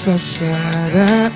sasadaan.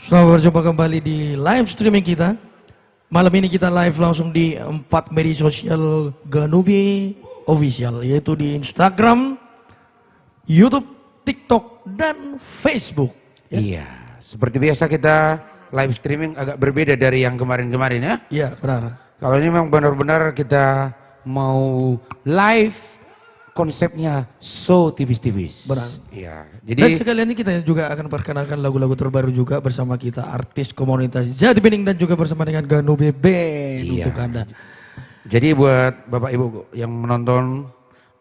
Selamat berjumpa kembali di live streaming kita. Malam ini kita live langsung di 4 media sosial Ganubi Official, yaitu di Instagram, YouTube, TikTok, dan Facebook. Iya, seperti biasa kita live streaming agak berbeda dari yang kemarin-kemarin ya. Iya, benar. Kalau ini memang benar-benar kita mau live, konsepnya so tipis-tipis. Benar. Iya. Dan Jadi sekalian ini kita juga akan perkenalkan lagu-lagu terbaru juga bersama kita artis komunitas Jati Bening dan juga bersama dengan Ganubi Band untuk Anda. Jadi buat Bapak Ibu yang menonton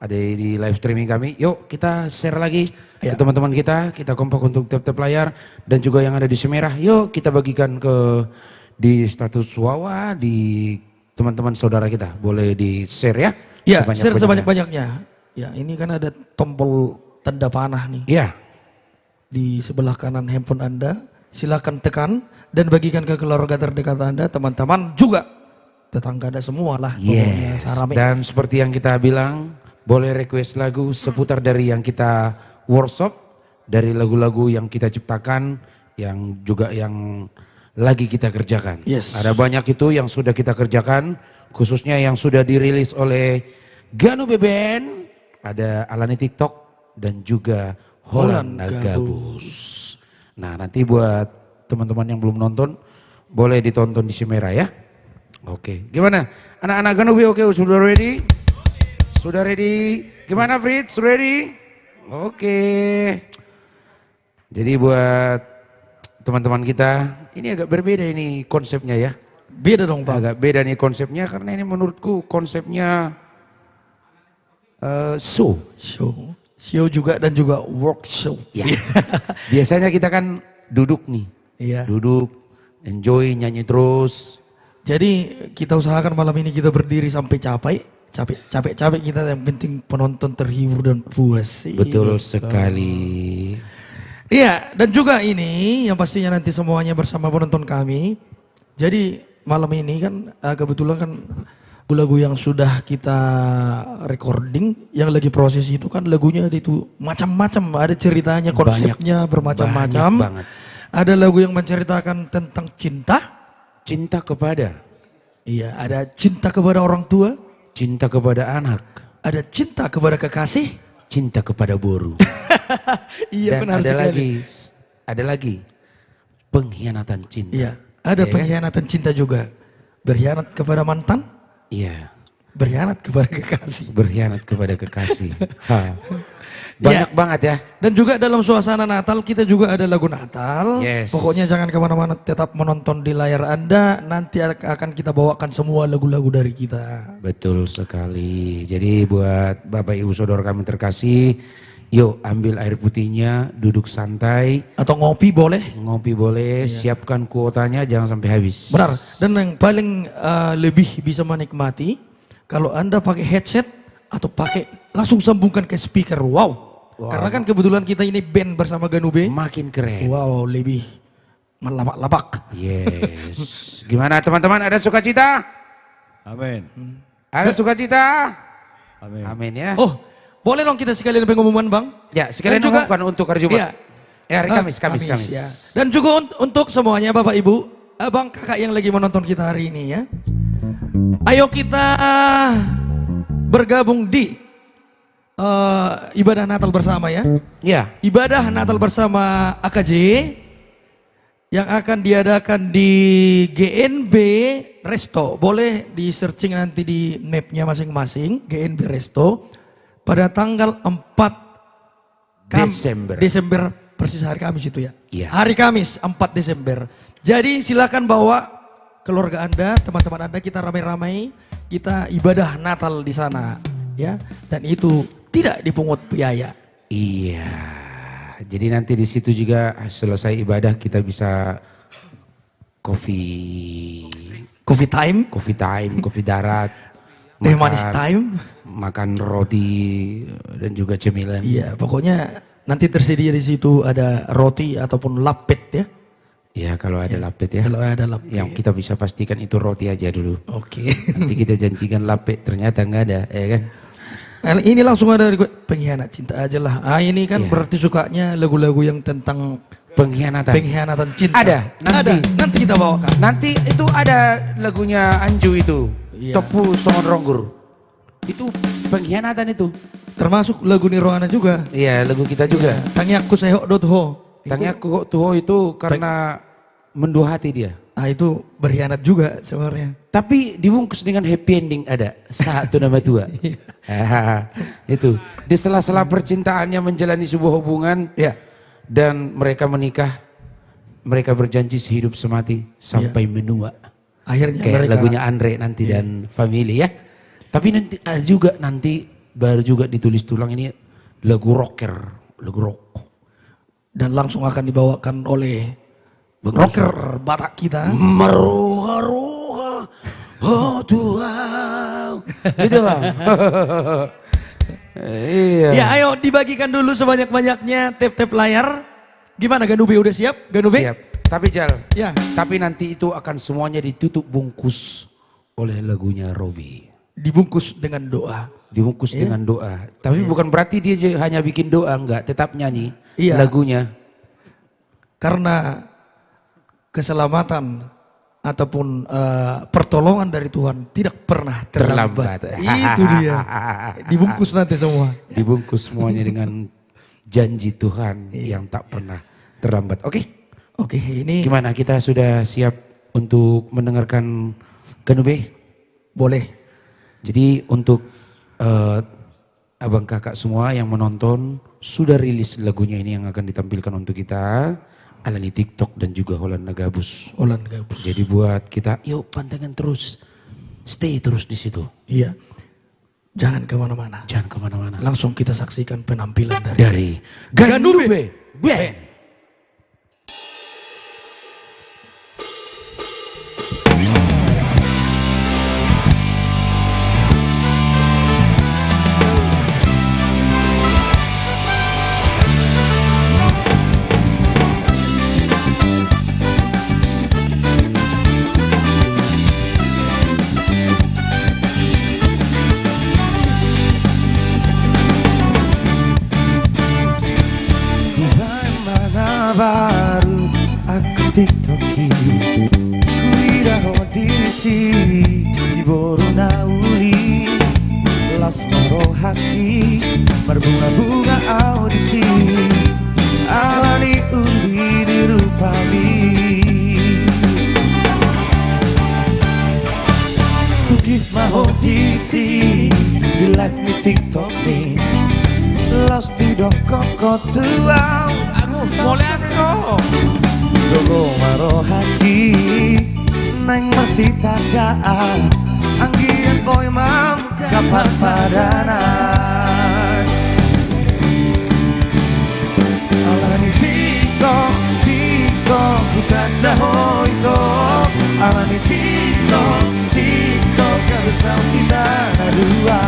ada di live streaming kami, yuk kita share lagi ke teman-teman kita kompak untuk tap-tap layar, dan juga yang ada di Semerah, yuk kita bagikan di status Wawa, di teman-teman saudara kita, boleh di share ya. Ya, share sebanyak-banyaknya. Ya, ini kan ada tombol tanda panah nih. Iya. Di sebelah kanan handphone Anda, silakan tekan dan bagikan ke keluarga terdekat Anda, teman-teman juga tetangga Anda semua lah. Yes. Dan seperti yang kita bilang, boleh request lagu seputar dari yang kita workshop dari lagu-lagu yang kita ciptakan, yang juga yang lagi kita kerjakan. Yes. Ada banyak itu yang sudah kita kerjakan, khususnya yang sudah dirilis oleh Ganube Band, ada Alani TikTok dan juga Holland Gabus. Nah, nanti buat teman-teman yang belum nonton, boleh ditonton di Semera ya. Oke, gimana? Anak-anak Ganube oke, sudah ready? Sudah ready? Gimana Fritz, ready? Oke. Jadi buat teman-teman kita, ini agak berbeda ini konsepnya ya. Beda dong Pak. Agak beda nih konsepnya karena ini menurutku konsepnya show. Show juga dan juga workshop. Ya. Biasanya kita kan duduk nih. Iya. Duduk, enjoy, nyanyi terus. Jadi kita usahakan malam ini kita berdiri sampai capek kita, yang penting penonton terhibur dan puas. Betul sekali. Iya, dan juga ini yang pastinya nanti semuanya bersama penonton kami. Jadi malam ini kan kebetulan kan lagu yang sudah kita recording, yang lagi proses itu kan lagunya itu macam-macam, ada ceritanya, konsepnya bermacam-macam. Banyak banget. Ada lagu yang menceritakan tentang cinta. Cinta kepada. Iya, ada cinta kepada orang tua. Cinta kepada anak. Ada cinta kepada kekasih. Cinta kepada boru. Iya, dan benar sekali. ada lagi pengkhianatan cinta. Iya, ada Ya, pengkhianatan cinta juga. Berkhianat kepada mantan. Iya. Berkhianat kepada kekasih. Berkhianat kepada kekasih. Banyak banget ya. Dan juga dalam suasana Natal kita juga ada lagu Natal. Yes. Pokoknya jangan kemana-mana, tetap menonton di layar Anda. Nanti akan kita bawakan semua lagu-lagu dari kita. Betul sekali. Jadi buat Bapak Ibu Saudara kami terkasih, yuk ambil air putihnya, duduk santai. Atau ngopi boleh. Ngopi boleh, siapkan kuotanya jangan sampai habis. Benar. Dan yang paling lebih bisa menikmati, kalau Anda pakai headset atau pakai langsung sambungkan ke speaker. Wow. Karena kan kebetulan kita ini band bersama Ganube. Makin keren. Wow, lebih melapak-lapak. Yes. Gimana teman-teman, ada sukacita? Amin. Ada sukacita? Amin. Amin ya. Oh, boleh dong kita sekalian pengumuman Bang? Ya, sekalian Dan juga- umumkan untuk hari Jumat. Iya. Hari Kamis. Ya. Dan juga untuk semuanya Bapak Ibu, abang kakak yang lagi menonton kita hari ini ya. Ayo kita bergabung di ibadah Natal bersama ya. Ya. Ibadah Natal bersama AKJ yang akan diadakan di GNB Resto. Boleh di searching nanti di mapnya masing-masing, GNB Resto. Pada tanggal 4 Desember, persis hari Kamis itu ya. Iya. Hari Kamis 4 Desember. Jadi silakan bawa keluarga Anda, teman-teman Anda, kita ramai-ramai, kita ibadah Natal di sana ya. Dan itu tidak dipungut biaya. Iya. Jadi nanti di situ juga selesai ibadah kita bisa Coffee time, kopi darat, teh manis time. makan roti dan juga cemilan. Iya, pokoknya nanti tersedia di situ ada roti ataupun lapet ya. Ya kalau ada lapet ya. Kalau ada lapet. Yang kita bisa pastikan itu roti aja dulu. Oke. Nanti kita janjikan lapet ternyata nggak ada, ya kan? Ini langsung ada pengkhianat cinta aja lah. Ah ini kan Iya. berarti sukanya lagu-lagu yang tentang Pengkhianatan. cinta. Ada, nanti. Nanti kita bawakan. Nanti itu ada lagunya Anju itu. Iya. Topu Songon Ronggur. Itu pengkhianatan itu. Termasuk lagu Nirwana juga. Iya, lagu kita juga. Tangyaku sehok.ho. Tangnya kok tuh itu karena mendua hati dia. Ah itu berkhianat juga sebenarnya. Tapi dibungkus dengan happy ending ada. Satu nama tua. Itu. Di sela-sela percintaannya menjalani sebuah hubungan. Ya. Dan mereka menikah. Mereka berjanji sehidup semati sampai menua. Akhirnya Kayak mereka lagunya Andre nanti dan family ya. Tapi nanti ada juga nanti baru juga ditulis tulang ini lagu rocker. Lagu rock. dan langsung akan dibawakan oleh rocker Batak kita. Maruha-ruha, oh Tuhan. Gitu bang. Iya. Ya ayo dibagikan dulu sebanyak-banyaknya tap-tap layar. Gimana Ganube udah siap? Ganube? Siap. Tapi Jal, Ya. tapi nanti itu akan semuanya ditutup bungkus oleh lagunya Robi. Dibungkus dengan doa. Dibungkus dengan doa. Tapi bukan berarti dia hanya bikin doa, enggak, tetap nyanyi. Iya. lagunya. Karena keselamatan ataupun pertolongan dari Tuhan tidak pernah terlambat. Itu dia. Dibungkus nanti semua. Dibungkus semuanya dengan janji Tuhan yang tak pernah terlambat. Oke, Oke, ini gimana kita sudah siap untuk mendengarkan Ganube? boleh. Jadi untuk abang kakak semua yang menonton sudah rilis lagunya ini yang akan ditampilkan untuk kita. Alani TikTok dan juga Holanda Gabus. Olan Gabus. Jadi buat kita, yuk pantengin terus, stay terus di situ, Iya. Jangan kemana-mana. jangan kemana-mana. Langsung kita saksikan penampilan dari Dari Ganube Band. Bagaimana baru aku tiktoki Kuira hodisi si boru nauli Las maro haki berbunga-bunga audisi Alani undi dirupami Kukif mahodisi di live mi tiktok nih Los tidak kok tuau aku boleh tuh Dogo maro haki neng masih tadaan Anggian boy mam kapan padanan Alani tiktok tiktok ku tanda hoito Alani tiktok tiktok kabesau kita dua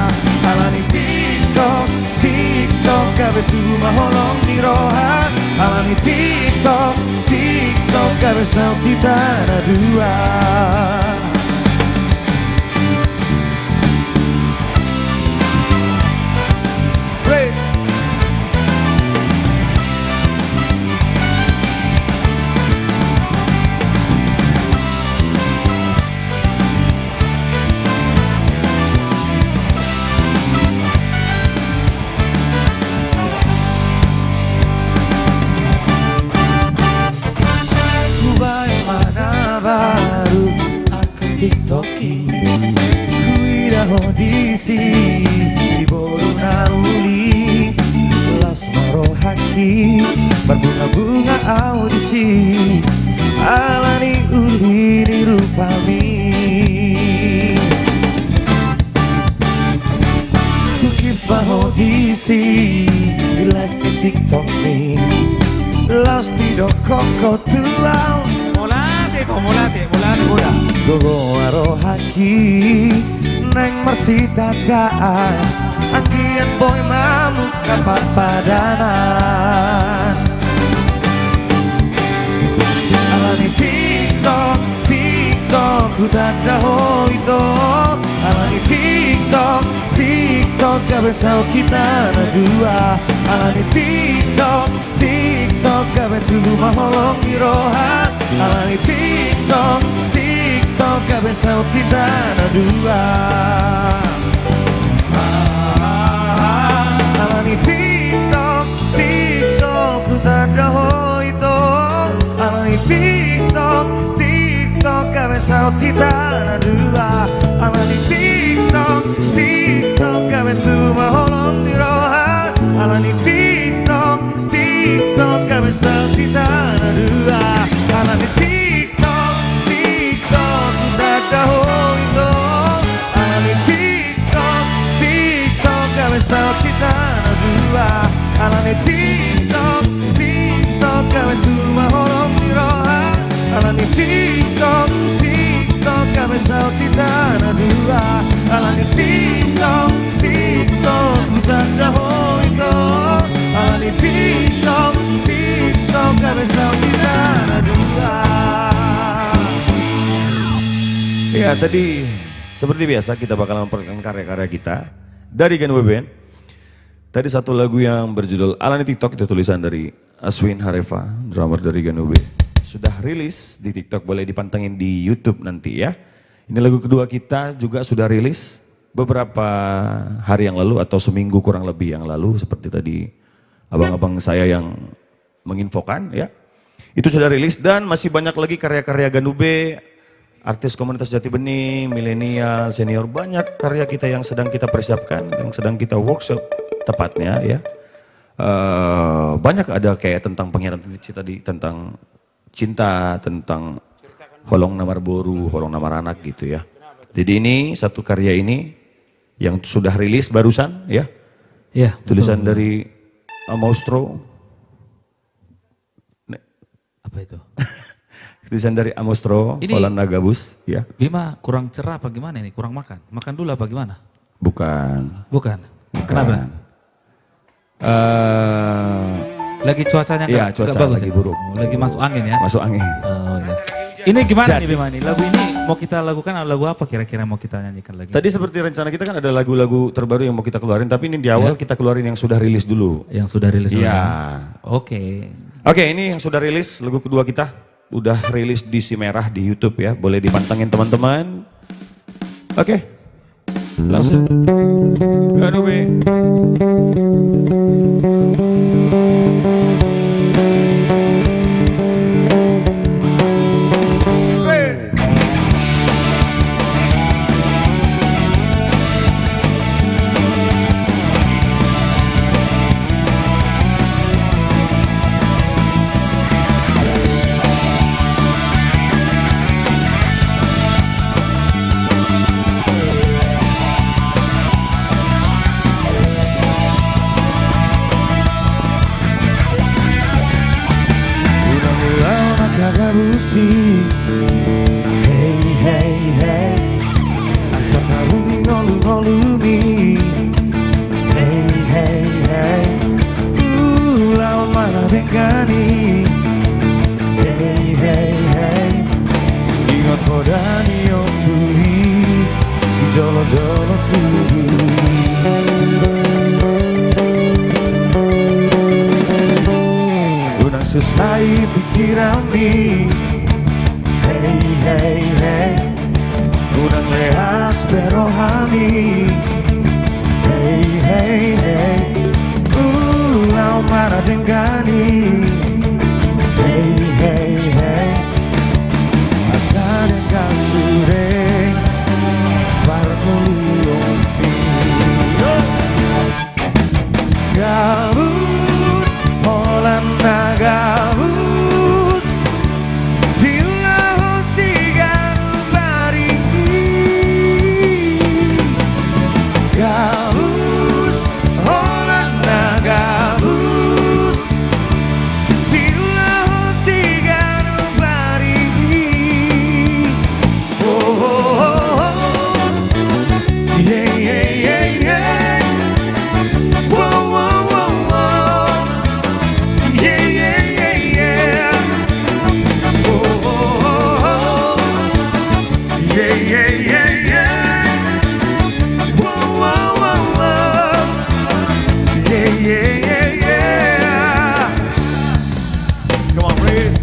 Alani tiktok TikTok kabe tu maholong ni roha Alani TikTok TikTok kabe sauti tanah dua Great. TikToki Kuira hodisi si boru nauli Las maro haki berbunga-bunga audisi Alani uli dirupami Kukip hodisi di live di TikTok nih Las tidak kok tuau Molate udah Gogo aro haki neng mersi tadaan Anggian boy mamu kapan padanan Alani TikTok TikTok ku tanda hoito Alani TikTok TikTok kabesau kita dua Alani TikTok TikTok kabetu maholong di roha Alani TikTok TikTok kabesau kita dua Alani TikTok TikTok ku tanda hoito Alani TikTok TikTok kabesau kita dua Alani TikTok TikTok kabetu maholong di roha Alani TikTok TikTok kabesau kita dua Alani TikTok TikTok dada hoito Alani TikTok TikTok kabesau kita dua Alani TikTok TikTok kabetu maholong di roha Alani TikTok TikTok kabesau kita dua Alani TikTok TikTok dada hoito Alani TikTok TikTok kabesau kita dua. Ya tadi seperti biasa kita bakal memperkenalkan karya-karya kita dari Ganube Band. Tadi satu lagu yang berjudul Alani TikTok itu tulisan dari Aswin Hareva, drummer dari Ganube. Sudah rilis di TikTok, boleh dipantengin di YouTube nanti ya. Ini lagu kedua kita juga sudah rilis beberapa hari yang lalu atau seminggu kurang lebih yang lalu seperti tadi abang-abang saya yang menginfokan ya. Itu sudah rilis dan masih banyak lagi karya-karya Ganube, artis komunitas Jati Bening, milenial, senior, banyak karya kita yang sedang kita persiapkan, yang sedang kita workshop tepatnya ya. Banyak ada kayak tentang pengkhianatan tadi, tentang cinta, tentang holong namar boru, holong namar anak gitu ya. Jadi ini satu karya ini yang sudah rilis barusan ya. Ya, Tulisan betul. dari Amostro. Apa itu? Tulisan dari Amostro, Ini- Holland Nagabus ya. Bima kurang cerah apa gimana ini? Kurang makan? Makan dulu apa gimana? Bukan. Bukan. Kenapa? Lagi cuacanya Iya, nggak cuaca bagus lagi ya? buruk. Oh, lagi masuk angin ya? Masuk angin. Oh, iya. Ini gimana nih Bima nih? Lagu ini mau kita lakukan lagu apa kira-kira mau kita nyanyikan lagi? Tadi seperti rencana kita kan ada lagu-lagu terbaru yang mau kita keluarin, tapi ini di awal kita keluarin yang sudah rilis dulu. Yang sudah rilis dulu. Iya. ya? Oke. Oke, ini yang sudah rilis, lagu kedua kita. Udah rilis di Si Merah di YouTube ya, boleh dipantengin teman-teman. Oke, langsung. Ganube. Kagabusi, hey hey hey, asa tarumi ngolu-ngolumi, hey hey hey, lawan mana dengani, hey hey hey, ingat kodani yoturi, si jolo-jolo turi. Unang selesai pikiranmi, hey hey hey, unang lehas berohami, hey hey hey, ulau mana dengani, hey hey hey, asa dengka sure, parmulumpi, gabus, Holland Nagabus, diulah sigaru bari, gabus, Holland Nagabus, diulah sigaru bari, oh oh oh oh, yeah yeah yeah yeah, whoa whoa whoa whoa. Yeah, yeah, yeah, yeah. Oh, oh, oh, oh. Yeah, yeah, yeah, yeah. Whoa, whoa, whoa, whoa. Yeah, yeah, yeah, yeah. Come on, Reed.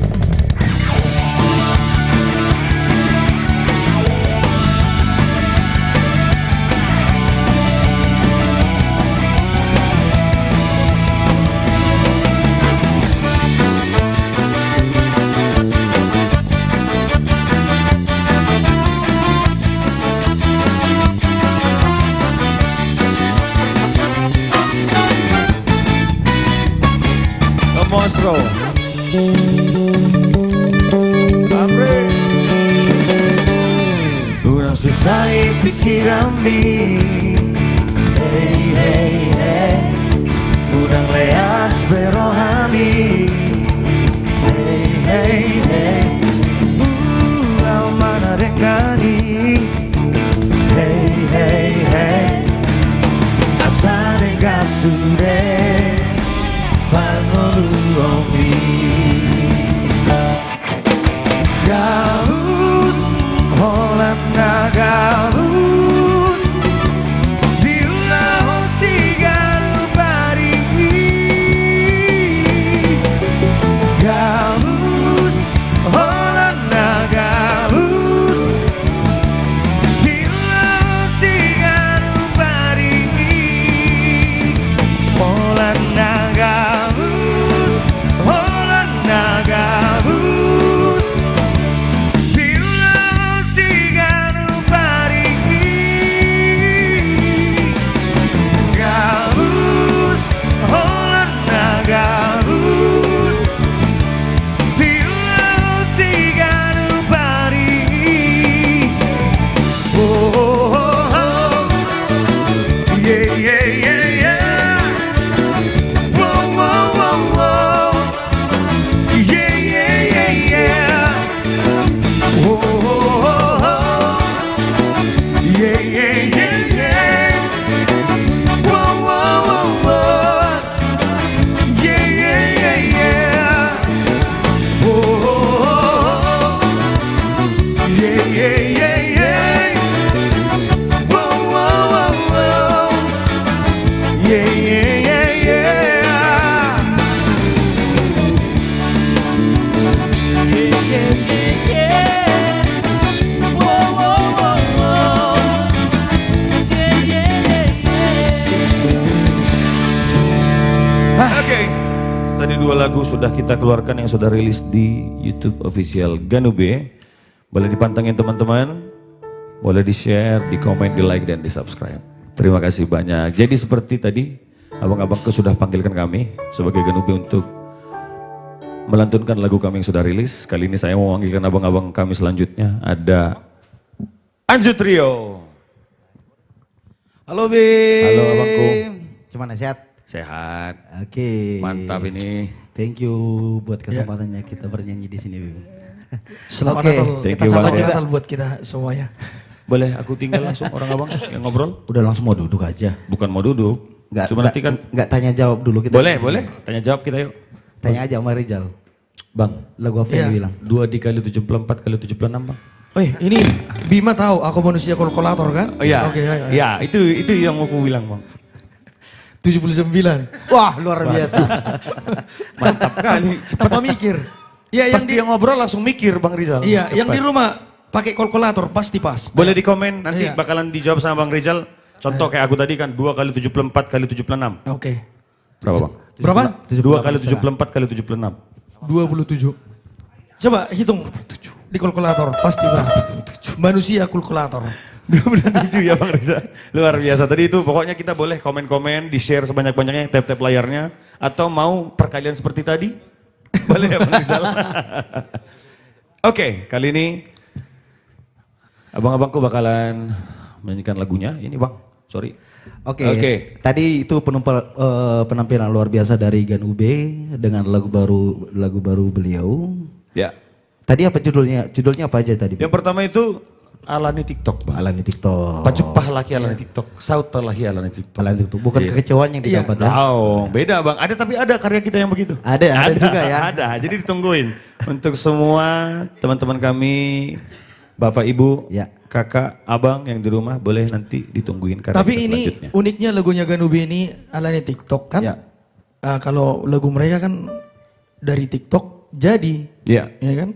The Monstro. Unang selesai pikiranmi, hey hey hey, unang leas berohami, hey hey hey, ulau mana dengani, hey hey hey, asa dengka sure, parmolumi, gabus, Holland Nagabus, diulah sigaru bari. tadi 2 lagu sudah kita keluarkan yang sudah rilis di YouTube official Ganube. Boleh dipantengin teman-teman, boleh di-share, di-komen, di-like, dan di-subscribe. Terima kasih banyak. Jadi seperti tadi, abang-abangku sudah panggilkan kami sebagai Ganube untuk melantunkan lagu kami yang sudah rilis. Kali ini saya mau memanggilkan abang-abang kami selanjutnya. Ada Anju Trio. Halo Bim. Halo abangku. Gimana sehat? Sehat. Oke. Mantap ini. Thank you buat kesempatannya kita bernyanyi di sini Bim. Selamat Oke, Natal. Thank Kita you selamat banget ya. Natal buat kita semuanya. Boleh aku tinggal langsung orang abang yang ngobrol? Udah langsung mau duduk aja. Bukan mau duduk. Cuma nanti kan. Nggak tanya jawab dulu kita. Boleh, boleh. Tanya jawab kita yuk. Tanya aja sama Rizal. Bang, Lagu apa Iya. yang dia bilang? 2 dikali 74 kali 76 bang. Ini Bima tahu aku manusia kalkulator kan? Oh iya, Oke, ayo. iya itu yang mau aku bilang bang. 79. Wah luar biasa. Mantap kali. Tanpa mikir. Iya, Pas dia ngobrol langsung mikir bang Rizal. Iya, yang Cepat. di rumah pakai kalkulator pasti pas. Boleh di komen nanti Iya. bakalan dijawab sama bang Rizal. Contoh kayak aku tadi kan 2 kali 74 kali 76. Oke. Berapa bang? Berapa? 2 kali 74 kali 76. 27. Coba hitung di kalkulator pasti berapa? Manusia kalkulator. 27 ya bang Rizal. Luar biasa. Tadi itu pokoknya kita boleh komen-komen, di-share sebanyak-banyaknya, tap-tap layarnya. Atau mau perkalian seperti tadi? Boleh ya bang Rizal? Oke, kali ini abang-abangku bakalan menyanyikan lagunya. Ini bang, sorry. Oke. Tadi itu penampilan luar biasa dari Ganube dengan lagu baru beliau. Ya. Tadi apa judulnya? Judulnya apa aja tadi? Yang pertama itu Alani TikTok bang. Alani TikTok. Pacupah laki Alani TikTok. Sauta laki Alani TikTok. Alani TikTok. Bukan Iya. kekecewaan yang Iya. didapat ya? Oh, beda bang. Ada tapi ada karya kita yang begitu. Ada juga ya. Ada. Jadi ditungguin untuk semua teman-teman kami, bapak ibu, Ya. kakak, abang yang di rumah boleh nanti ditungguin karya Tapi kita ini selanjutnya. uniknya lagunya Ganube ini alani TikTok kan? Ya. Kalau lagu mereka kan dari TikTok jadi, Iya. ya kan?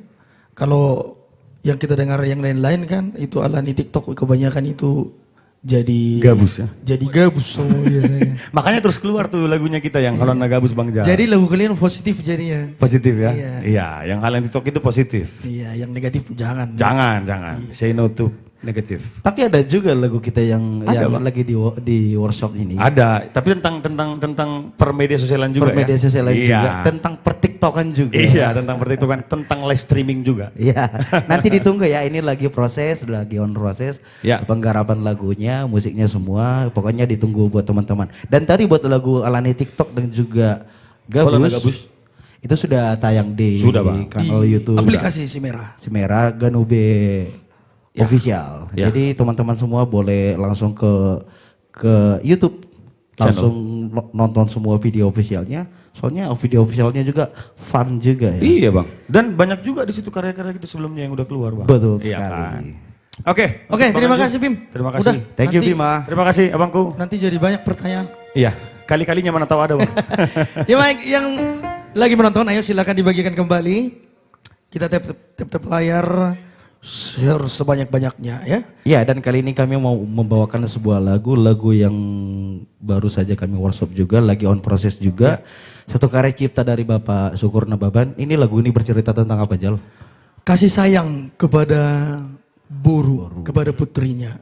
Kalau yang kita dengar yang lain-lain kan itu alani TikTok kebanyakan itu jadi Gabus ya. Jadi gabus semua biasanya. Makanya terus keluar tuh lagunya kita yang kalau nagabus bang Jah. Jadi lagu kalian positif jadinya. positif ya. Iya. Iya, yang hal yang TikTok itu positif. Iya, yang negatif jangan. Jangan. Say no to negatif. Tapi ada juga lagu kita yang Ada, Bang. lagi di workshop ini. Ada, tapi tentang per media sosialan juga Per media ya. sosial Iya. juga. Tentang pertiktokan juga. Iya, tentang perhitungan, tentang live streaming juga. Iya, nanti ditunggu ya. Ini lagi on proses. Ya. Penggarapan lagunya, musiknya semua. Pokoknya ditunggu buat teman-teman. Dan tadi buat lagu Alani TikTok dan juga Kalau Gabus, Gabus. itu sudah tayang di Sudah, Bang. kanal Di YouTube aplikasi si merah. Si Merah Ganube Official. Ya. Jadi teman-teman semua boleh langsung ke YouTube, langsung nonton semua video officialnya. Soalnya video officialnya juga fun juga ya. Iya bang. Dan banyak juga di situ karya-karya kita sebelumnya yang udah keluar bang. Betul Iya sekali. kan? Oke. Oke, Bang terima Anju. kasih Bim. Terima kasih. Udah, Thank you nanti- Bima. Terima kasih abangku. Nanti jadi banyak pertanyaan. Iya. Kali-kalinya mana tahu ada bang. Ya baik, yang lagi menonton ayo silakan dibagikan kembali. Kita tap layar, share sebanyak-banyaknya ya. Ya, dan kali ini kami mau membawakan sebuah lagu yang baru saja kami workshop juga, lagi on proses juga. Satu karya cipta dari Bapak Syukur Nababan. Ini lagu ini bercerita tentang apa, Jal? Kasih sayang kepada Boru, kepada putrinya.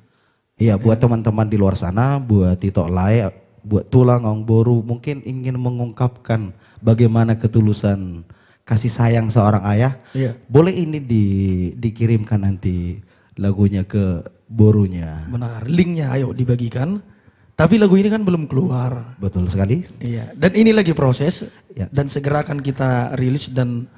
Iya, buat teman-teman di luar sana, buat Tito Lai, buat Tulangong Boru, mungkin ingin mengungkapkan bagaimana ketulusan kasih sayang seorang ayah. Iya. Boleh ini dikirimkan nanti lagunya ke Borunya. Benar, linknya ayo dibagikan. Tapi lagu ini kan belum keluar. Betul sekali. Iya, dan ini lagi proses Ya. dan segera akan kita rilis dan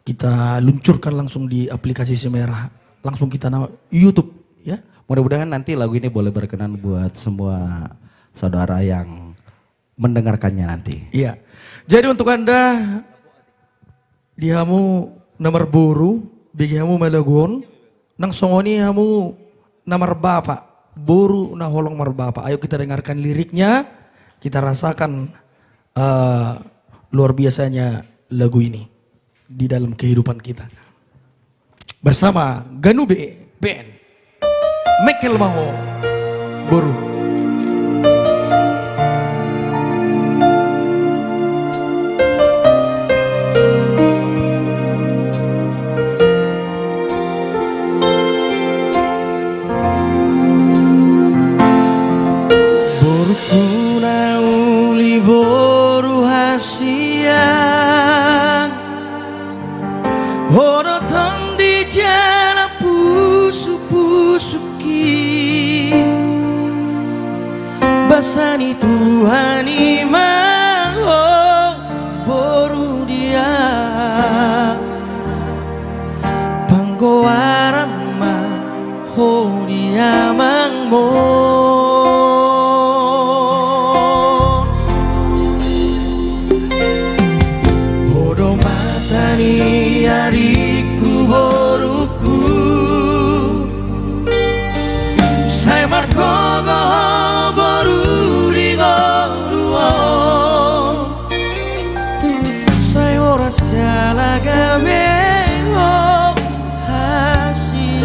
kita luncurkan langsung di aplikasi si merah. Langsung kita nama YouTube ya. Mudah-mudahan nanti lagu ini boleh berkenan buat semua saudara yang mendengarkannya nanti. Iya. Jadi untuk Anda dihamu nomor Boru, bigihamu malagon, nang songoni hamu nomor Bapak. Boru na holong marbapa. Ayo kita dengarkan liriknya, kita rasakan luar biasanya lagu ini di dalam kehidupan kita. Bersama Ganube Band, Mekel Maho, Boru. boru hasiang Horoton di jalan pusu-pusuki Basani Tuhan imang oh boru dia Panggoaran mah ho dia mangmo Hariku boruku Saya markogo boru di goruo Saya oras jala gawe hasian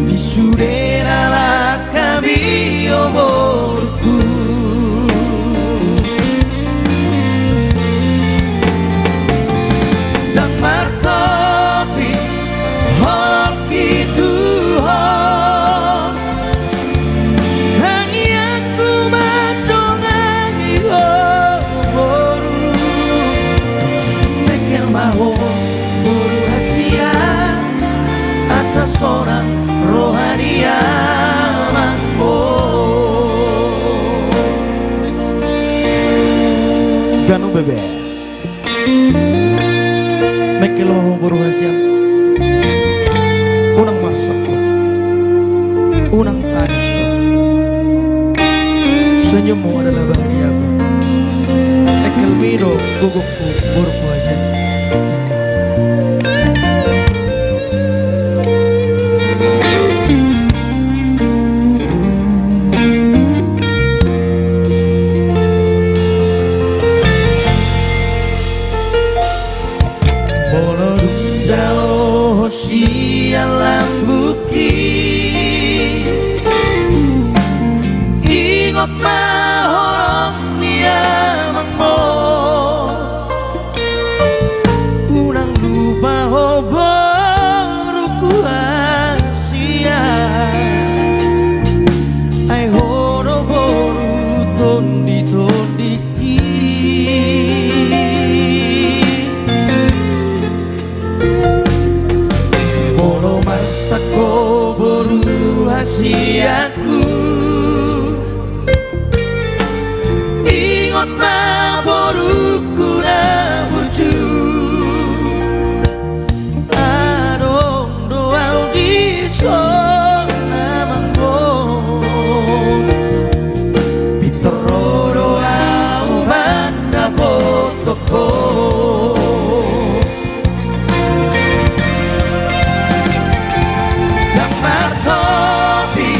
Disudena la kabio boruku Seorang rohania mangko Ganu bebe Mekel mau buru hasian Unang masak Unang tanis Senyummu adalah bahagiaku Mekel mido gugukku buru hasian Ingot mahorong dia mangmo Unang lupa ho boruku asia Ai horo boru tondi-tondiki Molo masako boru hasiaku Ingot ma boruku na burju Adong doau di sona manggon Pitero doau banda potoko Yang martopi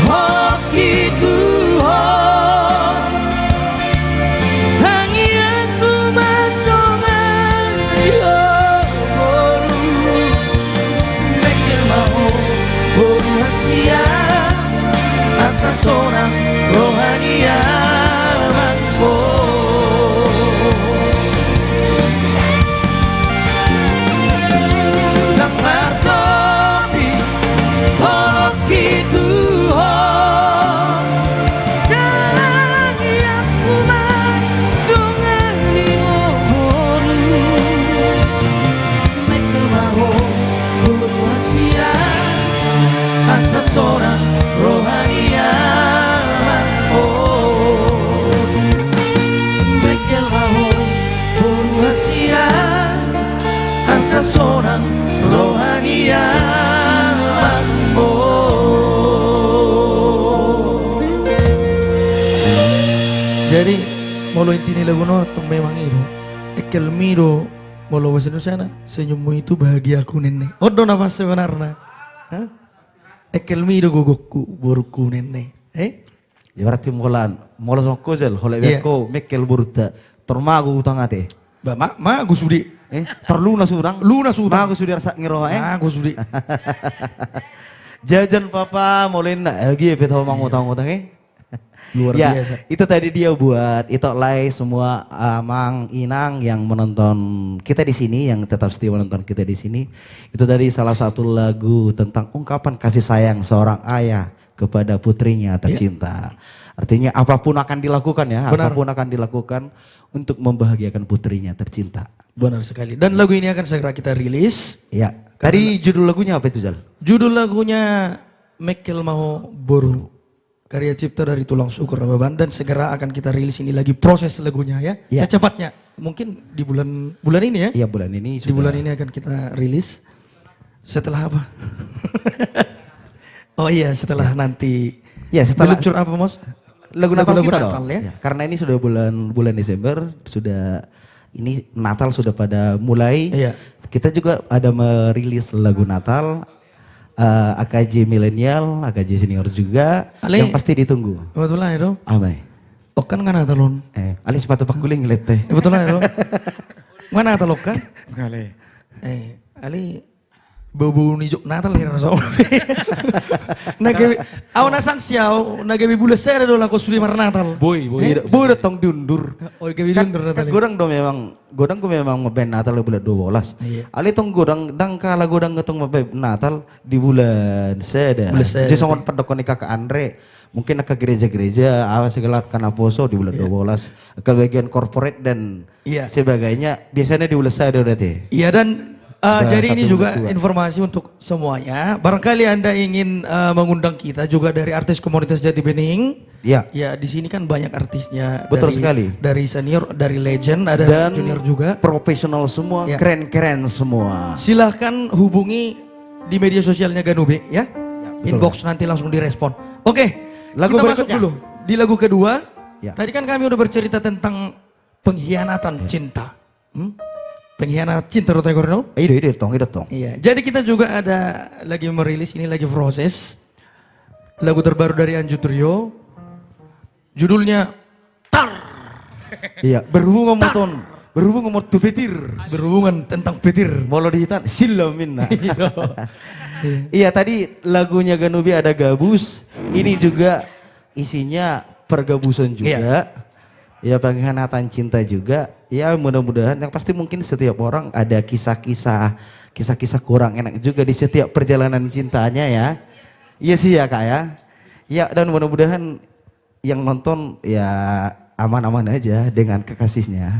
hoki Tuhan Tangi aku madongan dia boru Mekir mau boru hasia Asa seorang rohania mangko Nang martopi holok gitu Asa seorang rohania oh Bekel mau berhasia Asa seorang rohania oh Jadi molo intini lagu notong memang itu Ekel miro molo bahasa Indonesia senyummu itu bahagiaku nenek Odo nafas sebenarnya Hah? Ekel miro gugukku boruku nenek Ya berarti molan mola songko jel holek beko mekel burta termagu utang ate ma aku sudi terluna surang aku sudi rasa ngiroha aku sudi jajan papa molin lagi betul mang utang-utang luar ya, biasa itu tadi dia buat itu like semua Mang Inang yang menonton kita di sini, yang tetap setia menonton kita di sini. Itu tadi salah satu lagu tentang ungkapan kasih sayang seorang ayah kepada putrinya tercinta. Artinya apapun akan dilakukan ya, Benar. apapun akan dilakukan untuk membahagiakan putrinya tercinta. Benar sekali. Dan lagu ini akan segera kita rilis. Ya. Tadi judul lagunya apa itu, Jal? Judul lagunya Mekel Maho Boru. Karya cipta dari Tulang Syukur Nababan, dan segera akan kita rilis ini lagi proses lagunya ya. Ya. Secepatnya. Mungkin di bulan ini ya. Iya, bulan ini Di bulan ini akan kita rilis. Setelah apa? Oh iya, setelah nanti. Ya, setelah Diluncur apa, Mos? lagu Natal Lagu-lagu kita Natal dong. ya. Karena ini sudah bulan Desember, sudah ini Natal sudah pada mulai. Iya. Kita juga ada merilis lagu Natal, AKJ milenial, AKJ senior juga, Ale- yang pasti ditunggu. Betul lah itu. Amai. Oh kan nggak Natal lon. Ali sepatu pakuling lihat teh. Betul lah itu. Mana Natal kan? Kali. Ali bau-bau nijuk Natal ya rasa. Nagawi, aw nasang siaw, nagawi bulan saya do lako suri mar Natal. Boy. Bu datang diundur. Oh gawi Kan, lundur Natal. godang ko memang ngeband Natal bulan 12. Iya. Ali tong godang dang kala godang ngetong ngeband Natal di bulan seda. Bulan seda. Jadi songon padokon ni Kakak Andre. Mungkin ke gereja-gereja awas segala kana poso di bulan 12. Ke bagian corporate dan Iya. sebagainya biasanya di bulan seda berarti. Iya, dan jadi ini satu juga bulan tua. informasi untuk semuanya. Barangkali Anda ingin mengundang kita juga dari artis komunitas Jati Bening. Ya. Ya, di sini kan banyak artisnya. Betul dari, sekali. Dari senior, dari legend, ada Dan junior juga. profesional semua, Ya. keren-keren semua. Silahkan hubungi di media sosialnya Ganube ya. betul. Inbox nanti langsung direspon. Oke, Lagu kita masuk berikutnya. dulu di lagu kedua. Ya. Tadi kan kami udah bercerita tentang pengkhianatan cinta. Pengkhianatan cinta Rotegor no? Ide tong. Iya, jadi kita juga ada lagi merilis, ini lagi proses lagu terbaru dari Anju Trio, judulnya Iya, berhubung ngomong tuh petir. berhubungan tentang petir. Molo dihitan silamin. Iya, tadi lagunya Ganubi ada gabus. Ini juga isinya pergabusan juga. Ya, pengkhianatan cinta juga. Ya, mudah-mudahan yang pasti mungkin setiap orang ada kisah-kisah kurang enak juga di setiap perjalanan cintanya ya. Iya sih ya, Kak ya. Ya, dan mudah-mudahan yang nonton ya aman-aman aja dengan kekasihnya.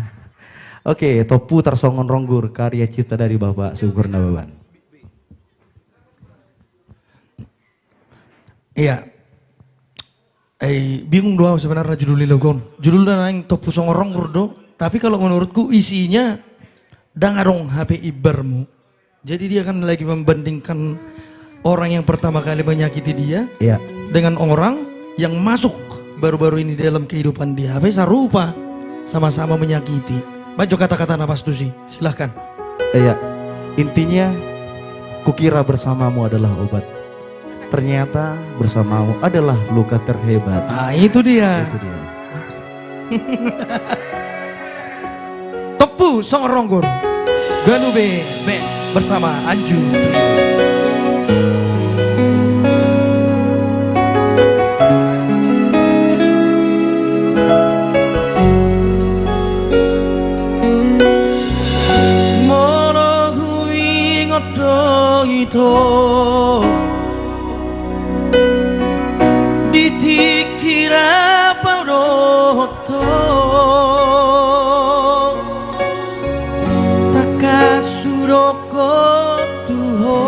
Oke, Topu Tarsongon Ronggur, karya cipta dari Bapak Syukur Nababan. Iya. Bingung doang sebenarnya judulnya lagu. Judulnya yang Topu Songorong do. Tapi kalau menurutku isinya dangarong HP ibarmu. Jadi dia kan lagi membandingkan orang yang pertama kali menyakiti dia Iya. dengan orang yang masuk baru-baru ini dalam kehidupan dia. HP serupa, sama-sama menyakiti. Maju kata-kata napas tuh sih, silahkan. Iya. Intinya kukira bersamamu adalah obat. Ternyata bersamamu adalah luka terhebat. Nah itu dia. Itu dia. Topu Songoronggur, Ganube Band bersama Anju Trio. Mono kuwi ngodo itu ditikira paroto takasuroko tuho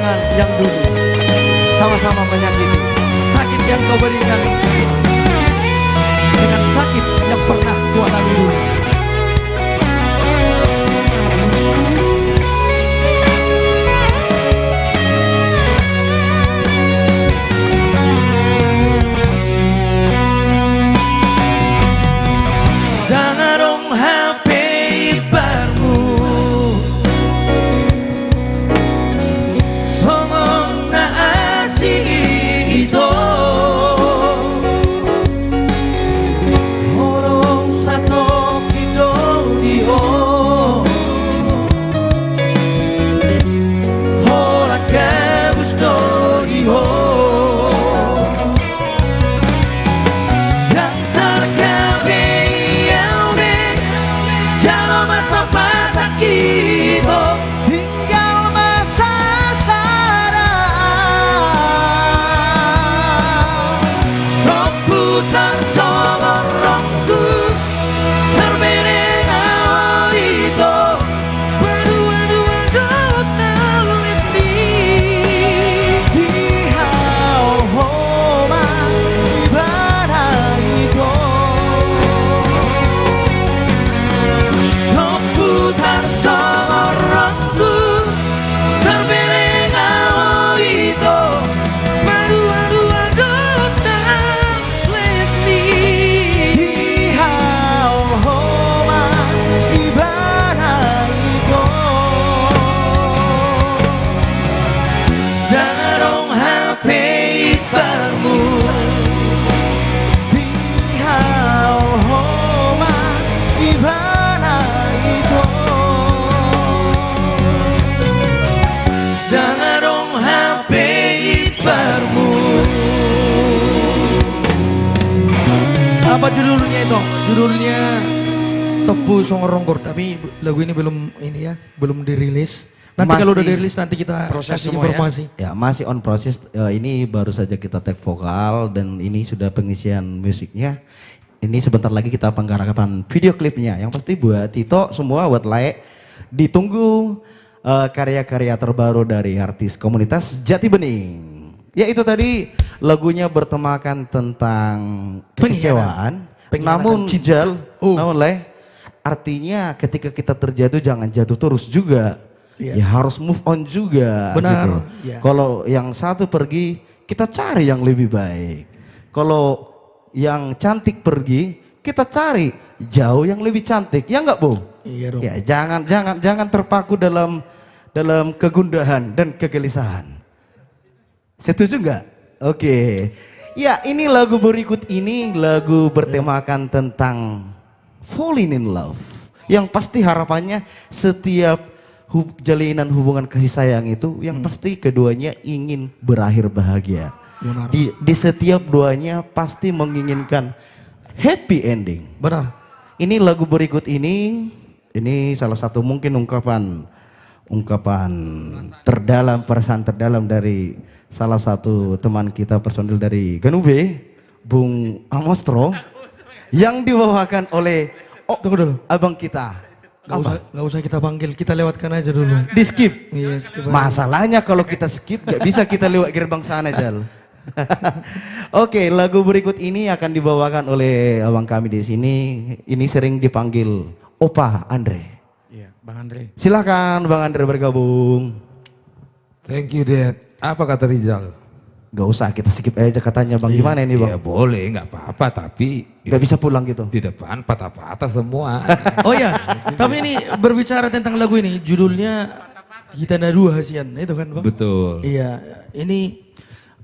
dengan yang dulu. Sama-sama menyakiti. Sakit yang kau berikan dengan sakit yang pernah ku alami dulu. Dangarong HP iparmu Songong na asing ito Horong sato kido diho Hora kabus do diho Yang terkabe Jalo masa patah kita tinggal masa sarang Rebutan sorongku terbereng awal itu Berdua-dua dotan lebih di hau-homa ibadah itu Komputer sorongku terbereng awal itu Berdua-dua dotan lebih di hau-homa ibadah itu Jangan HP iparmu di hau-homa ibadah itu Jangan dong HP iparmu Apa judulnya itu? Judulnya Tepu Songoronggor, tapi lagu ini belum dirilis. Nanti kalau udah Masih dirilis nanti kita proses kasih semua ya? informasi. Ya masih on proses. Ini baru saja kita take vokal dan ini sudah pengisian musiknya. Ini sebentar lagi kita penggarapan video klipnya. Yang pasti buat Tito semua buat Lae ditunggu karya-karya terbaru dari artis komunitas Jati Bening. Ya itu tadi lagunya bertemakan tentang kekecewaan. Namun Jal, namun Le, artinya ketika kita terjatuh jangan jatuh terus juga. Iya. Ya harus move on juga. Benar, gitu. iya. Kalau yang satu pergi, kita cari yang lebih baik. Kalau yang cantik pergi, kita cari jauh yang lebih cantik. Ya enggak, Bu? Iya dong. Ya, jangan terpaku dalam kegundahan dan kegelisahan. Setuju enggak? Oke. Ya, ini lagu berikut ini lagu bertemakan tentang falling in love. Yang pasti harapannya setiap jalinan hubungan kasih sayang itu yang pasti keduanya ingin berakhir bahagia. Benar. Di setiap duanya pasti menginginkan happy ending. Benar. Ini lagu berikut ini salah satu mungkin ungkapan terdalam, perasaan terdalam dari salah satu teman kita personil dari Ganube, Bung Amostro, yang dibawakan oleh Tunggu dulu. abang kita. Gak usah kita panggil, kita lewatkan aja dulu. Di skip. Iya, skip aja. Masalahnya kalau kita skip gak bisa kita lewat gerbang sana, Jal. Oke, lagu berikut ini akan dibawakan oleh abang kami di sini. Ini sering dipanggil Opa Andre. Iya, Bang Andre. Silakan Bang Andre bergabung. Thank you, Dad. Apa kata Rizal? Gak usah, kita skip aja katanya Bang. Gimana ini Ya Bang? boleh, nggak apa-apa. Tapi Gak bisa pulang gitu. di depan patah-patah semua. Oh ya, tapi ini berbicara tentang lagu ini, judulnya Gitana Dua Hasian, itu kan Bang? Betul. Iya, ini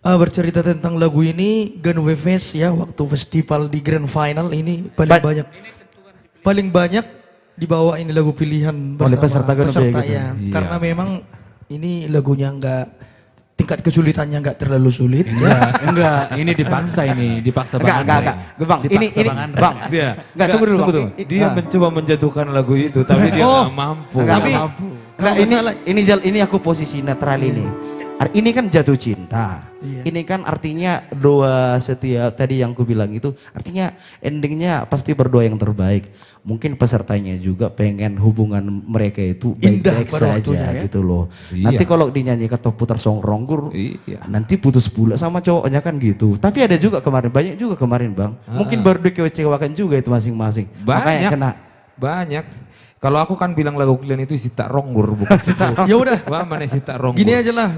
bercerita tentang lagu ini Ganube Fest ya, waktu festival di Grand Final ini paling banyak dibawa ini lagu pilihan Oleh bersama peserta Ganube peserta gitu. ya. Iya. Karena memang ini lagunya tingkat kesulitannya enggak terlalu sulit. Enggak, ini dipaksa Bang Andre. Enggak. Bang, ini Bang Andre. Bang. Dia, Enggak, tunggu dulu, Bang. Dia mencoba menjatuhkan lagu itu, tapi dia Oh. nggak mampu. Enggak, Tapi Enggak, kalau nggak salah- ini Jal, ini aku posisi netral ini. Ini kan jatuh cinta. Iya. Ini kan artinya doa setia tadi yang ku bilang itu artinya endingnya pasti berdoa yang terbaik. Mungkin pesertanya juga pengen hubungan mereka itu Indah baik-baik pada saja waktunya ya. gitu loh. Iya. Nanti kalau dinyanyikan atau putar song ronggur, Iya. nanti putus pula sama cowoknya kan gitu. Tapi ada juga kemarin, banyak juga kemarin bang. Mungkin baru dikecewakan juga itu masing-masing. Makanya Banyak. kena. Banyak. Kalau aku kan bilang lagu kalian itu Sita Ronggur bukan Sita. Ya udah, Wah, mana Sita Ronggur? gini aja lah.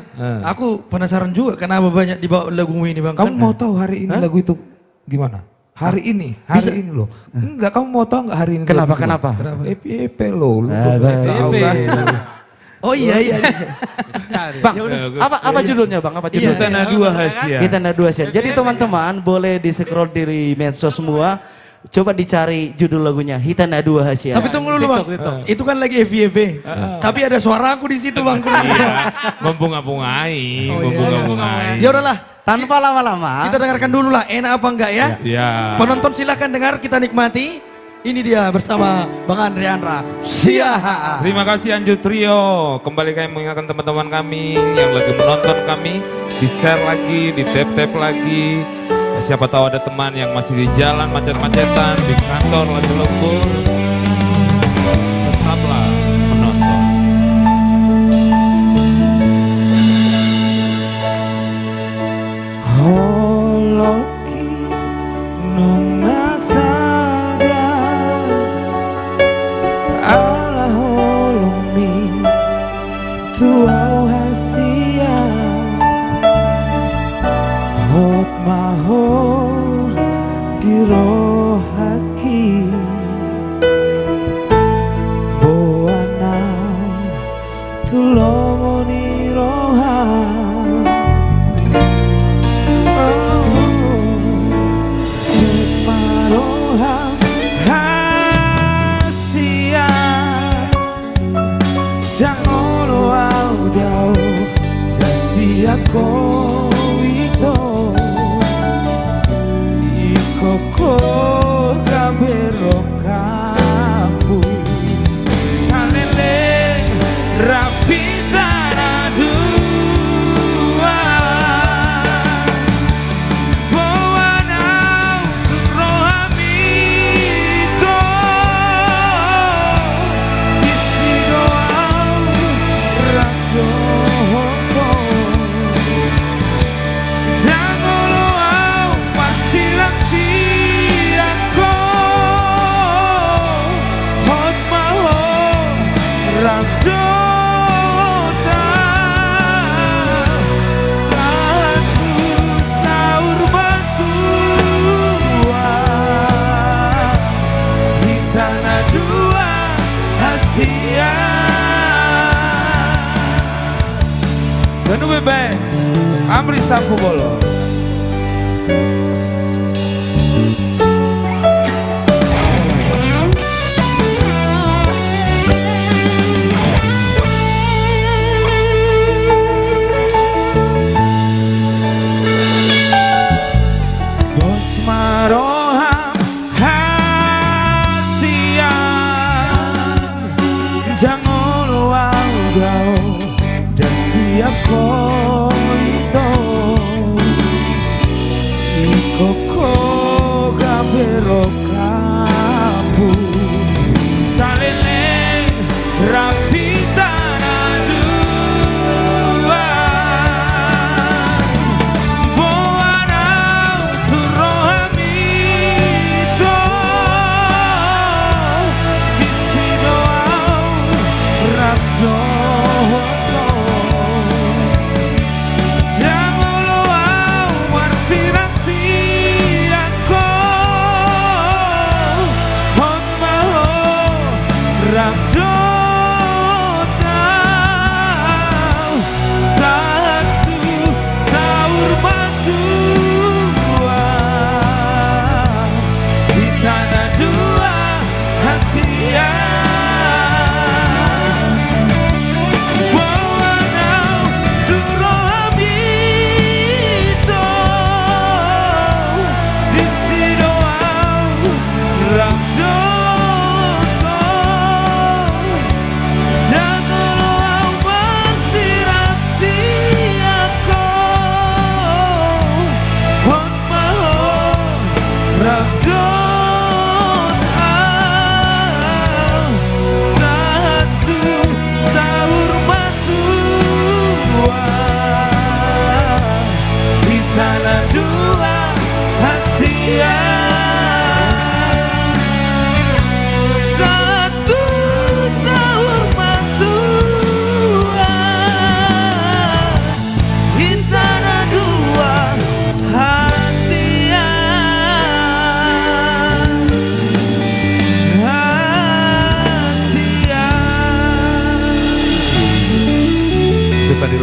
Aku penasaran juga kenapa banyak dibawa lagu ini bang. Kamu Kan- mau tahu hari ini lagu itu gimana? Hari ini ini loh. Enggak, kamu mau tahu enggak hari ini? Kenapa, lagu itu, Bang? kenapa? EP loh. Lu Ah, belum baik. tahu EP. kan? Oh iya iya. Bang, apa judulnya bang? Apa Kita judulnya? tanah dua hasia. Kita ada dua sen. Jadi teman-teman boleh di scroll di medsos semua. Coba dicari judul lagunya Hitana Dua Hasia. Tapi tunggu dulu bang, itu kan lagi FYP. Tapi ada suara aku di situ bang. Iya, membunga-bungai, membunga-bungai. Ya udahlah, Tanpa lama-lama. kita dengarkan dulu lah. Enak apa enggak ya? Ya. Penonton silahkan dengar, kita nikmati. Ini dia bersama Bang Andre Andra. Sia. Terima kasih Anju Trio. Kembali kami mengingatkan teman-teman kami yang lagi menonton kami, di share lagi, di tap-tap lagi. Siapa tahu ada teman yang masih di jalan macet-macetan, di kantor lagi lembur. Tetaplah menonton. Holoki nunga sadar ala holomi tuau hasia hot maho dirohaki boanau tulomoni rohan Maroham hasia jangan audau dasia koito ikoko kabero kapu salele rapi tanah dua Ganu bebe, Amri Sapu Bolo. Bos maroham hasia jangan luang jauh dan siap koito ikoko gabero kampu saleleng rapi tanah dua boanau turohamito kisidoau rabdo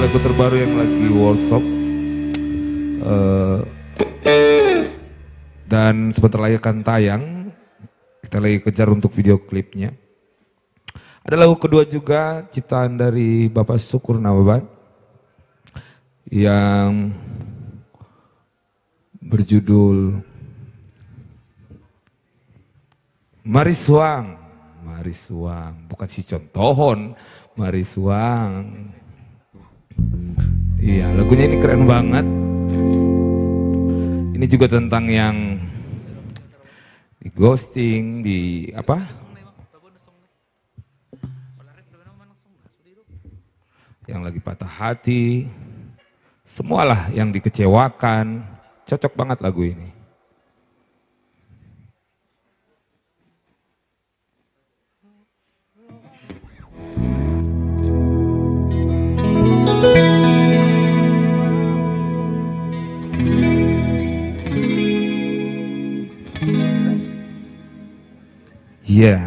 lagu terbaru yang lagi workshop. Dan sebentar lagi akan tayang. Kita lagi kejar untuk video klipnya. Ada lagu kedua juga ciptaan dari Bapak Syukur Nababan yang berjudul Marisuang. Marisuang, bukan si Contohon, Marisuang. Iya, lagunya ini keren banget. Ini juga tentang yang di ghosting, di apa? Yang lagi patah hati, semualah yang dikecewakan. Cocok banget lagu ini. Ya,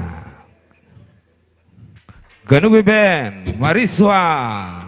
Ganube Band, Marisuang.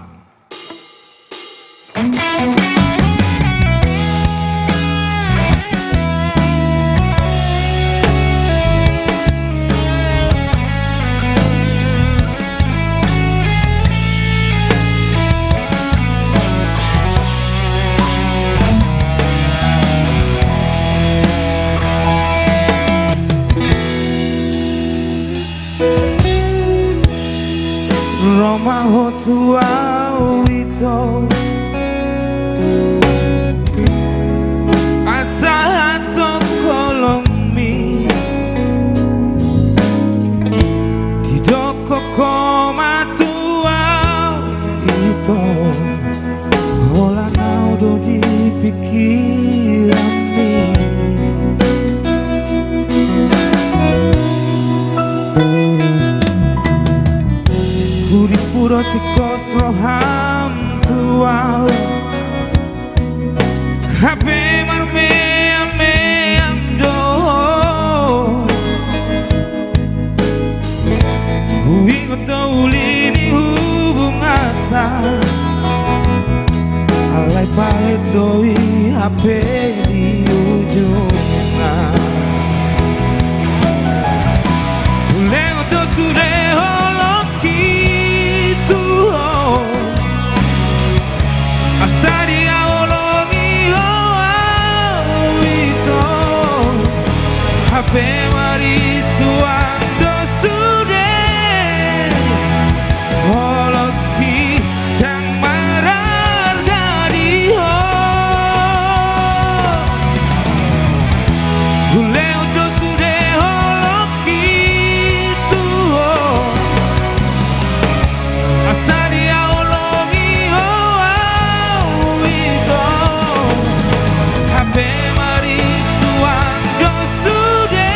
Roma hotua wito asahato kolongmi didoko koma tua wito hola naudo di pikiranmi. Puri puro tikos roham tuau Hape marme ame amdo Huingo taulini hubungata Alay pahit doi hape di ujungnya Uleng do sureho Asari aologi wito Hape marisuang dosude Ologi jang marargadi ho Guleo dosude ologi tuho Asari aologi Hape marisuang dosude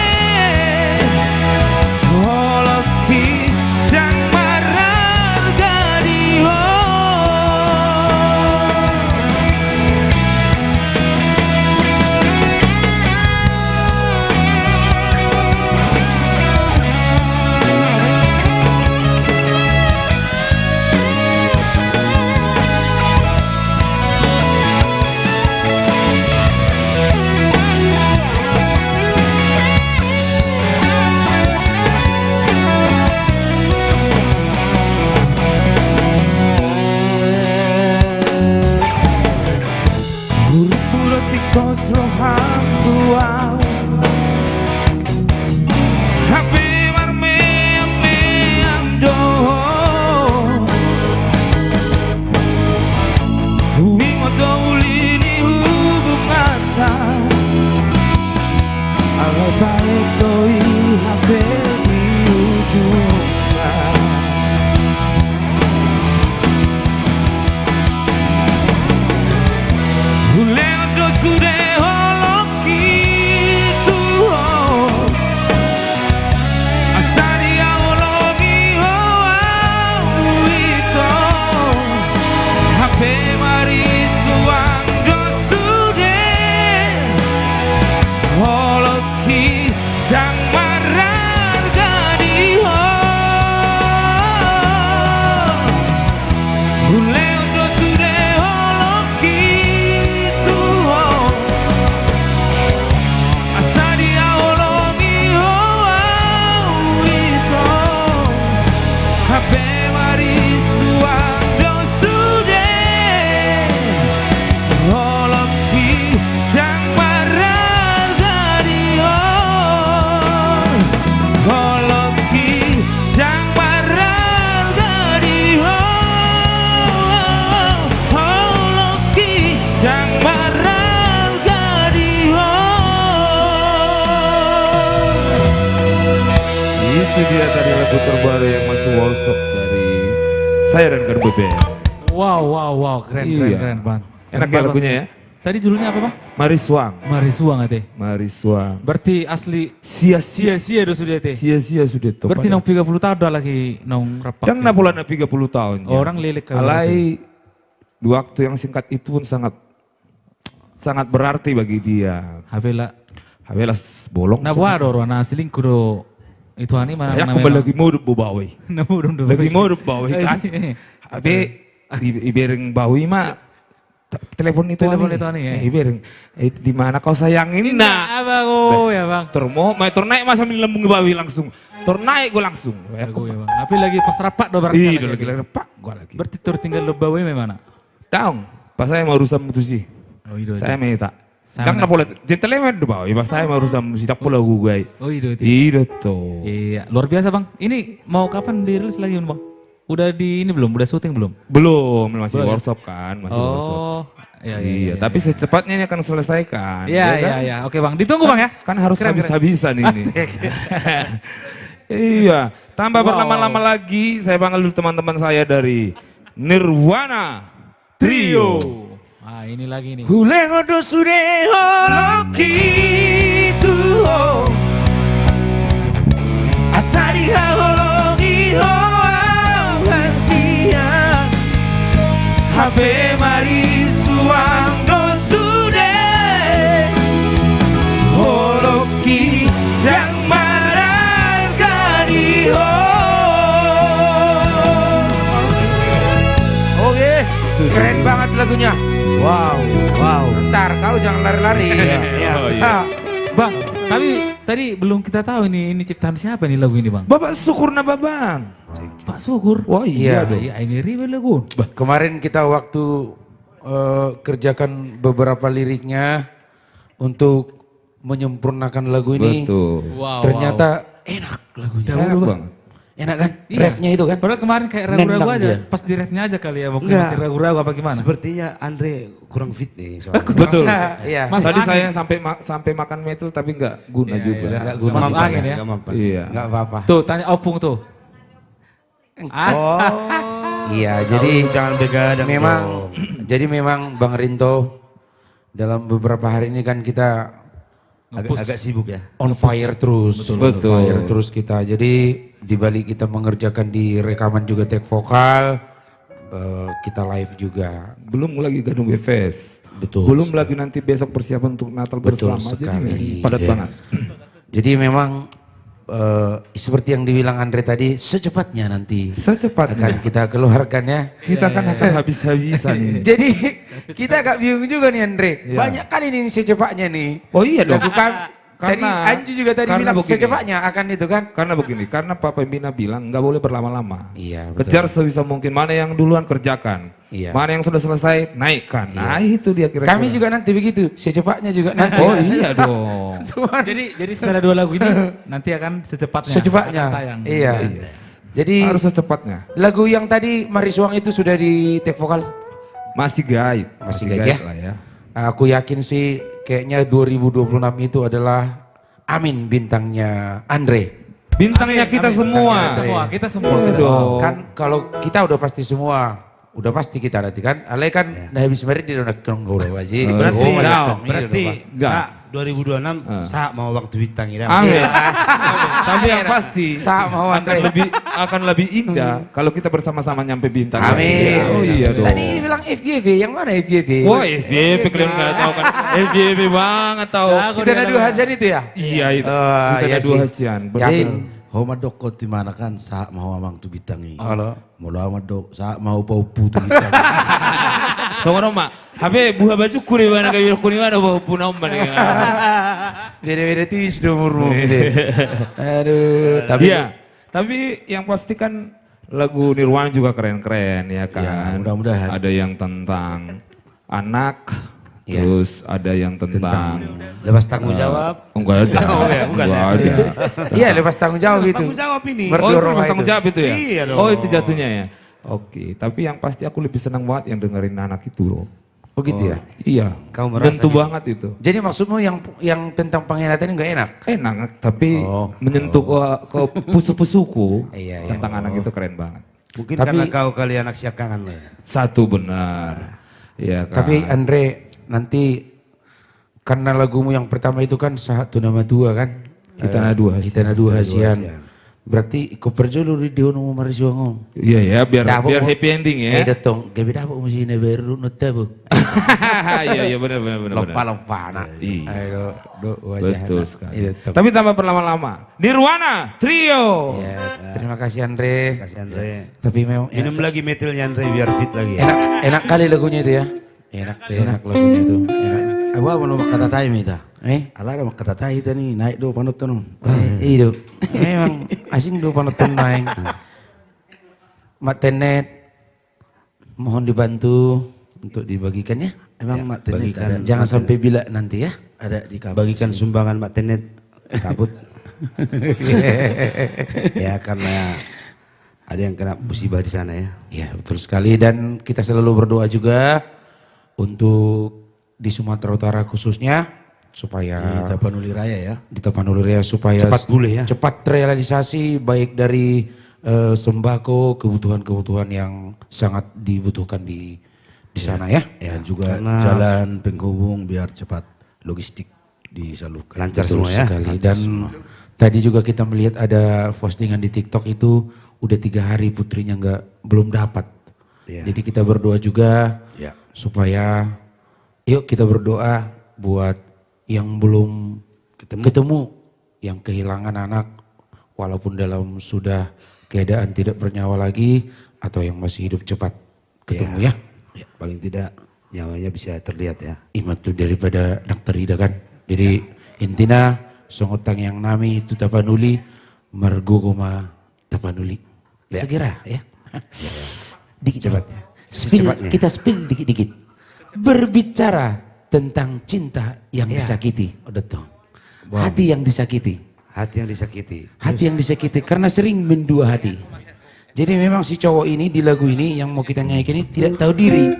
Itu dia tadi lagu terbaru yang masih workshop dari saya dan Garbo Band. Wow, keren, Iya. keren, Bang. Enak ya lagunya ya? Tadi judulnya apa, Bang? Mariswang. Marisuang ate. Mariswang. Berarti asli Sia-sia. sia-sia do sudah teh. Sia-sia sudah toh. Berarti nong 30 tahun udah lagi nong repak. Dan na pula na 30 tahun. ya. Orang lilik kalau Alai di waktu yang singkat itu pun sangat berarti bagi dia. Habela. Habelas bolong. Na buat orang na selingkuh do. Itu ani mana Ya kembali lagi mau bawi. Na burung do. Lagi mau bawi kan. Habe ibereng bawi mah telepon itu ani, ya. Ibereng di mana kau sayangin nah. Abang, oh ya Bang. Termo, mau naik masa lembung bawi langsung. Naik gue langsung. Aku ya Bang. Tapi lagi pas rapat do berarti. Iya, lagi pak gue lagi. Berarti tur tinggal lo bawa mana? Down. Pas saya mau urusan mutusi. Oh iya. Saya minta. Sama Kan na pula gentleman do bawi. Pas saya mau urusan mutusi tak pula gue. Oh iya. Iya tuh. Iya, luar biasa Bang. Ini mau kapan dirilis lagi Bang? Udah di ini belum? Udah syuting belum? Belum, masih Belum. workshop kan, masih workshop. Oh, iya. Iya, tapi secepatnya ini akan selesaikan. Iya, ya iya, kan? iya. Oke Bang, ditunggu Bang ya. Kan harus Keren, habis-habisan ini. Iya, tambah berlama-lama lagi, saya panggil dulu teman-teman saya dari Nirwana Trio. Ah, ini lagi nih. Hulengo do sude holoki tuho asari hologi ho hasia Hape marisuang do sude holoki yang maragani ho. Oke, keren banget lagunya. Wow. Ntar kau jangan lari-lari. Oh, iya. Bang, tapi tadi belum kita tahu ini ciptaan siapa nih lagu ini Bang? Bapak Syukurna Baban. Pak Syukur. Wah Iya. Iya, ini ribet lagu. Kemarin kita waktu kerjakan beberapa liriknya untuk menyempurnakan lagu ini. Betul. Wow. Ternyata enak lagunya. Enak banget. Enak kan? Iya. Refnya itu kan? Padahal kemarin kayak ragu-ragu Nendang aja. dia. Pas di refnya aja kali ya. Mungkin Enggak. masih ragu-ragu apa gimana? Sepertinya Andre kurang fit nih soalnya. Betul. Iya. Mas Tadi angin. saya sampai makan metal tapi nggak guna Iya, juga. iya. Nggak guna. Mas angin ya. Nggak mampan. Iya. Enggak apa-apa. Tuh, tanya Opung tuh. Oh, Iya, jadi jangan begadang. memang dong. jadi memang Bang Rinto dalam beberapa hari ini kan kita agak sibuk ya. on fire terus. Betul. On fire terus kita. Jadi di balik kita mengerjakan di rekaman juga take vokal, kita live juga. Belum lagi Gadung Fest. Betul. Belum lagi nanti besok persiapan untuk Natal Betul bersama. sekali. Jadi padat Iya. banget. Jadi memang seperti yang dibilang Andre tadi, secepatnya nanti Secepatnya. akan kita keluarkan ya. Kita kan akan habis-habisan ini. Jadi kita agak bingung juga nih Andre. Iya. Banyak kali nih secepatnya nih. Oh iya dong. Lagu tadi Karena- Anju juga tadi karena bilang begini. secepatnya akan itu kan. Karena begini, karena Pak Pembina bilang nggak boleh berlama-lama. Iya, betul. Kejar sebisa mungkin, mana yang duluan kerjakan. Iya. Mana yang sudah selesai, naikkan. Nah itu dia kira-kira. Kami juga nanti begitu, secepatnya juga nanti. Oh iya dong. Cuman Jadi setelah dua lagu ini nanti akan secepatnya. secepatnya. akan tayang. Iya. Jadi Harus secepatnya. lagu yang tadi Marisuang itu sudah di take vokal. Masih gaib. Masih gaib ya? lah ya. Aku yakin sih kayaknya 2026 itu adalah Amin bintangnya Andre. Bintangnya kita semua. Kita semua. Iya Kita dong. Kan kalau kita udah pasti semua, udah pasti kita nanti kan. Ale kan dah habis mari di nak kong goro waji. Berarti Enggak. sa 2026 sa mau waktu bintang ya. Amin. Tapi yang pasti Sa mau Andre. akan lebih indah kalau kita bersama-sama nyampe bintang. Amin. Oh iya dong. Tadi ini bilang FGV, yang mana FGV? Wah FBB kalian nggak tahu kan? FBB banget tahu. Kita nadu Hasan itu ya? Iya itu. Oh, Kita iya ada dua sih. hasian. Yakin. Homa doko di mana kan sa mau amang tu bitangi. Halo. Mula ama dok sa mau bau putu bitangi. Sama Roma. Habe buah baju kuri mana kayak kuri mana bawa punau mana. Beda-beda tis umurmu gitu. Aduh, tapi Iya. Tapi yang pasti kan lagu Nirwana juga keren-keren ya kan. Ya, mudah-mudahan. Ada yang tentang anak, Iya. terus ada yang tentang Lepas tanggung jawab. enggak ada. Oh, ya, bukan Enggak ya. ada. iya lepas tanggung jawab Lepas gitu. tanggung jawab ini. Ber- Oh itu Berdorong lepas itu. tanggung jawab itu ya? Iya dong. Oh itu jatuhnya ya? Oke, tapi yang pasti aku lebih senang banget yang dengerin anak itu loh. Oh gitu ya. Iya. Kau merasa Tentu gitu? banget itu. Jadi maksudmu yang tentang pengkhianatan ini nggak enak? Enak, tapi Oh. menyentuh ke pusu-pusuku Iya, iya. tentang anak itu keren banget. Mungkin Tapi- karena kau kali anak siakangan lo ya. Satu benar. Iya kan. Tapi Andre nanti karena lagumu yang pertama itu kan Satu Nama Dua kan? Hitana Dua Hasian. Hitana Dua Hasian. Hasian. Berarti kau perjolo di dia mau marisuangong. Iya ya, biar Dapur biar mo- happy ending ya. datang, gabi dapat mesti neberu nutabo. Iya benar benar benar. Lupa nak. Iya. Ayo do Betul sekali. Itu. Tapi tambah berlama-lama. Nirwana Trio. Ya, terima kasih Andre. Kasih Andre. Tapi memang Minum lagi metilnya Andre biar fit lagi ya. enak kali lagunya itu ya. Enak lagunya itu. Enak. Apa mau kata tayo mita? Ala ada kata tayo ito ni naik do panut to Iya, memang asing do panutan main. Mak Tenet, mohon dibantu untuk dibagikan ya. Emang mak tenet ada, Jangan sampai bila nanti ya. ada di kampus. Bagikan sumbangan Mak Tenet kabut. Ya karena ada yang kena musibah di sana ya. Ya betul sekali dan kita selalu berdoa juga untuk di Sumatera Utara khususnya supaya Di Tapanuli Raya ya. di Tapanuli Raya supaya Cepat pulih ya. cepat realisasi baik dari sembako kebutuhan-kebutuhan yang sangat dibutuhkan di sana ya. Dan juga Karena- jalan penghubung biar cepat logistik disalurkan. Lancar Betul semua ya. sekali. Dan tadi juga kita melihat ada postingan di TikTok itu udah 3 hari putrinya belum dapat. Iya. Jadi kita berdoa juga Ya. supaya yuk kita berdoa buat yang belum ketemu yang kehilangan anak walaupun dalam sudah keadaan tidak bernyawa lagi atau yang masih hidup cepat ketemu ya. Paling tidak nyawanya bisa terlihat ya. Imat tuh daripada Dr. Ida kan. Jadi intina songotang yang nami itu Tapanuli margo koma Tapanuli. Segera ya. Dikit cepat. Kita spill dikit-dikit. Berbicara tentang cinta yang disakiti. Udah tuh. Hati yang disakiti. Hati yang disakiti. Hati yang disakiti karena sering mendua hati. Jadi memang si cowok ini di lagu ini yang mau kita nyanyikan ini tidak tahu diri.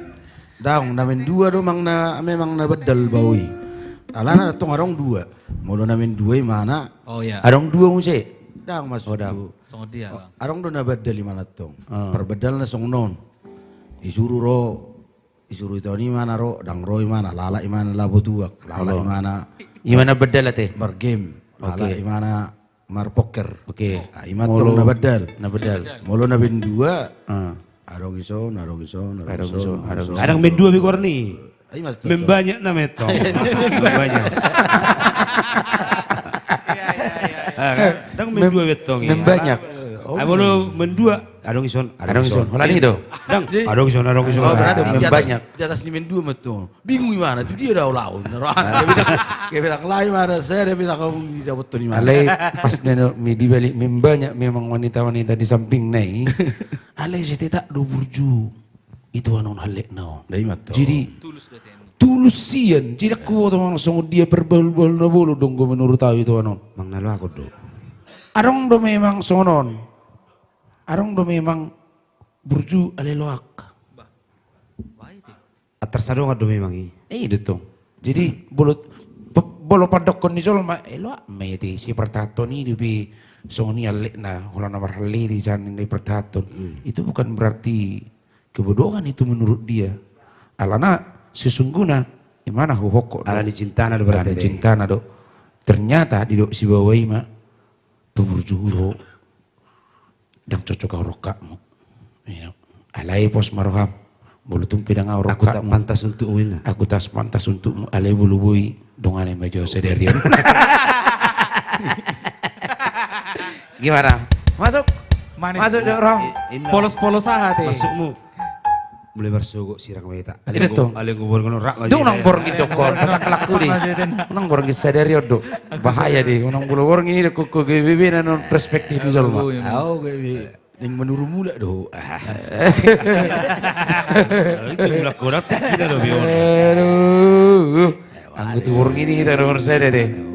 Daung namin dua do memang na bedal bawi. Alana tong arong dua. Molo namin dua mana? Oh ya. Arong dua musik. Daung mas. Songod dia bang. Arong do na bedal mana tong. Perbedal na song non. Isuru itu ni mana ro, dang roy mana, lala imana labo tuak, lala imana Gimana bedal ate? bergame, lala imana mar poker. Oke. Imat tong na bedal. Na bedal. Molo namin dua. Ah. Arong ison. Kadang main dua bigor nih. Ay mas. Membanyak na meto. Membanyak. Kadang main dua betong. Membanyak. Ayo mendua. Adong ison. Arong ison. Hola nih do. Dang. Adong ison. Oh berarti Ah, di atas, banyak. di atas ni dua betul. Bingung gimana? Itu dia dah lau. Dia bilang lain mana saya dia bilang kamu tidak betul ni mana. Alay pas neno mi di balik membanyak memang wanita-wanita di samping nai. Alay si tak do burju. Itu anon halek no. Dari mat. Jadi tulus sian. Jadi aku tuh langsung dia perbal-bal na bolo dong gue menurut tahu itu anon. Mang nalo ako do. Arong do memang sonon. Arong do memang burju aleloak. Atas ado nga do memang i. Itu tuh. Jadi bolo padok kondisol ma elo meti si pertato ni di soni alek na hola nomor hali di sana di pertato. Itu bukan berarti kebodohan itu menurut dia. Alana sesungguhnya gimana huhoko. Ala ni cinta na do berarti. Alana cinta na do. Ternyata di si bawai ma pemurjuhuro dan cocok kau rokakmu. Alai pos maroham. Bulu tumpi dan kau Aku tak rokakmu. pantas untuk win. Aku tas pantas untukmu alai bulu bui dongan yang mejo sedari. Gimana? Masuk. Manis. Masuk deh orang. Polos-polos ah teh. Masukmu. Mulai bersugo sirang kita. Itu tuh. Aleng gubor kono rak. Itu nang borong gitu kor, pasak laku di. Nang borong gitu sadari odo. Bahaya di. Nang bulu borong ini kuku GBB nan perspektif itu mah. Tahu kayak yang menuru mula do. Itu mulak korak kita do bion. Aduh. Anggota borong ini kita nomor saya deh.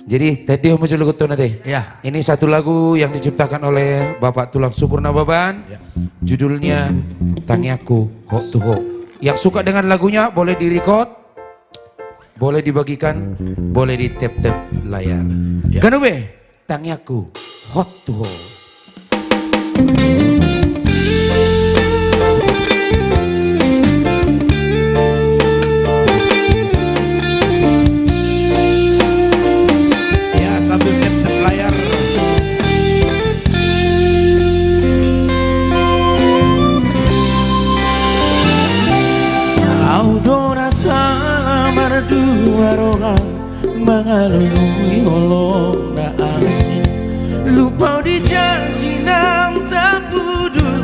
Jadi tadi muncul lagu tuh nanti. Ya. Ini satu lagu yang diciptakan oleh Bapak Tulang Syukur Nababan. Judulnya Tangi Aku Hok to Hok. Yang suka dengan lagunya boleh di-record, boleh dibagikan, boleh di tap-tap layar. Ganube, Tangiaku, hot to hold. Ya sambil tap layar. Audora salamar dua rola mengalui olong na asin lupa di janji nang tak budul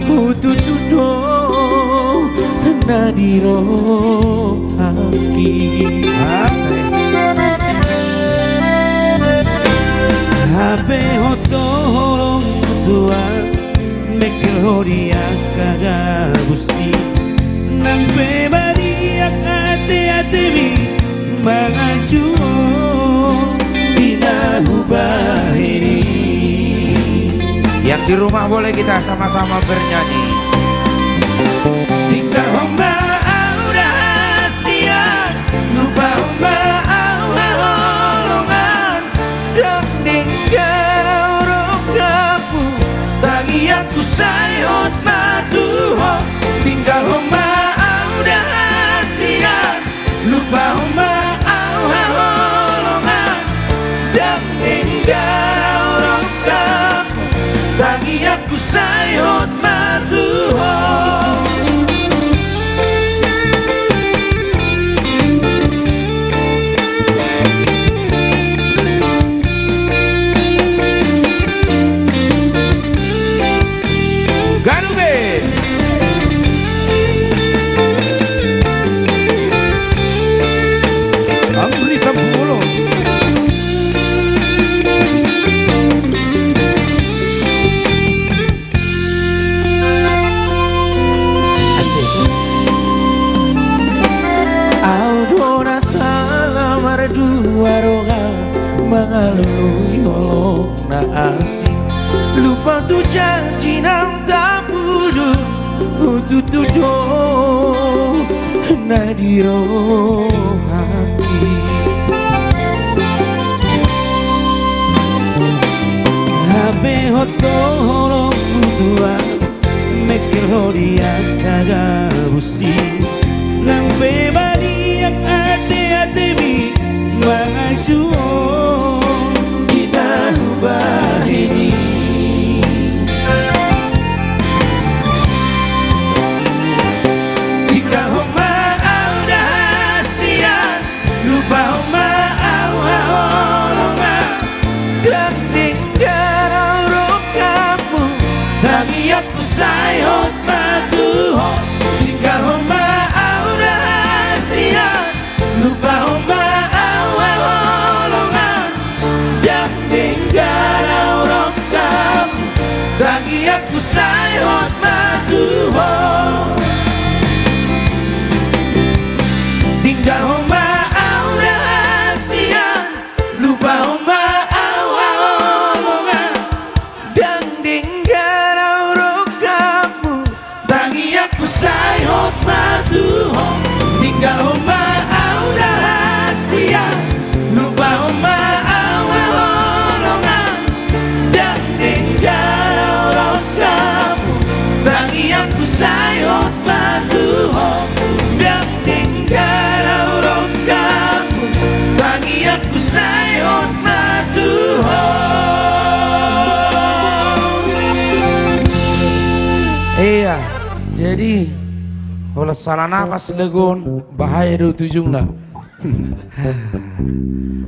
hututudo nadiro haki Habe hoto holong tua mekel horia kagabusi nang bebariak ate-ate mi mengaju binahubah ini. Yang di rumah boleh kita sama-sama bernyanyi. Tinggal hamba udah siang lupa hamba holongan dan tinggal rokapu tangi aku sayot matuho tinggal hamba udah siang lupa hamba holongan dan tinggal rokapu tangi aku sayot matuho Ganube. Amri Tampulo Asik. Audona salamar dua roga mengalui olong na asing lupa tu janji nang tak budu hututudo nadiro haki Habe hoto holong mutua mekel horia kagabusi nang bebariak ate-ate mi mengaju binahubah ini Ika homa udah siang lupa homa holongan dan tinggal rokamu tangi aku sayot matuho tinggal homa udah siang lupa homa holongan dan tinggal rokamu tangi aku sayot matuho tinggal homa udah siang lupa homa holongan dan tinggal rokamu tangi aku sayot matuho tinggal homa udah siang lupa homa holongan dan tinggal rokamu tangi aku sayot matuho dan tinggal rokamu tangi aku sayot matuho Iya, jadi kalau salah nafas legon bahaya do tujungna.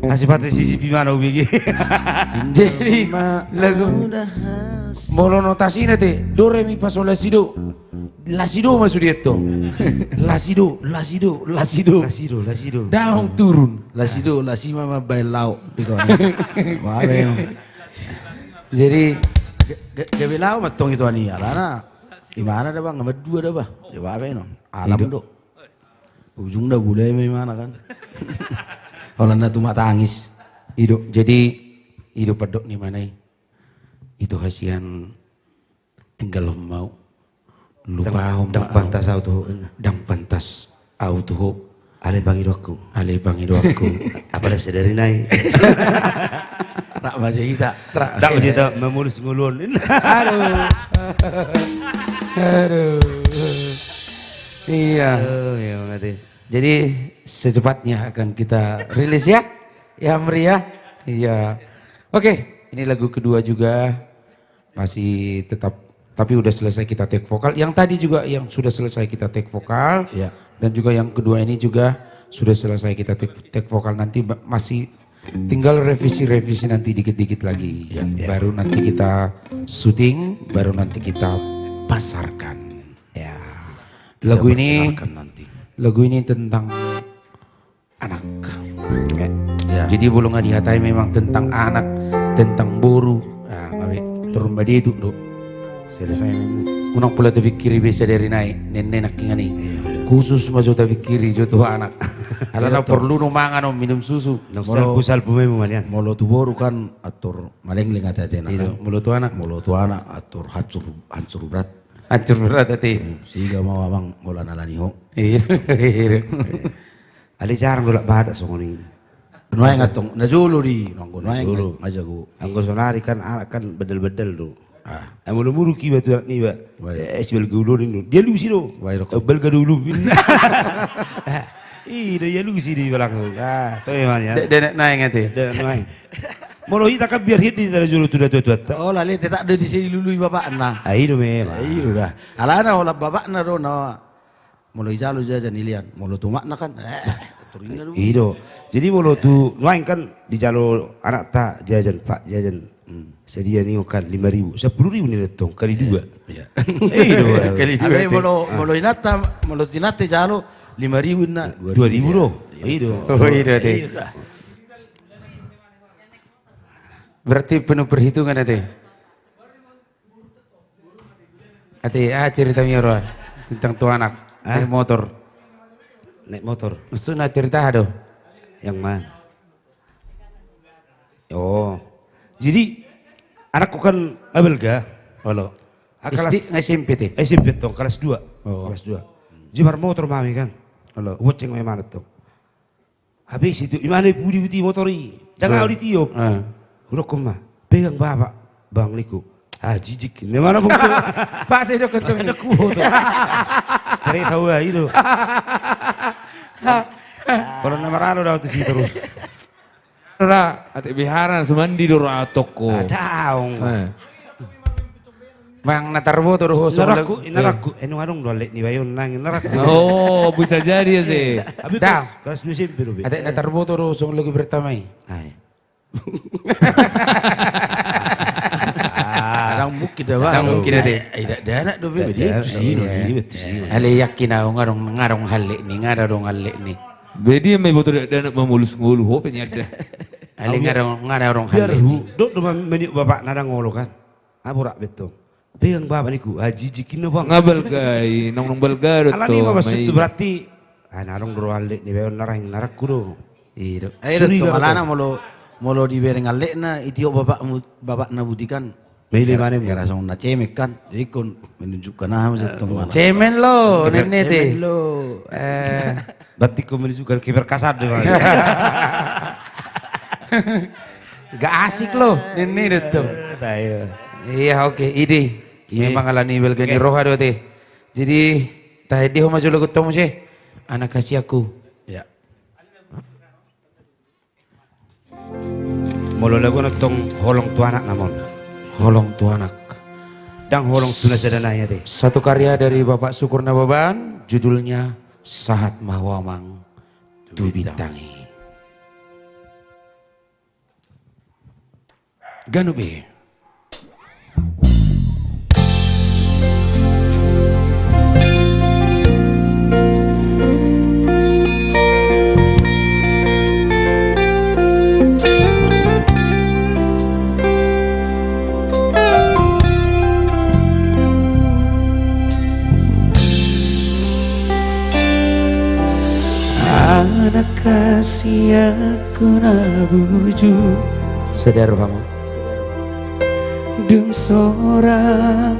Masih pati sisi gimana ubigi? Jadi lagu molo notasi nanti do re mi fa sol la si do. La si do masuk dia tuh. La si do, la si do, la si do. Lasido. Down turun. Lasido, lasi mama bail lauk gitu. Jadi Gawe lau matong itu ani alana. Gimana dah bang? Ngambil dua dah bah. Ya apa no? Alam Hidup. do. Ujung dah boleh gimana kan? Kalau anda tuh mata tangis. hidup. Jadi hidup pedok nih mana itu kasihan tinggal mau lupa Dang pantas auto. dang pantas auto Ale bangidoku. ale bangidoku. Apa dah sedari naik. Rak baca kita. Tak kita memulus ngulun. Aduh. Iya. Oh, ya ngerti. Jadi secepatnya akan kita rilis ya. Ya Meriah. Iya. Oke, ini lagu kedua juga masih tetap tapi udah selesai kita take vokal. Yang tadi juga yang sudah selesai kita take vokal. Ya. Dan juga yang kedua ini juga sudah selesai kita take vokal, nanti masih tinggal revisi-revisi nanti dikit-dikit lagi. Baru nanti kita syuting, baru nanti kita pasarkan. Ya. Lagu ini nanti. lagu ini tentang anak. Ya. Jadi belum nggak dihatai memang tentang anak, tentang boru. Nah, ngawe turun badi itu do. Selesai ini. Unang pula tapi kiri bisa dari naik nenek kingani. Khusus maju tapi kiri jodoh anak. Alana perlu numangan minum susu. Pusal memang manian. Molo tu boru kan atur maleng lingat aja Itu mulut tu anak. Molo tu anak atur hancur berat. Hancur berat hati. Sehingga mau abang mola nalani ho. Iya. Ali jarang dulu bahata songoni. Nuai ngatong najulu di nongko nuai Najulu. ngajago. Anggo sonari kan anak kan bedel-bedel do. Mulu-mulu ki batu anak ni ba. Esbel gulun ini. Dia lu sih do. Bel gadulu. Ih, dia lu sih di belakang. Tahu ya man ya. Denek naik hati. Dan naik. Molo hita kan biar hit di tara julu tu tua. Oh lali tak ada di sini lului bapak na. Ayo memang. Iya dah. Alana olah bapak na do na. Molo jalu jajan ilian. Molo tu makna kan. Turina dulu. Iyo. Jadi molo tu nuain kan di jalur anak tak jajan pak jajan. Sedia ni kan 5.000, 10.000 ni datang kali 2. Iya. Iyo. Kali dua. Abe molo inata molo tinate jalo 5.000 na. 2.000 do. Iyo. Oh iya hati. Berarti penuh perhitungan hati. Hati cerita Miro tentang tu anak naik motor. Naik motor. Maksudnya cerita aduh. Yang mana? Oh. Jadi anakku kan abelga. Halo. Kelas SD SMP teh. SMP tong kelas 2. Oh. Kelas 2. Jemar motor mami kan. Halo. Woceng mana tong. Habis itu imane budi motori. Jangan di tiup. Udah koma. Pegang bapak bang liku. Jijik. Memang bung. Pak saya kenceng. Ada kuho tuh. Stres awa itu. Kalau nama rano dah tu sih terus. Ra, ate biharan sumandi doro atoko. Daong. Bang natarbo terus Narakku. Enu adong dolek ni bayon nang narakku. Oh, bisa jadi sih. Abi Dah. kelas 2 SMP do. Ada natarbo terus lagi bertamai. Ay. Kadang mungkin dah bang. Kadang mungkin ada. Tidak ada anak do bebe dia tu sih. Itu sih. Ale yakin aku ngarong halik ni ngarong halik ni. Bedi yang betul dan memulus ngulu ho penyada. Ale ngarong Biar halik ni. duk meniuk bapak nada ngolo kan. Abu rak betul. Pegang bapak niku jijikin bang. Ngabel gay, nong belga Ala ni maksud itu berarti narong doro halik ni bayon narang narakku do. Iya. Ayo tu malana molo di bereng alek na itiok bapak na butikan. Mele mana Ya rasa na cemek kan. Jadi kon menunjukkan nah macam tu mana. Cemen lo nenek teh. Cemen lo. Berarti kau menunjukkan kiper kasar deh. Gak asik lo nenek itu. Iya oke ide. Memang ala ni belgani roha do teh. Jadi tadi ho maju lagu tomu sih. Anak kasih aku. Ya. Molo lagu nonton holong tu anak namon. Holong tu anak. Dang holong tuna sedananya teh. Satu karya dari Bapak Sukurna Baban, judulnya Sahat Mahwamang Tu Bintangi. Ganube. Anak kasih aku nabuju Sedar kamu Dung seorang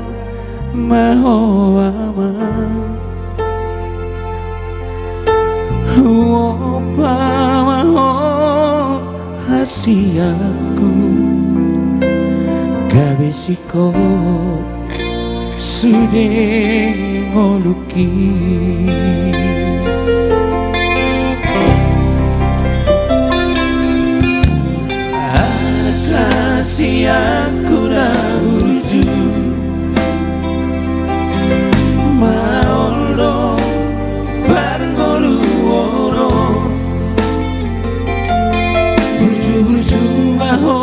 maho amang opa maho hasiaku gawe siko sude ngoluki kasih aku urju maolo barngolu oro burju maho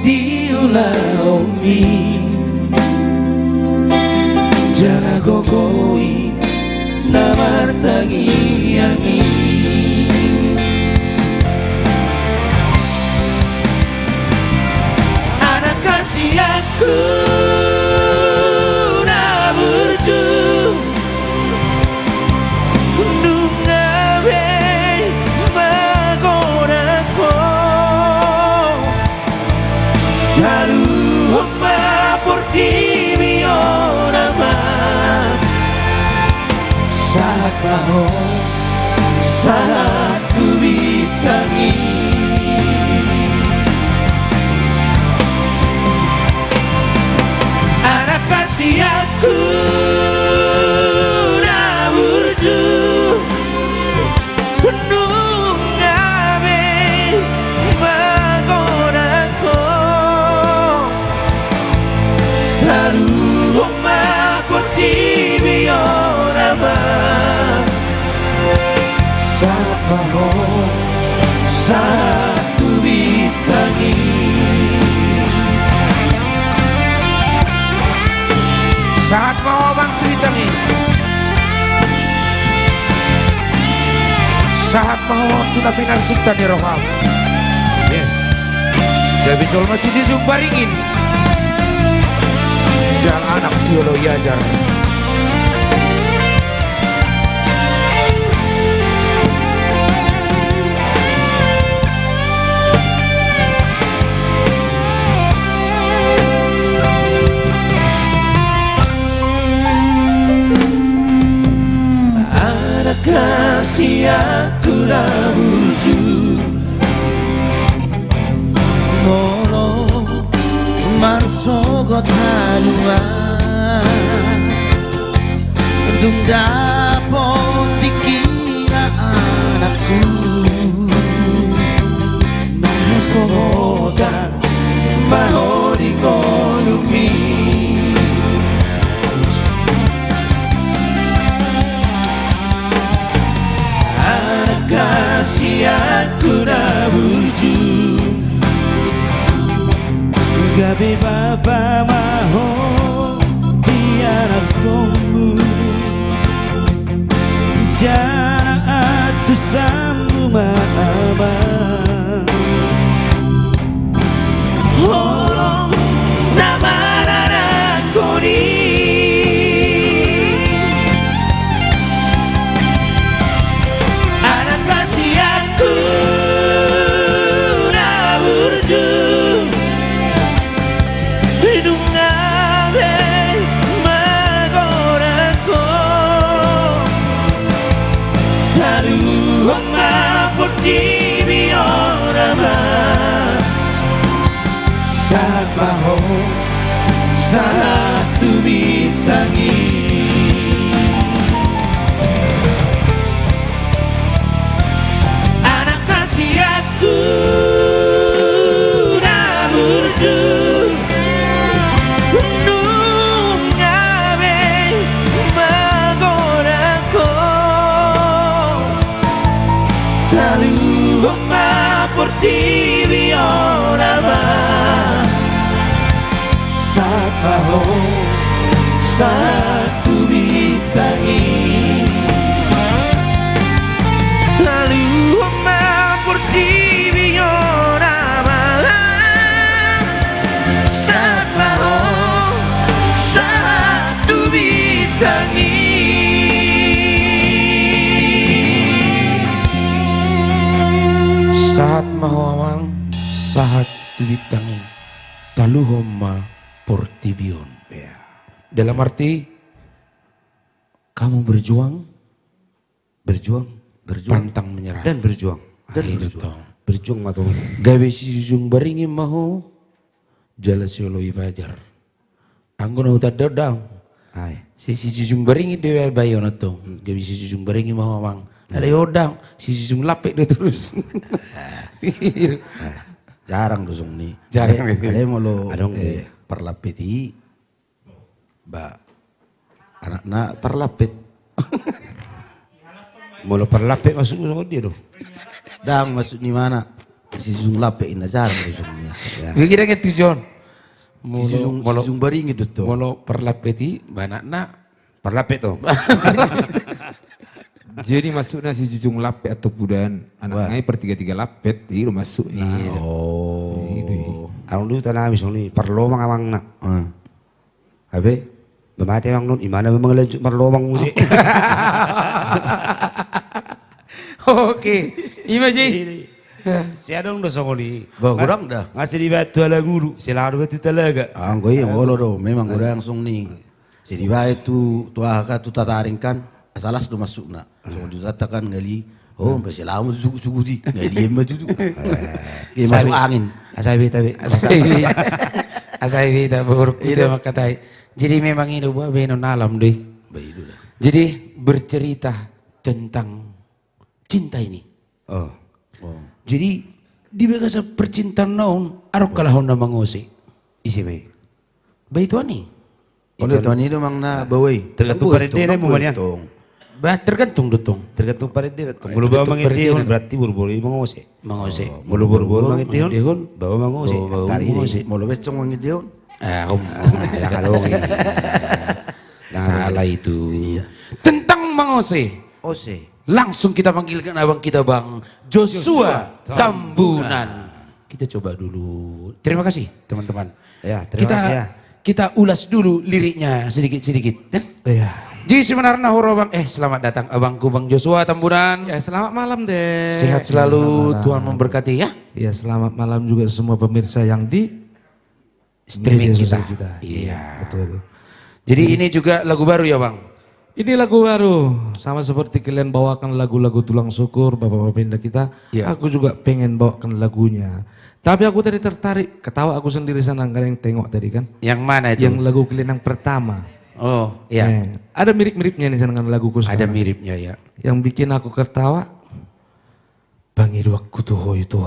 diula omi jana gogoi namar tangi yangi aku na burju nungawe magorako lalu homa por ti mi orama saat maho saat ku bitangi aku na burju nungawe magorako lalu homa por ti biorama saat maho saat ku bitangi Saat mau bang tuitangi, saat mau waktu tapi narsita di roham. Jadi col masih si baringin, jangan anak siolo yajar. kasih aku burju ngolo marsogot halua dung dapot dikira anakku masoga maho di golumi kasih aku burju gabe baba maho biar aku jarak atu sambu mama holong namarana kori saat maho saat tu bitangi anak kasih aku na burju nungawe magorako lalu homa por ti biorama saat maho saat ku bitangi lalu homa por ti biorama saat maho saat ku bitangi saat maho amang saat tu bitangi talu homa Portibion. Dalam arti kamu berjuang, pantang menyerah. Dan berjuang. Berjuang atau Gawe si jujung baringi mahu jala sioloi fajar. Anggo na utad dodang. ay. Si jujung baringi dewe bayo na to. Gawe si jujung baringi mahu amang. Ada yodang, si jujung lapik dia terus. Jarang dosong nih. Jarang. Ada mau lo Adong. parlapiti, ba anak parlapit. Mula perlapit masuk sama dia tuh. Dang masuk di mana? Si Jung lapik ina jarang dosongnya. Gue kira gitu John. Si Jung baring itu tuh. Molo perlapeti banak na. Perlapit tuh. Jadi masuknya si jujung lapet atau budan anak ngai per 3-3 lapet itu masuk nih. Oh. Arong dulu tanah habis ni perlo mang amang nak. Habe? Bemate mang nun imana memang lanjut perlo mang mudik. Oke, imagine. Si adong dah sokoli. Bah, kurang dah. Ngasih di batu ala guru, selalu batu talaga. Anggo yang ngolo do, memang udah langsung nih. Jadi baik tu aka tu tataringkan, asalas do masuk nak. So ditatakan ngali, oh masih lama sugu di, ngali emma tu. Kayak masuk angin. Asabi tabi. Asai tak buruk itu makatai. Jadi memang ini buah benon alam deh. Baik dah. Jadi bercerita tentang cinta ini. Oh. Jadi di bagasa percintaan naon arok kalah honda mangose. Isi me. Baik tuan ni. Oleh tuan itu mang na bawai. Tergantung pada dia mau mana. Bah tergantung dotong. Tergantung pada dia. Mulu bawa mang dia berarti buru-buru mangose. Mangose. Mulu buru-buru mang dia bawa mangose. Bawa Tari ini. mangose. Mau lebih cong mang itu. Kalau salah itu. Tentang mangose. Ose. Langsung kita panggilkan abang kita Bang Joshua Tambunan. Kita coba dulu. Terima kasih teman-teman. Ya, terima kasih ya. Kita ulas dulu liriknya sedikit-sedikit. Iya. Jadi sebenarnya horo Bang, selamat datang abangku Bang Joshua Tambunan. Ya selamat malam deh. Sehat selalu, Tuhan memberkati ya. Ya selamat malam juga semua pemirsa yang di Streaming media kita. sosial kita. Iya. Betul. Jadi ini juga lagu baru ya Bang? Ini lagu baru, sama seperti kalian bawakan lagu-lagu tulang syukur Bapak-Bapak Pindah kita. Iya. Aku juga pengen bawakan lagunya. Tapi aku tadi tertarik, ketawa aku sendiri sana, nggak ada yang tengok tadi kan. Yang mana itu? Yang lagu kalian yang pertama. Oh iya. Ada mirip-miripnya nih dengan laguku Ada sekarang. miripnya ya. Yang bikin aku ketawa, Bang Idu aku tuh itu.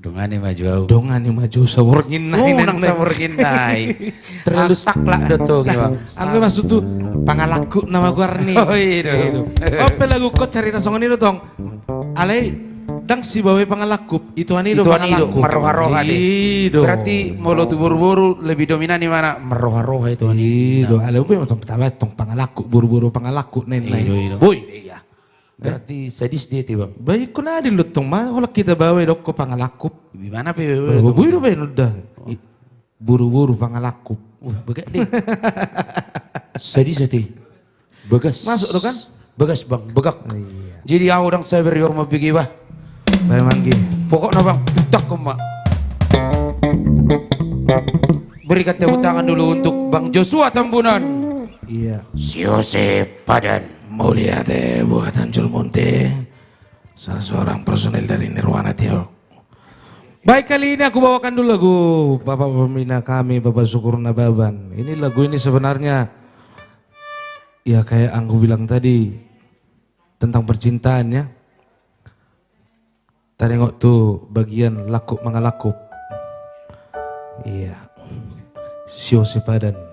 Dongane maju au. Dongane maju sawur nginai. Nang sawur kintai. Terlalu saklak doto Bang. Aku maksud tuh pangalaku nama gua Arni. Oh iya. Apa lagu kau cerita songan itu tong? Alai dang si bawa pangalakup itu ani do Itu ani do pangalakup. meroha-roha deh. Ido. Berarti molo tu buru-buru lebih dominan di mana? Meroha-roha itu ani. Ido. Alai apa yang pertama tong pangalaku buru-buru pangalaku nen Ido, lain. ido. Boy iya. Berarti sadis dia ti Bang. Baik kau nadi lu tong mah kalau kita bawa dok ko pangalakup. Gimana pe? Boy do bae udah. Buru-buru pangalakup. Begak deh. Sadis hati. Begas. Masuk tuh kan? Begas Bang, begak. Jadi orang saya beri mau pergi bah. Bae manggi. Pokoknya Bang, putak kemak. Berikan tepuk tangan dulu untuk Bang Joshua Tambunan. Iya. Siose Padan. Mulia teh buat Hancur Monte, salah seorang personel dari Nirwana Tio. Baik, kali ini aku bawakan dulu lagu Bapak Pembina kami, Bapak Syukur Nababan. Ini lagu ini sebenarnya ya kayak aku bilang tadi tentang percintaan ya. Tengok tuh bagian lakup mangalakup. Iya. Sio Sepadan.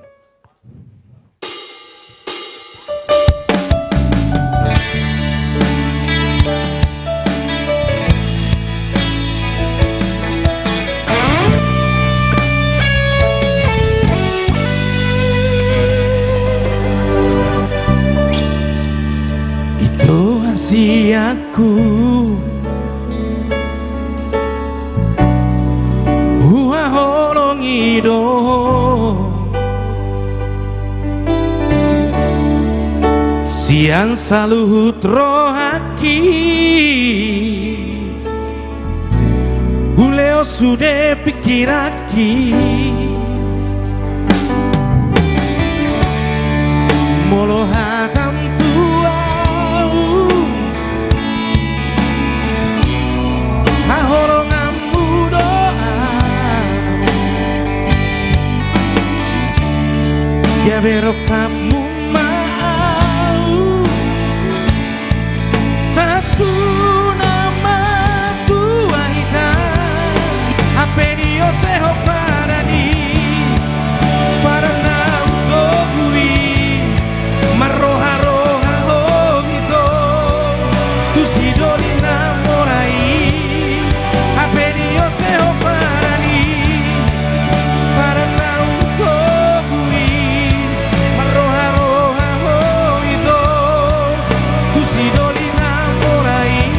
Si aku Hua holong ido Siang saluhut rohaki Uleo sude pikiraki Ya pero kamu mau satu nama tua hitam apenio seho parani para nautogui marroja hogito tu sidoli namorai apenio seho parani para nautogui marroja hogito tu sidoli namorai.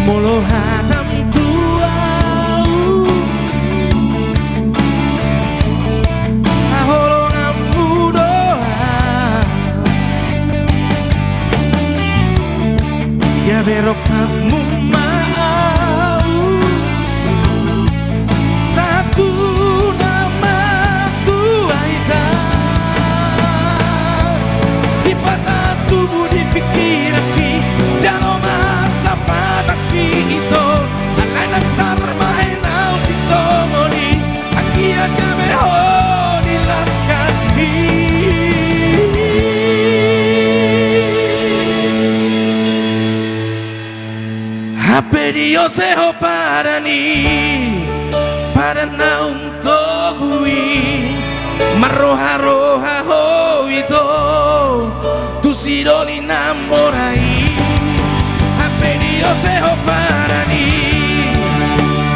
Molo hatam tuau aholong amudoa ya berok kamu mau satu nama tua hitam sifat tubuh di pikiranku jangan masa pataki ito alay nagtarmahenaw si Songoni aki aja meho nilakani hape Dios seho parani para naung togui marroja ho ito tu sidoli namorai Dios seho parani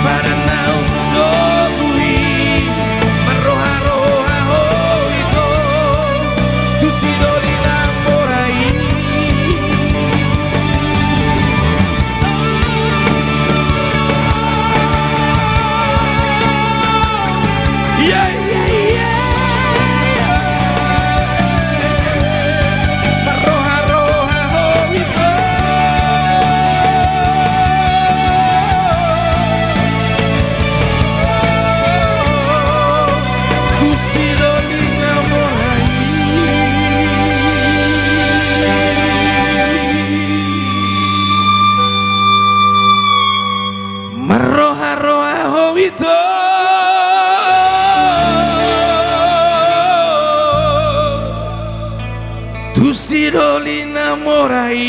para nautogui marroja hogito tu sidoli namorai yeah, yeah, yeah. Marroja hogito Marroja hobito tu sidoli namorai.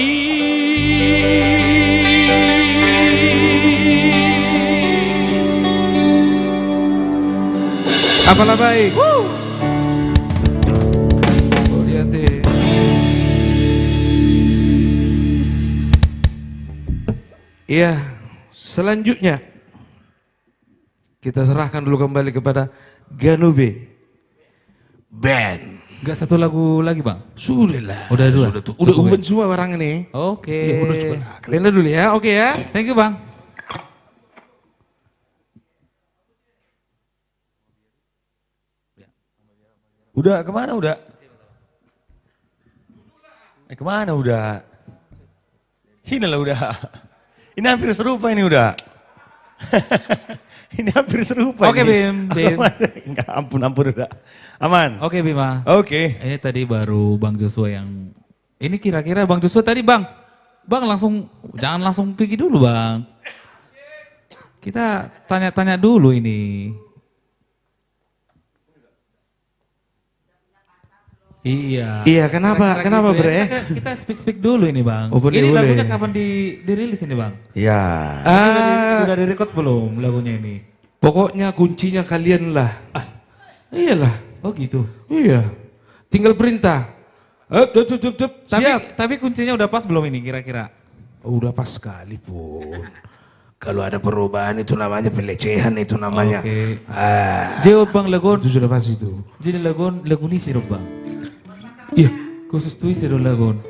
Apalah baik. Oh, lihat deh. Iya. Selanjutnya kita serahkan dulu kembali kepada Ganube Band. Enggak satu lagu lagi bang? Sudah lah. Udah dua? Udah umben semua barang ini. Oke. Ya, udah coba. Kalian dulu ya, oke ya. Thank you bang. Udah kemana udah? Kemana udah? Sini lah udah. Ini hampir serupa ini udah. Ini hampir serupa. Oke, Bim. Enggak, ampun udah. Aman. Oke Bima. Oke. Ini tadi baru Bang Joshua yang ini kira-kira Bang Joshua tadi Bang langsung jangan langsung pergi dulu Bang. Kita tanya-tanya dulu ini. Iya. Iya, kenapa Bre? Kita speak dulu ini Bang. Oh, boleh, ini boleh. lagunya kapan dirilis ini Bang? Iya. Udah direkod belum lagunya ini? Pokoknya kuncinya kalian lah. Iyalah. Oh gitu. Iya. Tinggal perintah. Siap. Tapi kuncinya udah pas belum ini kira-kira? Oh, udah pas sekali pun. Kalau ada perubahan itu namanya pelecehan itu namanya. Oke. Jawab Bang Lagon. Itu sudah pas itu. Jadi lagu ini sih Bang. Iya. Khusus tuh sih Lagon.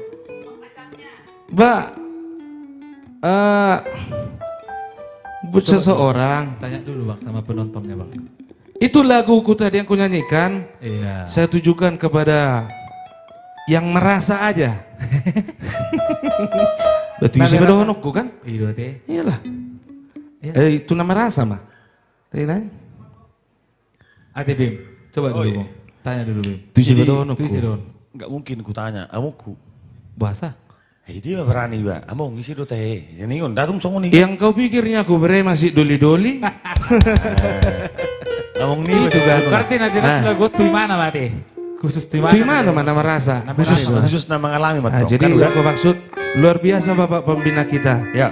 Mbak. seseorang. Tanya dulu bang sama penontonnya bang. Itu laguku tadi yang ku nyanyikan. Iya. Saya tujukan kepada yang merasa aja. Berarti isi bedonokku kan? Iya teh. Iyalah. Iya. Itu nama rasa mah. Tadi Ate Bim, coba dulu bang. Tanya dulu Bim. Itu isi bedonokku. Itu isi don. Enggak mungkin ku tanya, amuku. Bahasa. Dia berani ba, among isi do teh. Ini on datum songo nih. Yang kau pikirnya aku bere masih doli-doli. Among nih Itu kan. Berarti jelas lagu tuh mana mati? Khusus di mana? Di mana mana merasa? khusus nama ngalami Nah, mat. jadi aku maksud luar biasa Bapak pembina kita. Ya.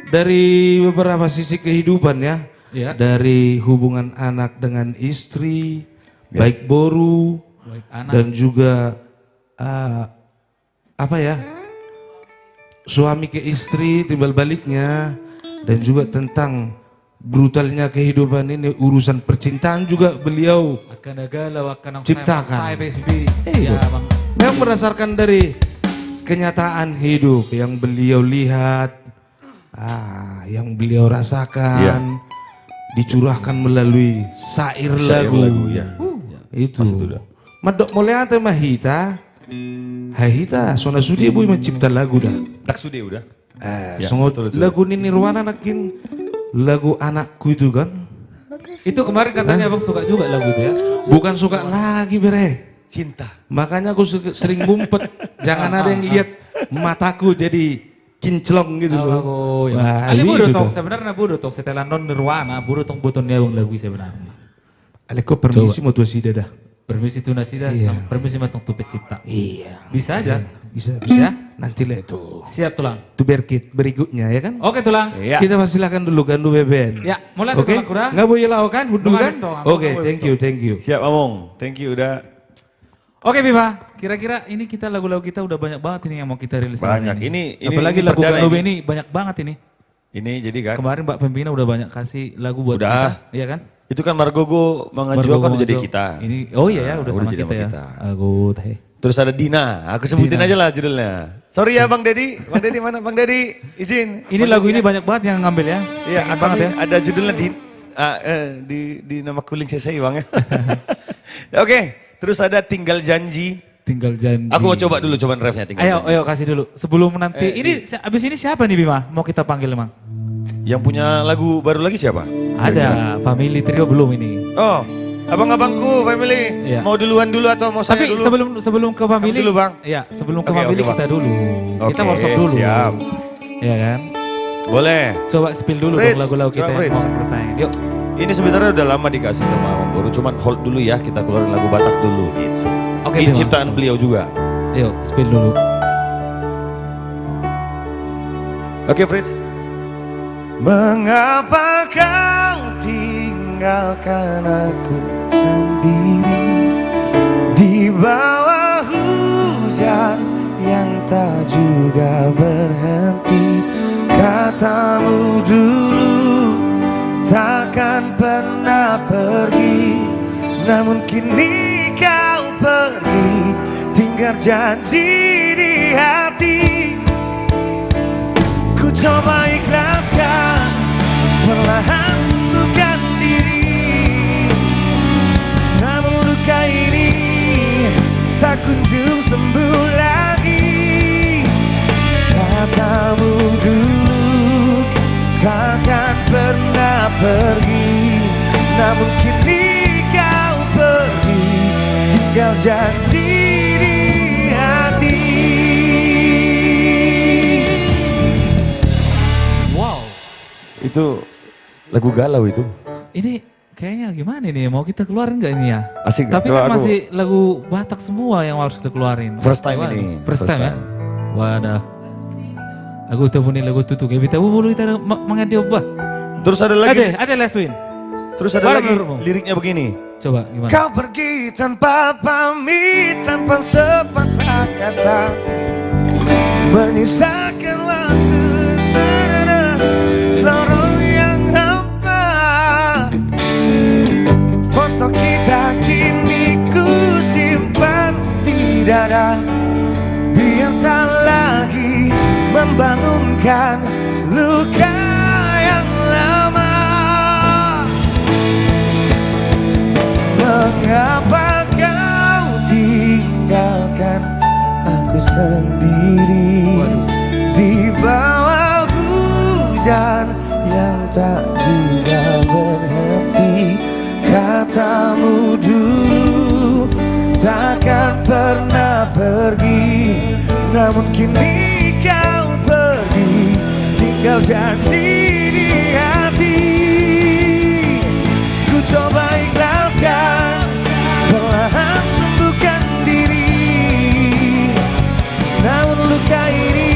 Dari beberapa sisi kehidupan ya. Ya. Dari hubungan anak dengan istri, baik boru, Baik anak. dan juga apa ya, suami ke istri timbal baliknya, dan juga tentang brutalnya kehidupan ini, urusan percintaan juga beliau Akan galau akan ciptakan. saya PSB. Iya. Ya bang. Memang berdasarkan dari kenyataan hidup yang beliau lihat, yang beliau rasakan, dicurahkan melalui syair lagu. Ya. Itu. Madok mulai ate mahita, hahita, sona sudi boy mencipta lagu dah. Tak sudi udah. Songot lagu ini Nirwana nakin lagu anakku itu kan. Itu kemarin katanya abang suka juga lagu itu ya. Bukan suka lagi bere. Cinta. Makanya aku sering ngumpet. Jangan ada yang lihat mataku jadi kinclong gitu loh. Oh, ya. Wah, Ali bodoh gitu tong tuh. sebenarnya bodoh tong setelah non Nirwana bodoh tong butonnya bang lagu sebenarnya. Aleko permisi mau tuh si dada. Permisi tu nasida, Iya. permisi matong tu pencipta. Iya. Bisa aja. Bisa. Ya? Nanti lah itu. Siap tulang. Itu berkit berikutnya ya kan. Oke tulang. Iya. Kita persilakan dulu Gandu Beben. Ya, mulai Oke. tulang kurang. Nggak boleh lakukan, hudu Nggak kan? ada tong, Oke, aku thank you. Siap Among. Thank you udah. Oke Bima, kira-kira ini kita lagu-lagu kita udah banyak banget ini yang mau kita rilis. Banyak. hari Ini apalagi lagu perdana Ganove ini. ini banyak banget ini. Ini jadi kan. Kemarin Mbak Pembina udah banyak kasih lagu buat Udah. kita, iya kan? Itu kan Margogo Manganjo Margo kan udah jadi Manganjo. kita. Ini oh iya ya Nah, udah sama jadi kita ya. kita. Aku teh. Terus ada Dina, aku sebutin Dina. aja lah judulnya. Sorry ya Bang Dedi, Bang Dedi mana Bang Dedi? Izin. Ini lagu ini banyak banget yang ngambil ya. Iya, Pengen aku banget ya. ada judulnya di nama kuling selesai Bang ya. Oke, terus ada Tinggal Janji. Tinggal janji. Aku mau coba dulu cobaan refnya Tinggal Janji. Ayo kasih dulu. Sebelum nanti ini abis ini siapa nih Bima? Mau kita panggil emang? Yang punya lagu baru lagi siapa? Ada Family Trio belum ini. Oh, abang-abangku family. Iya. Mau duluan dulu atau mau saya Tapi dulu? sebelum ke Family. Kamu dulu, Bang. Iya, sebelum ke Oke, Family oke, Bang. kita dulu. Kita Oke, workshop dulu. siap. Iya kan? Boleh. Coba spill dulu Fritz, dong lagu-lagu kita coba yang Fritz. mau pertanyaan. Yuk. Ini sebenarnya udah lama dikasih sama Bang Boru, cuman hold dulu ya, kita keluarin lagu Batak dulu gitu. Oke, Ini Bima. ciptaan beliau juga. Yuk, spill dulu. Oke Fritz. Mengapa kau tinggalkan aku sendiri di bawah hujan yang tak juga berhenti? Katamu dulu takkan pernah pergi, namun kini kau pergi, tinggal janji di hati. Ku coba ikhlaskan, perlahan sembuhkan diri, namun luka ini tak kunjung sembuh lagi. Katamu dulu takkan pernah pergi, namun kini kau pergi, tinggal janji di hati. Wow. Itu lagu galau itu. Ini kayaknya gimana nih? Mau kita keluarin nggak ini ya? Asik. Tapi Coba kan aku- masih lagu Batak semua yang harus kita keluarin. First time Waduh, ini, First first time ya? time. Wadah. Aku tahu nih lagu tutu. Kayak kita bulu kita mengadil bah. Terus ada lagi. Ada Leswin. Terus ada Baru lagi menurutmu? liriknya begini. Coba gimana? Kau pergi tanpa pamit, tanpa sepatah kata, menyisakan waktu lorong yang hampa. Foto kita kini ku simpan di dada, biar tak lagi membangunkan luka yang lama. sendiri di bawah hujan yang tak juga berhenti. Katamu dulu takkan pernah pergi, namun kini kau pergi, tinggal janji di hati. Ku coba ikhlaskan, perlahan sembuhkan diri, namun luka ini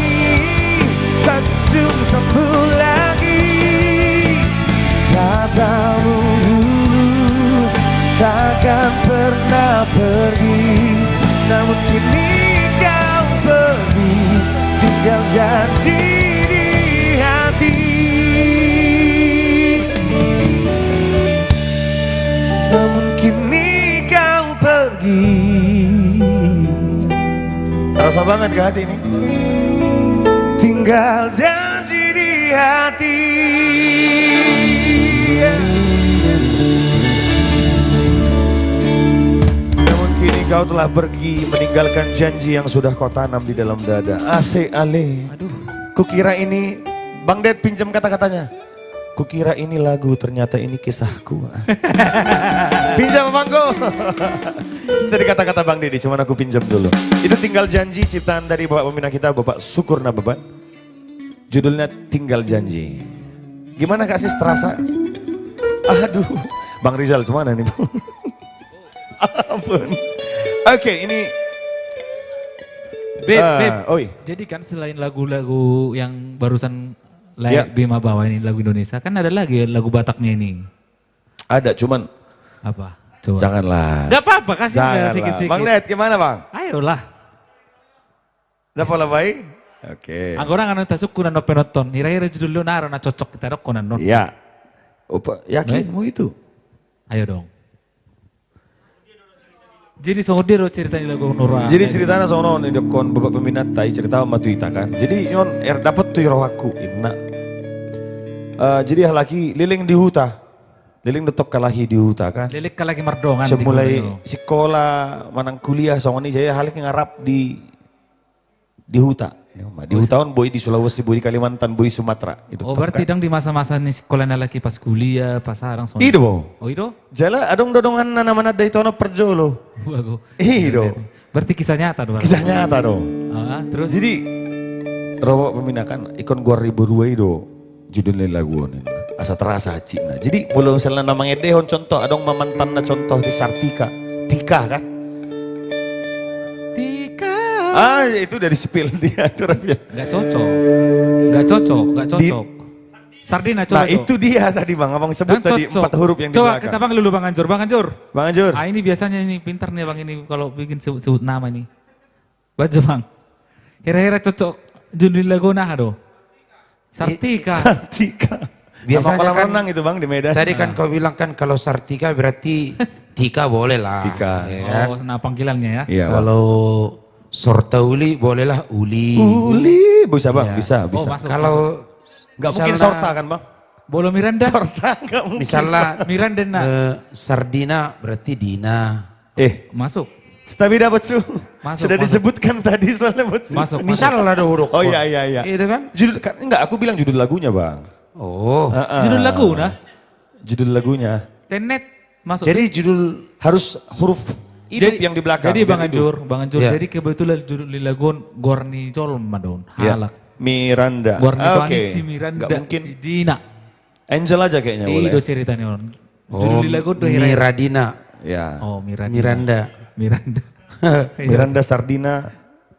tak kunjung sembuh lagi. Katamu dulu takkan pernah pergi, namun kini kau pergi, tinggal janji di hati. Namun kini kau pergi. Terasa banget ke hati ini. Tinggal janji di hati. Namun kini kau telah pergi, meninggalkan janji yang sudah kau tanam di dalam dada. Asik ale. Aduh, kukira ini, Bang Ded pinjam kata-katanya. Kukira ini lagu, ternyata ini kisahku. Pinjam Bangku. Tadi kata-kata Bang Dedi, cuman aku pinjam dulu. Itu Tinggal Janji, ciptaan dari Bapak Pembina kita, Bapak Sukurna Beban. Judulnya Tinggal Janji. Gimana Kak Sis terasa? Aduh, Bang Rizal semana nih? Ampun. Oke, ini Beb, oi. jadi kan selain lagu-lagu yang barusan layak Bima bawa ini lagu Indonesia, kan ada lagi lagu Bataknya ini. Ada, cuman Apa? Coba. janganlah. Gak apa-apa, kasih Janganlah. sedikit-sedikit. Bang Led, gimana Bang? Ayolah. Dapat lah baik? Oke. Ang orang ano tasuk na no penonton. Hira-hira judul lo naro na cocok kita rok non. Iya. Opa, yakin mau itu? Ayo dong. Jadi sodir ceritanya lagu Nora. Jadi ceritanya sono nih dekon Bapak Pembina tai cerita sama Tuita kan. Jadi yon dapat tuh rohaku inna. Jadi halaki liling di huta. Liling detok kalahi di huta kan. Lilik ka lagi mardongan. Semulai sekolah manang kuliah sono nih saya halik ngarap di huta. Di hutawan boy di Sulawesi, boy di Kalimantan, boy Sumatera. Itu Oh berarti dong di masa-masa nih sekolah lagi pas kuliah, pas sarang sono. Ido. Oh ido? Jala adong dodongan nama dari tono perjolo. Bagus. Ido. Berarti kisah nyata dong. Kisah nyata dong. Terus? Jadi Robo Pembina kan ikon gua ribu dua itu judulnya lagu ini. Asa terasa cina. Jadi boleh misalnya namanya dehon contoh adong mamantan na contoh di Sartika, Tika kan? Tika. Itu dari spill dia itu Rabia. Gak cocok. Sardina coba. Nah itu dia tadi Bang, Abang sebut Dan tadi cocok. 4 huruf yang di Coba belakang. kita panggil dulu Bang Anjur. Bang Anjur. Bang Anjur. Ini biasanya ini pintar nih Bang ini kalau bikin sebut nama nih. Baca Bang. Kira-kira cocok judul lagu nah do. Sartika. Sartika. Biasanya kolam kan renang itu Bang di Medan. Tadi kan kau bilang kan kalau Sartika berarti Tika boleh lah. Tika. Ya kan? Oh, nah panggilannya ya. Iya. Bang. Kalau Sortauli bolehlah Uli. Uli bisa Bang, Iya. bisa, Oh, bisa. masuk. Kalau Enggak mungkin misalnya- Sorta kan Bang? Bolo Miranda. Sorta enggak mungkin. misalnya Miranda na. Sardina berarti Dina. Masuk. Stabida Botsu. Masuk, Sudah masuk. disebutkan tadi soalnya Botsu. Masuk. Misalnya ada huruf. Oh iya. Itu kan? Judul kan enggak aku bilang judul lagunya Bang. Oh. Judul lagu nah. Judul lagunya. Tenet masuk. Jadi judul Harus huruf hidup yang di belakang. Jadi Bang biar hidup. Anjur. Ya. Jadi kebetulan judul lagu Gorni Colom madon. Iya. Halak. Miranda. Gorni itu Oke. si Miranda, Nggak mungkin. si Dina. Angel aja kayaknya boleh. Itu ceritanya on. Oh, Judul lagu tuh Hira. Miradina. Ya. Oh Miranda. Miranda. Miranda Sardina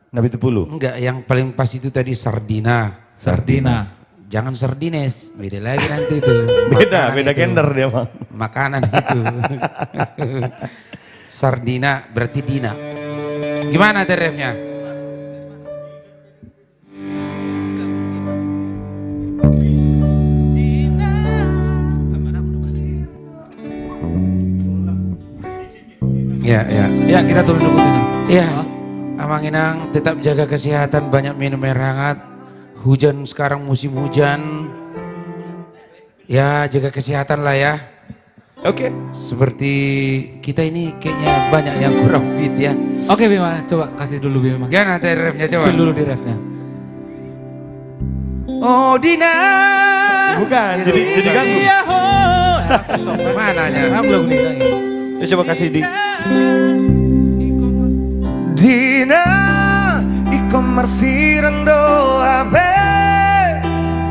Nabi Tepulu. Enggak, yang paling pas itu tadi Sardina. Sardina. Jangan Sardines, beda lagi nanti itu. Beda Makanan itu. gender dia Bang. Makanan itu. Sardina berarti Dina. Gimana terefnya? Ya, ya. Ya kita turun dulu sini. Ya, Amang Inang tetap jaga kesehatan, banyak minum air hangat. Hujan sekarang musim hujan. Ya, jaga kesehatan lah ya. Oke. Seperti kita ini kayaknya banyak yang kurang fit ya. Oke Bima, coba kasih dulu Bima. Gimana tadi refnya coba? Spill dulu di refnya. Oh Dina. Bukan, jadi ganggu. Mana nya? Kamu lagu nih lagi. Ya, coba kasih di. Dina e-commerce irang doa be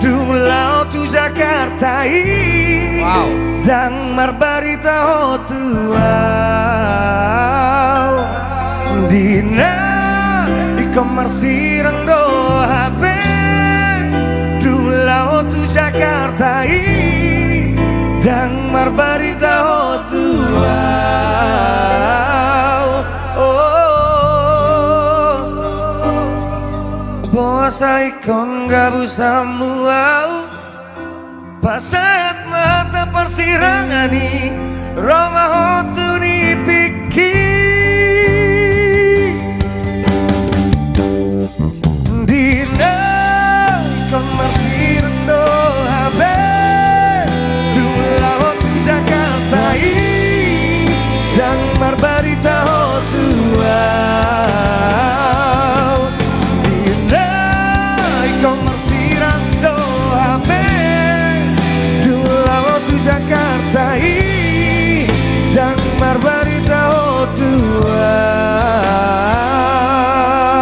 Dulau tu Jakarta i Wow. Dang marbarita ho tuau Dina e-commerce irang doa be Dulau tu Jakarta i Dang marbarita ho tuau Bosa ikon gabu samuau Pasat mata persirangani Roma hotu ni piki Dina ikon marsirang doa be Dula hotu Jakarta i Dan marbarita hotu Jakarta i dan marbarita ho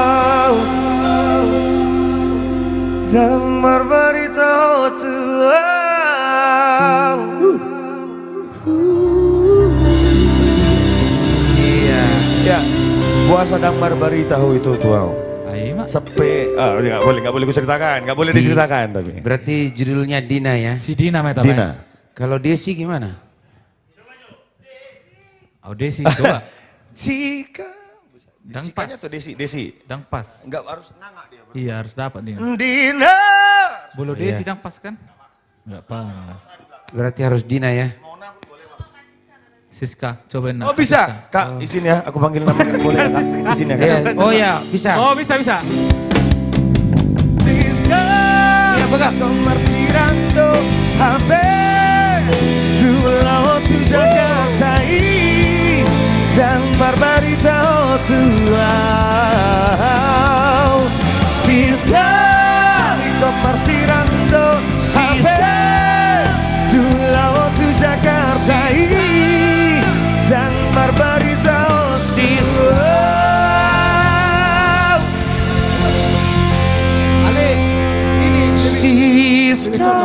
tuau dan marbarita ho tuau Iya. ya puasa dan marbarita ho itu tuau Ayo mak. sampai nggak boleh kuceritakan, nggak boleh diceritakan tapi Berarti judulnya Dina ya. Si Dina meta. Dina. Kalau Desi gimana? Oh Desi coba. Jika Dang Cikanya pas. tuh Desi Dang pas. nggak harus nganga dia Iya harus dapat Dina. Dina Bolo Desi dang pas kan? Enggak pas. Berarti harus Dina ya. Siska, cobain. oh bisa kak izin ya aku panggil namanya boleh ya, kak izin ya kak Iya. Oh ya bisa. Oh bisa. Siska Iya pegang. Komar sirando HP Dula tu Jakarta i Dan marbarita ho tuau Siska Komar sirando HP Dula tu Jakarta i Dan marbarita ho tuau Ale, ini Siska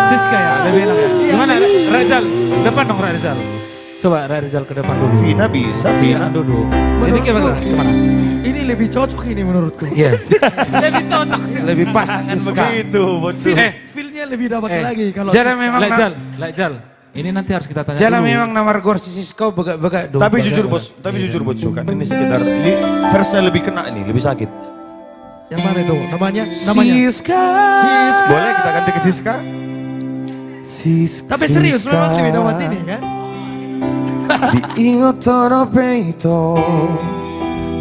Siska ya, lebih enak ya. Gimana Rajal? Depan dong Rajal. Coba Rajal ke depan dulu. Vina bisa, Vina. Dulu. Ini Menurutku- gimana? ini lebih cocok ini menurutku. Iya. Lebih cocok sih. Lebih pas Siska. Begitu, bocil. Feel-nya lebih dapat lagi kalau Jangan Siska. memang Lajal. Ini nanti harus kita tanya Jangan dulu. memang nama gor Siska begak dong. Tapi jujur bos, kan ini sekitar verse lebih kena nih, lebih sakit. Yang mana itu? Namanya? Siska. Siska. Boleh kita ganti ke Siska? Siska. Tapi serius memang lebih dapat ini kan? Diingot tono peito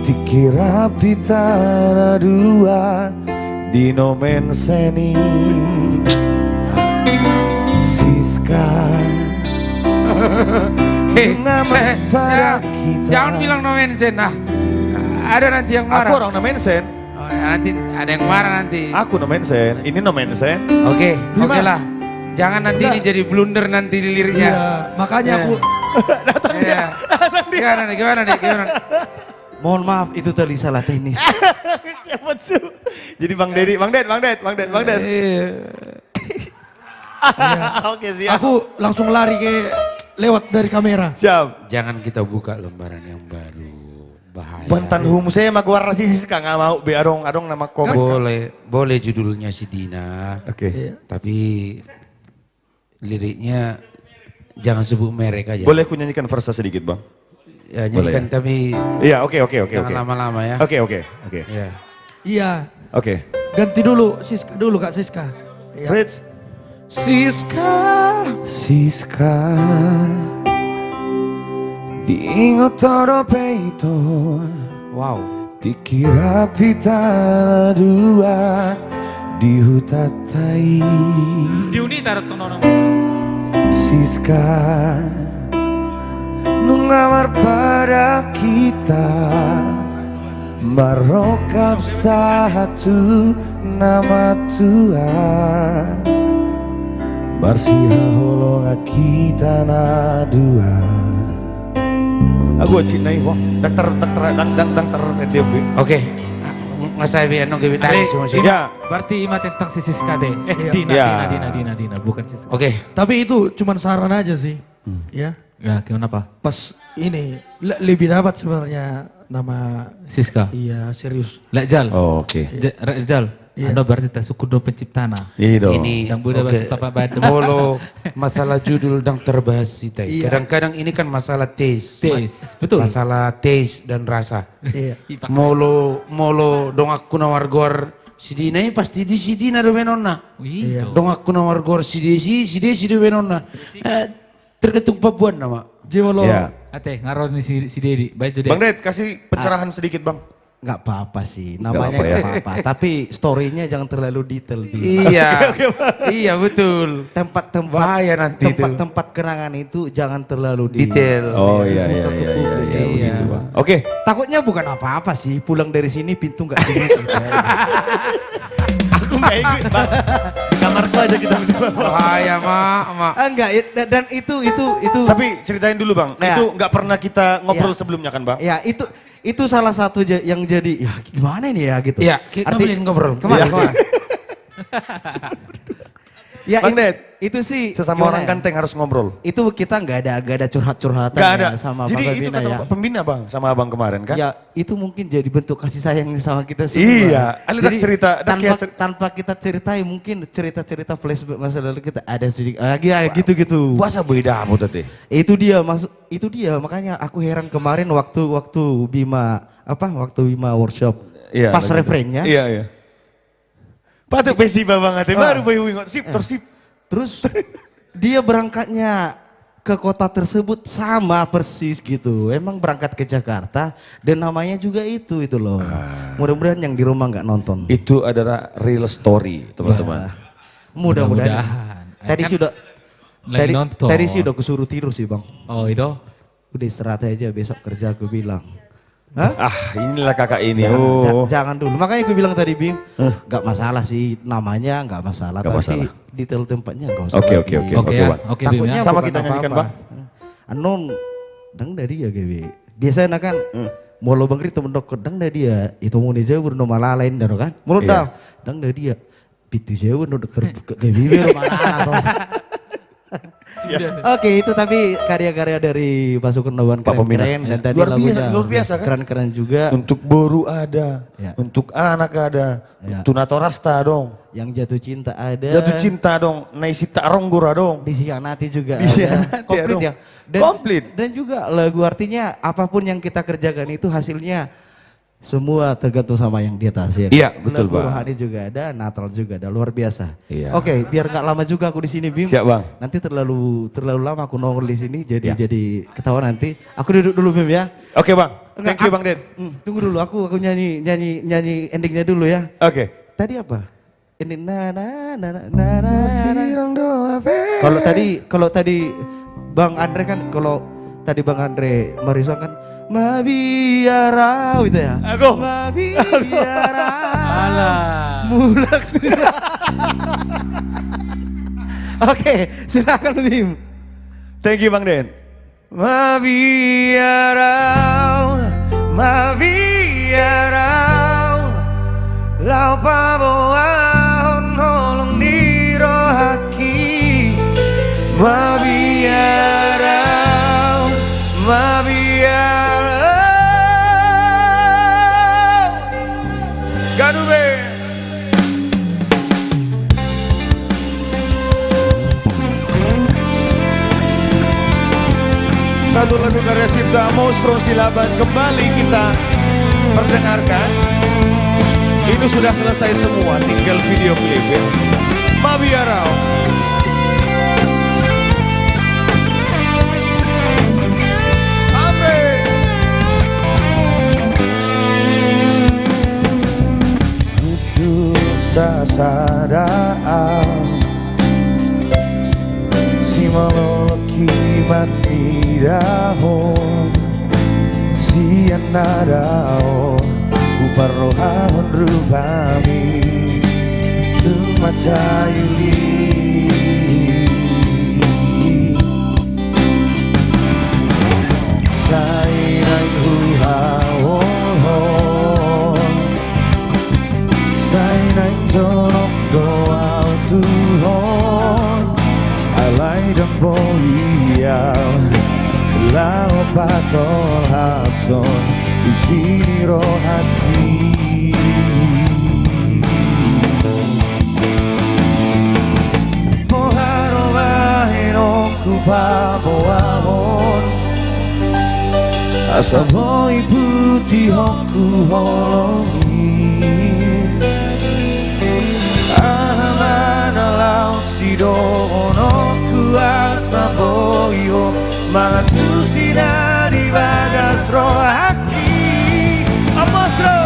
Dikira pitana dua Di nomen seni Siska Nama pada kita Jangan bilang no mention nah. Ada nanti yang Aku marah. orang no mention. Oh, nanti ada yang marah nanti. Aku no mention. Ini no mention. Oke, Bima. oke lah. Jangan nanti ini jadi blunder nanti di liriknya. Iya, makanya Iya. aku Iya. Gimana nih? Mohon maaf itu tadi salah teknis. Siapa su? Jadi Bang Dedi, Bang Ded. Oke siap. aku langsung lari ke lewat dari kamera. Siap. Jangan kita buka lembaran yang baru. Bahaya. Bantan hum saya mah gua rasis kan nggak mau be adong nama komen. Boleh judulnya si Dina. Oke. Tapi liriknya jangan sebut merek aja. Boleh ku nyanyikan verse sedikit bang? Ya, Boleh nyanyikan tapi Iya oke. jangan lama-lama ya. Oke. Ya. Iya, Oke. ganti dulu Siska dulu Kak Siska. Iya. Fritz. Siska diingot todo peito Wow. dikira pitana dua dihutatai Diuni taruh tonono. Siska nungamar pada kita marokap satu nama Tuhan Marsiha holonga kita na dua. Aku cintai kok. Dokter Ethiopia. Oke. Mas Abi anu ge bitari semua sih. Ya. Berarti ima tentang si Siska deh. Ya. Dina, bukan Siska. Oke. Tapi itu cuman saran aja sih. Ya. Ya, gimana Pak? Pas ini lebih dapat sebenarnya nama Siska. iya serius. Lejal. Oh, oke. Rejal. Iya. Anda berarti tak suku do penciptana. Ini dong. Ini Yang Buddha bahasa tapak baca. Molo masalah judul yang terbahas kita. Iya. Kadang-kadang ini kan masalah taste. Taste, betul. Masalah taste dan rasa. Iya. Molo dong aku nawargor sidina ini pasti di sidina do benonna. Iya. Dong aku nawargor sidi do benonna. Tergantung Papuan nama. Jimolo. Ya. Ate ngaron ni si Dedi. Baik jadi. Bang Ded kasih pencerahan sedikit Bang. Nggak apa-apa sih, namanya apa ya. nggak apa-apa. Tapi story-nya jangan terlalu detail. Iya, iya betul. Tempat-tempat Bahaya nanti itu. tempat-tempat kenangan itu jangan terlalu Detail. Oh iya dibuka ke publik. iya begitu Bang. Oke. Takutnya bukan apa-apa sih, pulang dari sini pintu nggak dibuka. Aku nggak ikut Bang. Di kamarku aja kita berdua. Bahaya mak. Enggak, dan itu. Tapi ceritain dulu Bang. Ya. Itu nggak pernah kita ngobrol Ya. sebelumnya kan Bang? Ya itu salah satu yang jadi ya gimana ini ya gitu. Iya, kita boleh ngobrol. Kemana? Ya Bang Ded, itu sih sesama orang gimana ya? ganteng harus ngobrol. Itu kita nggak ada curhat-curhatan Nggak ada. ya sama Jadi Bang itu Pembina kata ya. pembina Bang sama Abang kemarin kan? Ya itu mungkin jadi bentuk kasih sayang sama kita semua. Iya, ada Jadi cerita, ada tanpa, kayak tanpa kita ceritain mungkin cerita-cerita flashback masa lalu kita ada sedikit gitu-gitu. Puasa beda apa tadi? Itu dia makanya aku heran kemarin waktu Bima workshop Iya, pas lanjut. refrainnya. Iya. Patut festival banget, baru bayu ingat sip tersip. Terus dia berangkatnya ke kota tersebut sama persis gitu. Emang berangkat ke Jakarta dan namanya juga itu loh. Mudah-mudahan yang di rumah nggak nonton. Itu adalah real story teman-teman. Mudah-mudahan. Tadi Kan sudah lagi nonton. Tadi sih udah kusuruh tidur sih bang. Oh itu. Udah istirahat aja besok kerja aku bilang. Hah? Ah inilah kakak ini. Jangan dulu. Makanya gue bilang tadi Bim, nggak masalah sih namanya nggak masalah. Nggak tapi masalah. detail tempatnya nggak usah. Oke. Oke ya. Bang. Oke Bim Takutnya ya. Sama bukan kita nyanyikan, apa-apa. Anon, dang dari ya Gaby. Biasanya kan, molo bangkri temen dok dang dari dia. Itu mau nih jauh no malalain daro kan. Molo Iya. dang dari dia. Pitu jauh no dokter Gaby no malala. Oke itu tapi karya-karya dari Pasukan Nawan Pak Pembina. keren dan tadi Luar biasa, lagunya luar biasa kan? keren-keren juga. Untuk boru ada, Ya. untuk anak ada, Ya. Tunato Rasta dong, Yang jatuh cinta ada. jatuh cinta dong, Naisita Ronggura dong. Disianati juga Disianati ada. Komplit dong. ya. Komplit. Dan juga lagu artinya apapun yang kita kerjakan itu hasilnya semua tergantung sama yang di atas ya. Iya, betul, Lagu Bang. rohani juga ada, Natal juga ada, luar biasa. Iya. Oke, biar nggak lama juga aku di sini Bim. Siap, Bang. Nanti terlalu lama aku nongol di sini Ya. jadi ketawa nanti. Aku duduk dulu Bim ya. Oke Bang, Enggak, thank you Bang Ded. Tunggu dulu aku nyanyi endingnya dulu ya. Oke. Tadi apa? Ini Kalau tadi Bang Andre kan kalau tadi Bang Andre Marison kan Mabiarau itu ya. Aku. Mabiarau. Alah. Mulak. Oke, silakan Bim. Thank you Bang Den. Mabiarau, lau paboao nolong niro haki. Mabiarau, Ganube. Satu lagu karya cipta Monstro Silaban kembali kita perdengarkan. Ini sudah selesai semua, tinggal video klipnya. Mabiarau. Amin. Kudus sasadaan si malolo kiman idahon sian nadao uparohahon rupami tumacayuli sainay huhawon sainay jorok doaw tuhon alay dan bohiyaw lao patol hason isini rohaki moharo maheno kupamoahon asa boy putih hoku holongi ahamana lau sidono ku asa boyo mantu sina di bagas rohaki amostro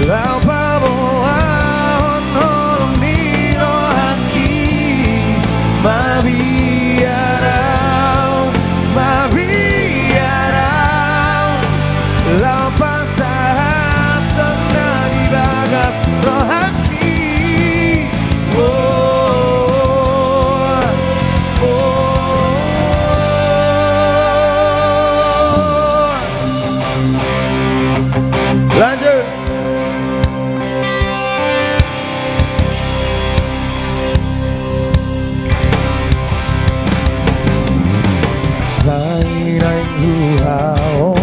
lau paboahon holong ni rohaki mabiarau lau pasahat na di bagas rohaki lanjut sainay huhawon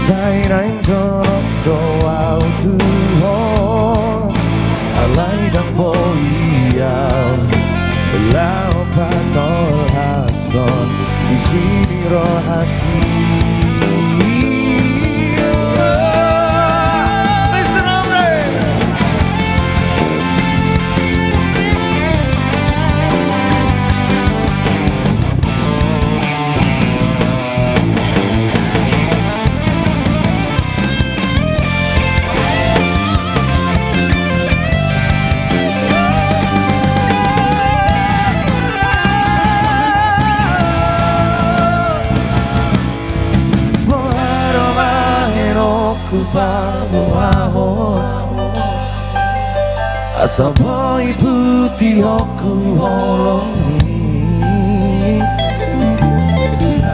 sainay jorok doaw tuhon alay dan bohiyaw belau patol hason di sini rohaki asa boy putih hoku holongi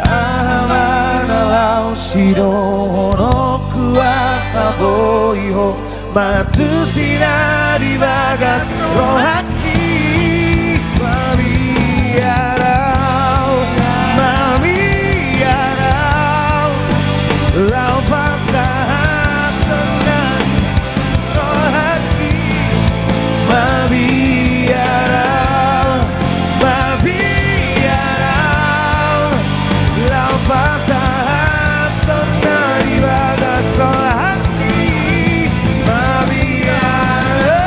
ahamana lau sidono ku asa boy ho matu sina di bagas rohaki mabiarau lau pasahat tenang rohaki mabiarau lau pasahat tenang di bagas rohaki mabiarau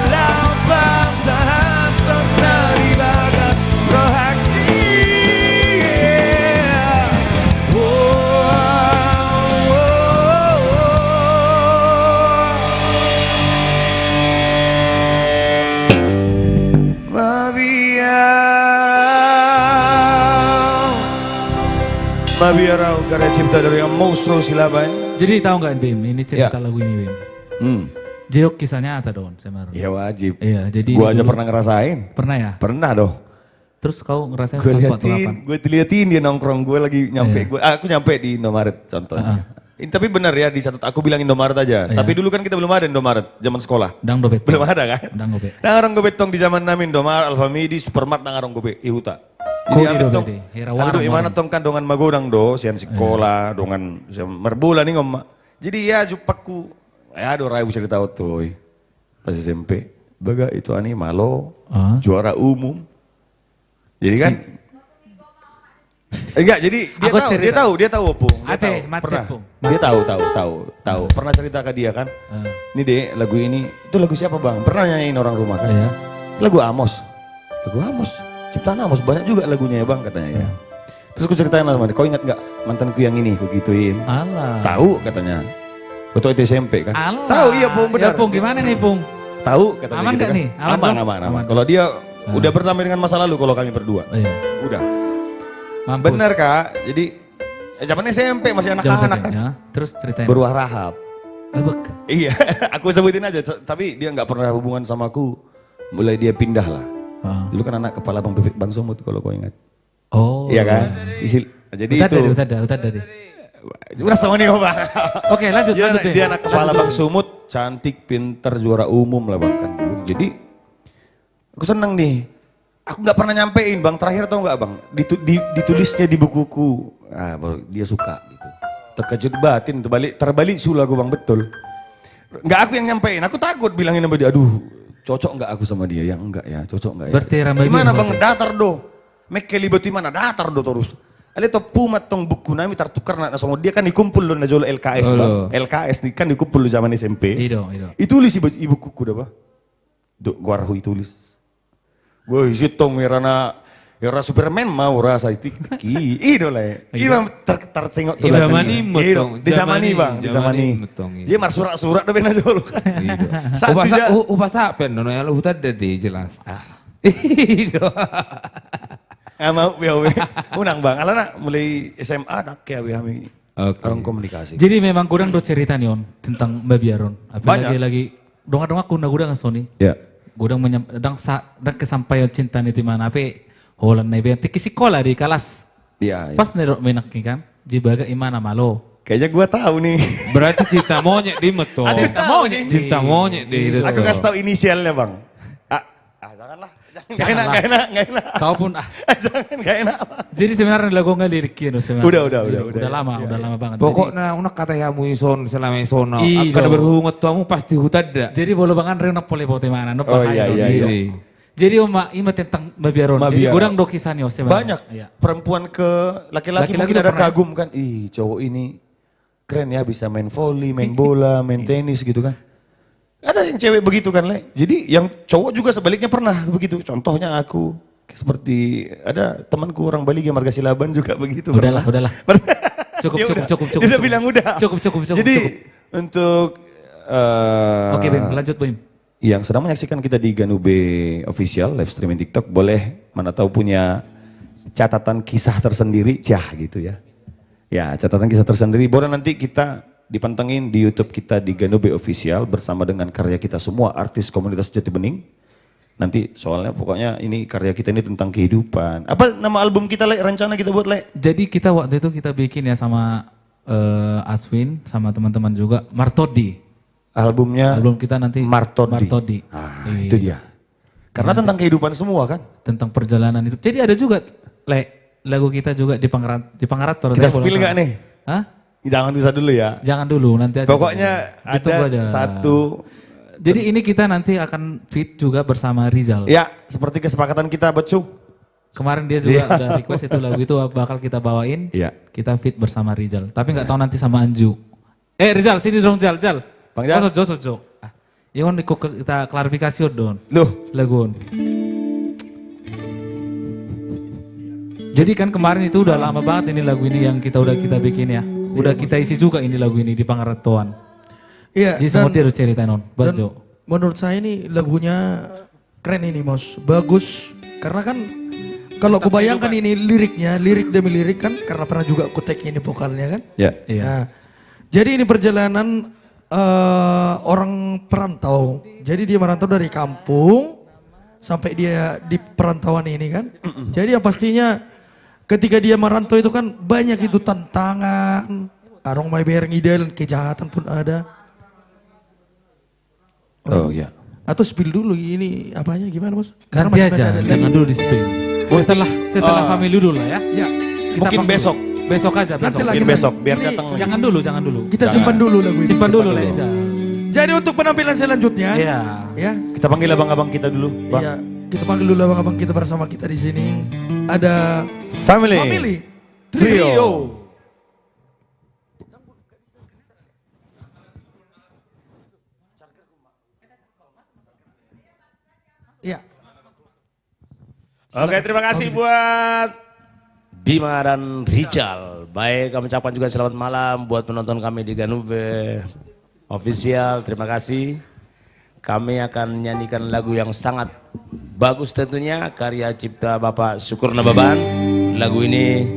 lau pasahat tenang di bagas rohaki Mabiarau karya cipta dari Monstro Silaban. Jadi tahu nggak Bim, ini cerita Ya. lagu ini Bim. Jok kisah nyata dong sama Ron. Ya wajib. Iya, jadi Gua aja dulu- pernah ngerasain. Pernah ya? Pernah dong. Terus kau ngerasain Gue pas waktu kapan? liatin, gue diliatin dia nongkrong, gue lagi nyampe, aku nyampe di Indomaret contohnya. Tapi benar ya di satu aku bilang Indomaret aja. Tapi dulu kan kita belum ada Indomaret zaman sekolah. Dang dobet. Belum ada kan? Dang dobet. Nangarong gobet tong di zaman namin Indomaret, Alfamidi, Supermart nangarong gobet, ihuta. Kau Jadi di tong, dobet. Hera aduh warung. imana tong kan dongan magodang do, sian sekolah, dongan merbola nih ngomong. Jadi ya jupaku, ya do rai bisa ditahu tuh. Pas SMP, baga itu ani malo, juara umum. Jadi kan enggak, jadi dia tahu Opung. Ate, mati Opung. Dia tahu. Pernah cerita ke dia kan? Ini deh lagu ini, itu lagu siapa bang? Pernah nyanyiin orang rumah kan? Iya. Lagu Amos, ciptaan Amos, banyak juga lagunya ya bang katanya ya. Terus aku ceritain lah sama dia, kau ingat gak mantanku yang ini, aku gituin. Alah. Tahu katanya. Betul itu SMP kan? Alah. Tahu, iya, Pung, benar. Ya Pung, gimana nih Pung? Tahu katanya Aman gitu gak kan. nih? Aman, Aman, Bang? aman, aman. Aman. Kalau dia udah berdamai dengan masa lalu kalau kami berdua. Iya. Udah. Mampus. Bener Kak, jadi zaman SMP masih Jauh anak-anak kan. ya. Terus ceritain. Berwah rahab. Ebek. Iya, aku sebutin aja, tapi dia nggak pernah hubungan sama aku. Mulai dia pindah lah. Ah. Dulu kan anak kepala Bang Sumut kalau kau ingat. Oh. Iya kan? Jadi Udah itu. tadi. Udah sama nih Bang. Oke, lanjut. Dia anak kepala Bang Sumut, cantik, pinter, juara umum lah Bang kan dulu. Jadi aku seneng nih. Aku nggak pernah nyampein Bang, terakhir tau nggak Bang? Ditulisnya di bukuku. Ah, baru dia suka gitu. Terkejut batin, terbalik sula aku Bang, betul. Nggak aku yang nyampein, aku takut bilangin sama dia, aduh cocok nggak aku sama dia? Ya enggak ya, cocok nggak ya? Berarti ramai Gimana biru, Bang, berarti. datar do. Mekeli batu mana datar do terus. Ale to pumat tong buku nami tartukar na sama dia kan dikumpul lo na jual LKS Bang. LKS nih kan dikumpul lo zaman SMP. Ido. Itulis ibu kuku dah Bang. Do guarhu itulis. Woi, sitong merana era Superman mau rasa itu idola. Iya tersengok tuh. Di zaman ini metong. Di zaman ini Bang, di zaman ini. Dia mar surat-surat do bena jolo. Upasa pen no yang lu tadi jelas. Ido. Mau we unang Bang. Alana mulai SMA nak kayak we kami. Orang komunikasi. Jadi memang kurang do cerita nih On tentang Mbak Biaron. Apalagi Banyak. lagi dong gudang Sony. Ya. Gudang dang kesampaian cinta nih di mana ape holan na ibang tiki sekolah di kelas. Iya. Pas nerok menaki kan. Jibaga imana malo. Kayaknya gua tahu nih. Berarti cinta monyet di metong. Cinta monyet di. Aku kasih tahu inisialnya Bang. Janganlah. Gak enak. Kau pun Gak enak. Jadi sebenarnya lagu nggak lirik no sebenarnya. Udah. Udah lama banget. Pokoknya unak kata yamu ison selama isono. Iya. Kada berhubungan tuamu pasti hutada. Jadi bolo bangan rena pole bote mana no Oh, iya. Jadi ima tentang Mbak Biaron. Mbak Jadi Biaron. kurang do kisahnya sebenarnya. Banyak. Iya. Perempuan ke laki-laki Laki-laki mungkin tuh ada pernah. kagum kan. Ih cowok ini keren ya bisa main volley, main bola, main tenis gitu kan. Ada yang cewek begitu kan Le. Jadi yang cowok juga sebaliknya pernah begitu. Contohnya aku. Seperti ada temanku orang Bali yang Marga Silaban juga begitu. Udahlah. Dia Cukup. Dia udah bilang udah. Cukup. Jadi untuk Oke, Bim, lanjut Bim. yang sedang menyaksikan kita di Ganube Official live streaming TikTok boleh mana tahu punya catatan kisah tersendiri, gitu ya. Ya, catatan kisah tersendiri boleh nanti kita dipantengin di YouTube kita di Ganube Official bersama dengan karya kita semua artis komunitas Jati Bening. Nanti soalnya pokoknya ini karya kita ini tentang kehidupan. Apa nama album kita Le? Rencana kita buat Le? Jadi kita waktu itu kita bikin ya sama Aswin sama teman-teman juga Martodi. Albumnya Album kita nanti Martodi. Itu dia. Karena tentang kehidupan semua kan. Tentang perjalanan hidup. Jadi ada juga lagu kita juga di Pangarator. Kita spill nggak nih? Hah? Jangan bisa dulu ya. Jangan dulu, nanti aja. Pokoknya Ditunggu ada aja. satu. Jadi ini kita nanti akan fit juga bersama Rizal. Ya, seperti kesepakatan kita, Becu. Kemarin dia juga udah request itu lagu itu bakal kita bawain. Iya. Kita fit bersama Rizal. Tapi nggak tahu nanti sama Anju. Rizal, sini dong Jal. Bang Jal. Sojo. Yon kita klarifikasi don. Loh, Lagun. Jadi kan kemarin itu udah lama banget ini lagu ini yang kita bikin ya. Udah kita isi juga ini lagu ini di Pangaratuan. Iya. Jadi semua dia udah cerita non. Dan Bajo. menurut saya ini lagunya keren ini Mos. Bagus. Karena kan kalau aku bayangkan ini liriknya, lirik demi lirik kan karena pernah juga aku take ini vokalnya kan. ya. Iya. Nah, jadi ini perjalanan orang perantau. Jadi dia merantau dari kampung sampai dia di perantauan ini kan. Jadi yang pastinya ketika dia merantau itu kan banyak itu tantangan. Arong may bereng ideal, kejahatan pun ada. Oh ya. Atau spill dulu ini apanya gimana Mas? Karena Nanti masih aja, ada jangan lagi. dulu di spill. Setelah family dulu lah ya. Ya, Kita Mungkin pang besok. dulu. Besok aja, nanti besok. lagi Mungkin besok, biar Ini datang lagi. Jangan dulu. kita simpan dulu lagu ini. Simpan dulu lah aja. Jadi untuk penampilan selanjutnya, Iya. ya, Kita panggil abang-abang kita dulu, Bang. iya, kita panggil dulu abang-abang kita bersama kita di sini. Ada Family. Family Trio. Iya. Oke, terima kasih buat Bima dan Rijal. Baik, kami ucapkan juga selamat malam buat penonton kami di Ganube Official. Terima kasih. Kami akan nyanyikan lagu yang sangat bagus tentunya, karya cipta Bapak Sukurna Baban. Lagu ini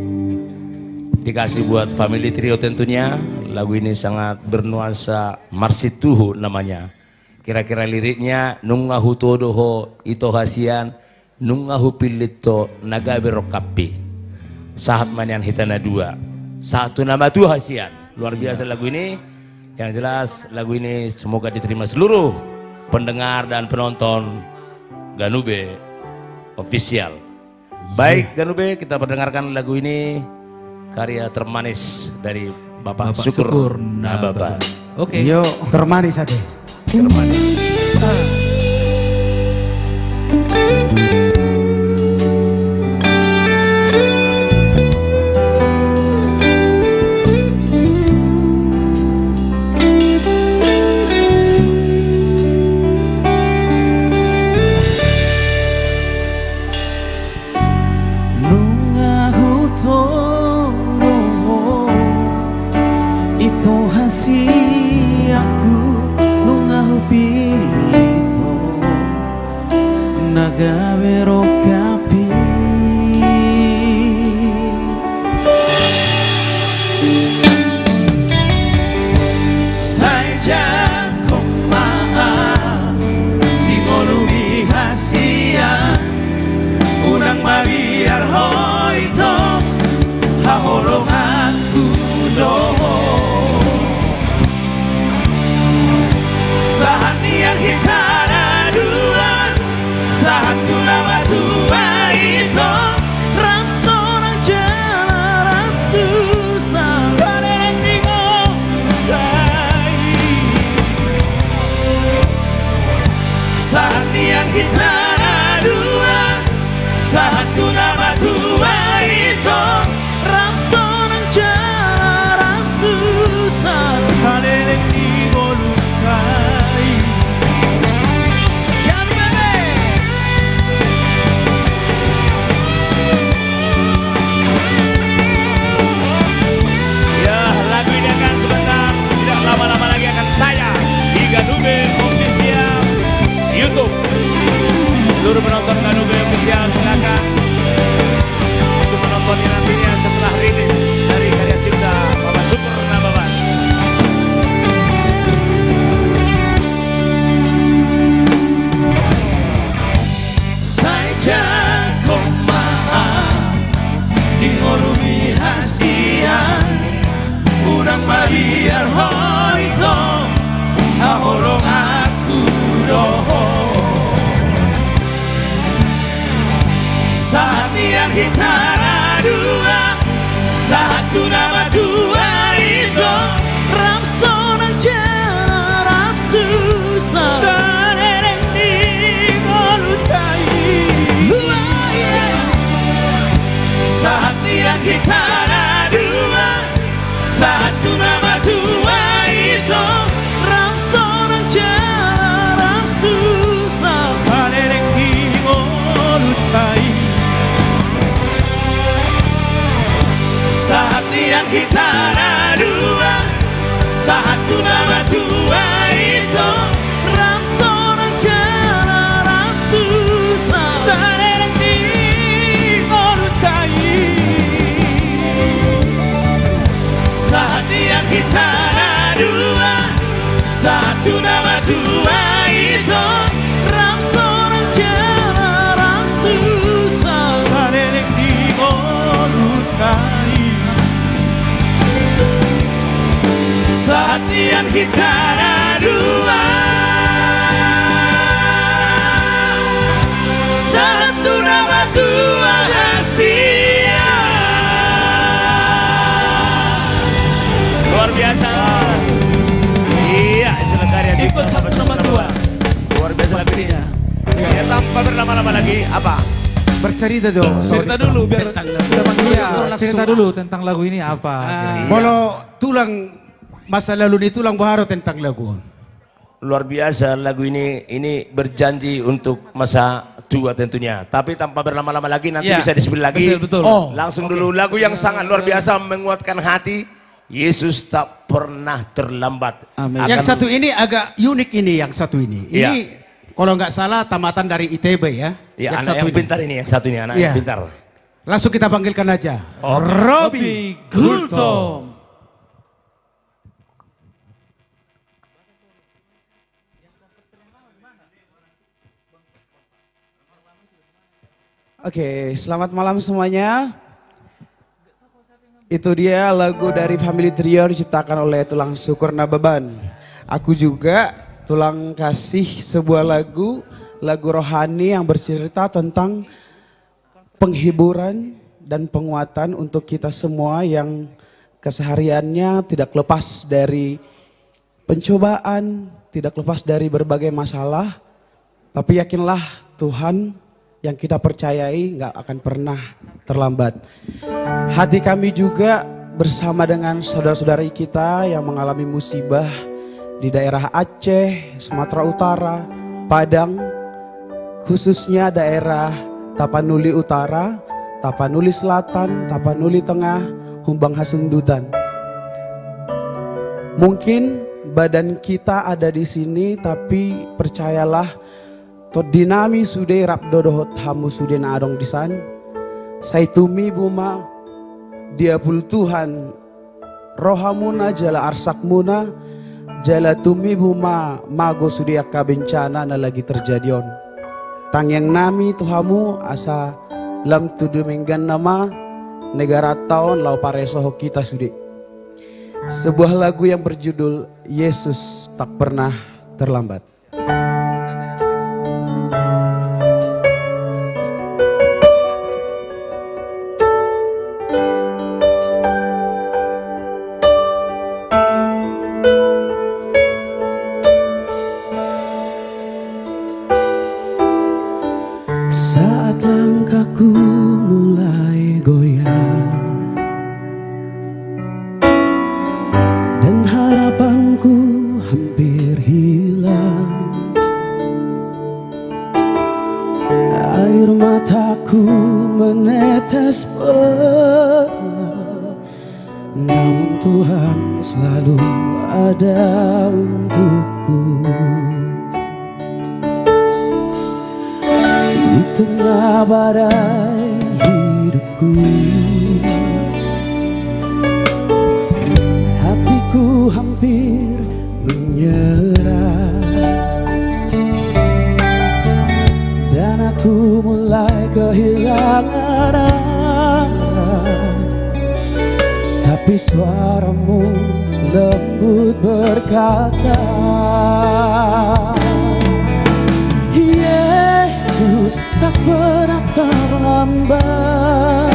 dikasih buat family trio tentunya. Lagu ini sangat bernuansa Marsituhu namanya. Kira-kira liriknya, nungahu todoho ito hasian, nungahu pilito nagabe rokapi. Sahat manian hitana dua, satu nama dua hasian. Luar biasa lagu ini. Yang jelas lagu ini semoga diterima seluruh pendengar dan penonton Ganube Official. Baik Ganube, kita mendengarkan lagu ini, karya termanis dari Bapak Sukur Nababan. Oke. Yo, termanis aja. Termanis. Aku nungahu pilito nagawe rokapi saja komaa jingolumi hasia unang mariar hoito hahorong aku doho sahanian hitara dua satu nama tua itu ram sonang jala ram susah sareng bingung sahanian hitara dua satu nama tua itu ram sonang jala ram susah sareng bingung lama-lama lagi akan tayang di Ganube Official YouTube. Seluruh penonton Ganube Official silakan untuk menontonnya nantinya setelah rilis dari karya cipta Bapak Sukur Nababan. Saja komaa dingorumi hasian unang mariar hoito hahorong aku doho saat yang hitara dua satu nama dua itu ram sonang jana ram susah sareng di golutai saat yang hitara dua satu nama dua itu ram sonang jana ram susah sareng di golutai saat yang hitara dua satu nama dua itu ram sonang jana ram susah sareng di golutai saat yang hitara dua satu nama dua itu ram sonang jana ram susah sareng di golutai saat yang hitara dua satu nama dua hasil luar biasa. Iya, itu karya ikut sama dua. Luar biasa lagunya. Ya, tanpa berlama-lama lagi apa? Bercerita dong. Cerita dulu biar cerita dulu tentang lagu ini apa. Kalau tulang masa lalu ini tulang baru tentang lagu. luar biasa lagu ini berjanji untuk masa tua tentunya. Tapi tanpa berlama-lama lagi nanti bisa disebut lagi. Betul. Langsung dulu lagu yang sangat luar biasa menguatkan hati. Yesus tak pernah terlambat. Amin. Yang satu ini agak unik ini yang satu ini. Ini kalau nggak salah tamatan dari ITB ya. Ya, anak yang pintar ini yang satu ini anak yang pintar. Langsung kita panggilkan aja. Robi Gultom. Oke, selamat malam semuanya. Itu dia lagu dari Family Trio diciptakan oleh Tulang Syukur Nababan. Aku juga tulang kasih sebuah lagu rohani yang bercerita tentang penghiburan dan penguatan untuk kita semua yang kesehariannya tidak lepas dari pencobaan, tidak lepas dari berbagai masalah. Tapi yakinlah Tuhan yang kita percayai nggak akan pernah terlambat. Hati kami juga bersama dengan saudara-saudari kita yang mengalami musibah di daerah Aceh, Sumatera Utara, Padang, khususnya daerah Tapanuli Utara, Tapanuli Selatan, Tapanuli Tengah, Humbang Hasundutan. Mungkin badan kita ada di sini, tapi percayalah tot dinami sude rap dodohot hamu sude na adong disan. Saitumi buma dia pul Tuhan rohamuna jala arsakmuna jala tumi buma mago sude akka bencana na lagi terjadion. Tangyang nami tuhamu asa lam tudu menggan nama negara tahun lau paresoho kita sude. Sebuah lagu yang berjudul Yesus tak pernah terlambat. Saat langkahku mulai goyang dan harapanku hampir hilang, air mataku menetes pelan, namun Tuhan selalu ada untukku. Di tengah badai hidupku, hatiku hampir menyerah dan aku mulai kehilangan arah. Tapi suaramu lembut berkata, Yesus tak pernah terlambat.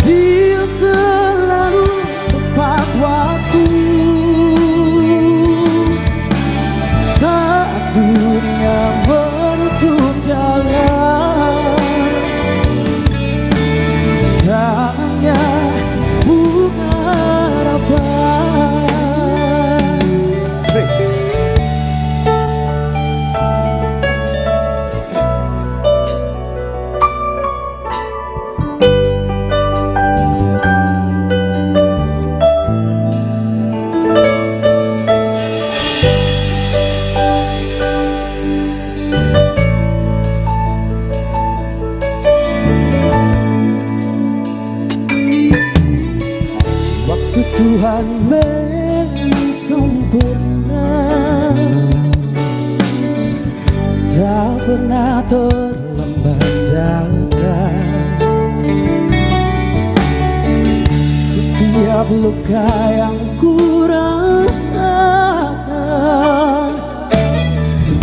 Dia selalu tepat waktu. Saat dunia menutup jalan, tangannya buka harapan. Tuhan memang sempurna, tak pernah terlambat datang. Setiap luka yang ku rasakan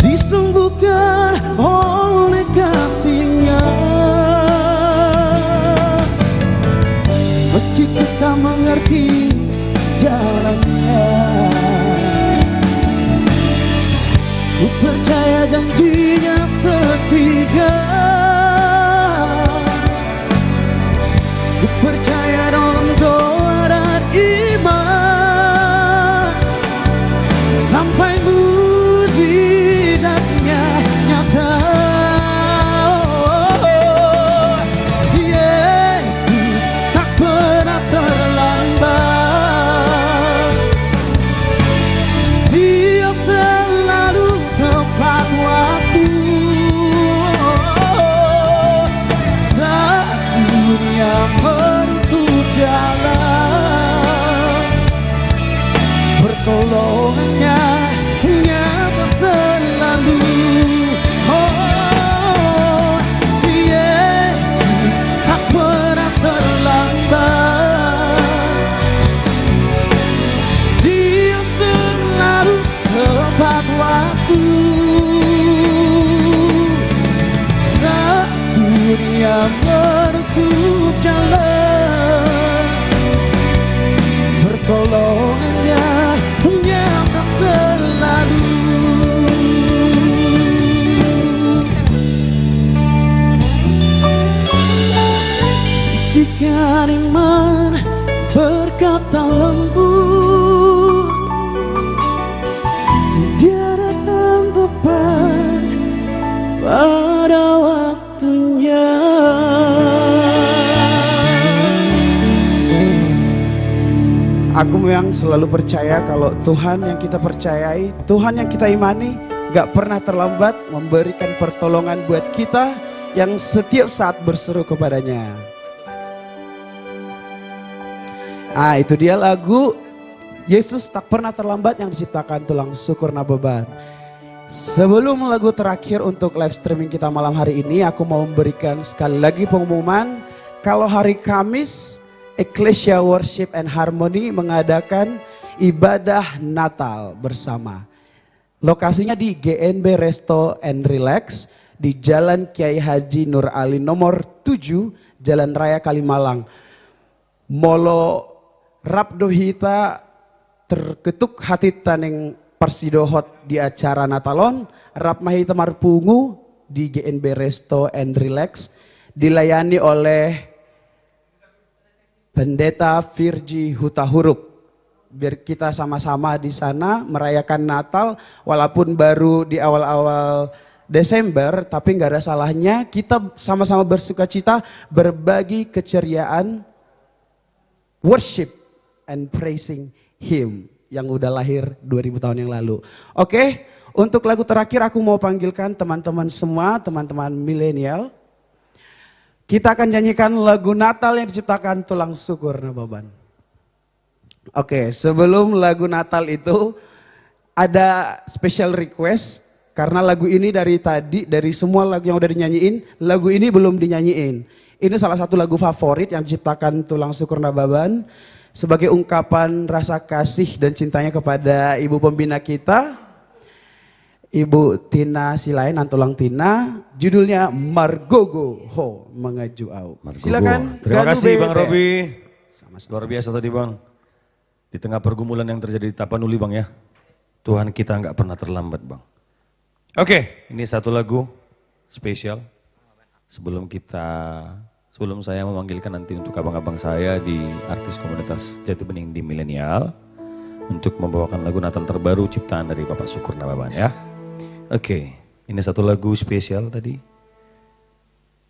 disembuhkan oleh kasih-Nya. Meski kita mengerti jalannya, ku percaya janji-Nya setia. Ku percaya dalam doa dan iman, menutup jalan. Pertolongannya nyata selalu. Oh, Yesus tak pernah terlambat. Dia selalu tepat waktu. Saat dunia menutup jalan, pertolongannya nyata selalu. Bisikan iman berkata lembut, dia datang tepat pada waktunya. Aku memang selalu percaya kalau Tuhan yang kita percayai, Tuhan yang kita imani gak pernah terlambat memberikan pertolongan buat kita yang setiap saat berseru kepadanya. Ah, itu dia lagu Yesus tak pernah terlambat yang diciptakan Tulang Syukur Nababan. Sebelum lagu terakhir untuk live streaming kita malam hari ini, aku mau memberikan sekali lagi pengumuman kalau hari Kamis Ecclesia Worship and Harmony mengadakan ibadah Natal bersama. Lokasinya di GNB Resto and Relax di Jalan Kiai Haji Nur Ali nomor 7, Jalan Raya Kalimalang. Molo Rabdohita terketuk hati taning persidohot di acara Natalon, Rapmahita Marpungu di GNB Resto and Relax dilayani oleh Pendeta Virgi Huta Huruf. Biar kita sama-sama di sana merayakan Natal walaupun baru di awal-awal Desember, tapi nggak ada salahnya kita sama-sama bersukacita berbagi keceriaan worship and praising Him yang udah lahir 2000 tahun yang lalu. Oke, untuk lagu terakhir aku mau panggilkan teman-teman semua, teman-teman milenial. Kita akan nyanyikan lagu Natal yang diciptakan Tulang Syukur Nababan. Oke, sebelum lagu Natal itu ada special request karena lagu ini dari tadi, dari semua lagu yang udah dinyanyiin, lagu ini belum dinyanyiin. Ini salah satu lagu favorit yang diciptakan Tulang Syukur Nababan sebagai ungkapan rasa kasih dan cintanya kepada ibu pembina kita, Ibu Tina Silain Antulang Tina, judulnya Margogo Ho Mengaju Au. Silakan. Terima kasih Bang BBM. Robi. Luar biasa tadi Bang. Di tengah pergumulan yang terjadi di Tapanuli Bang ya. Tuhan kita nggak pernah terlambat Bang. Oke, ini satu lagu spesial. Sebelum saya memanggilkan nanti untuk abang-abang saya di artis komunitas Jati Bening di Milenial untuk membawakan lagu Natal terbaru ciptaan dari Bapak Syukur Nababan ya. Oke, ini satu lagu spesial tadi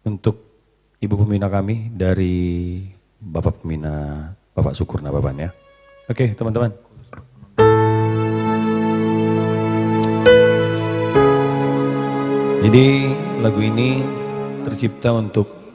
untuk ibu pembina kami dari Bapak Pembina Bapak Syukur Nababan ya. Oke, teman-teman. Jadi lagu ini tercipta untuk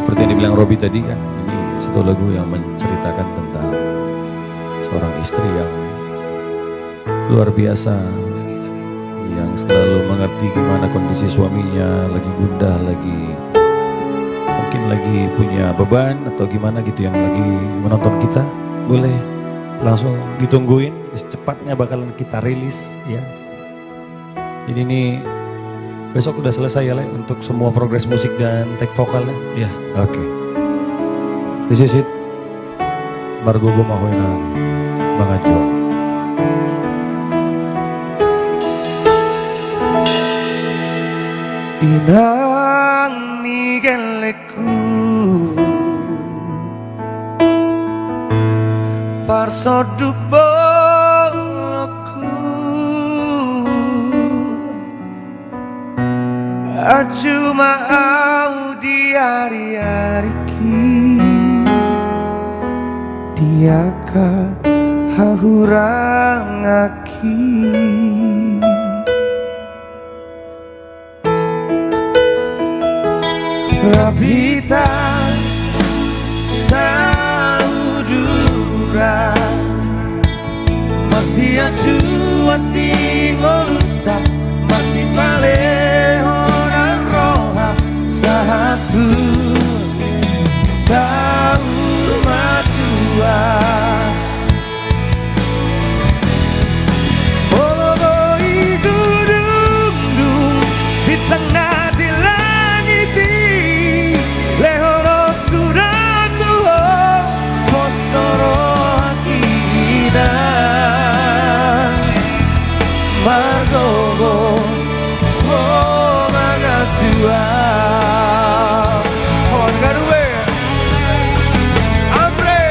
seperti yang dibilang Robi tadi kan, ini satu lagu yang menceritakan tentang seorang istri yang luar biasa, yang selalu mengerti gimana kondisi suaminya, lagi gundah, mungkin lagi punya beban atau gimana gitu, yang lagi menonton kita, boleh langsung ditungguin, secepatnya bakalan kita rilis ya. Jadi ini besok udah selesai ya Le, untuk semua progres musik dan take vokalnya? Iya. Oke. This is it. Margogo Mahoina Bang Ajo. Inang nigeleku parsoduk boloku cuma au di hari-hari ki Tiaka hahurang aki Rabita saudura Masih acuati ngoluta Masih palehonan roha Satu Saur matua Boloboi gudung di tengah di langit Lehono kuda tuho Postoro akina Margogo Oh magatua Oh Ganube Andre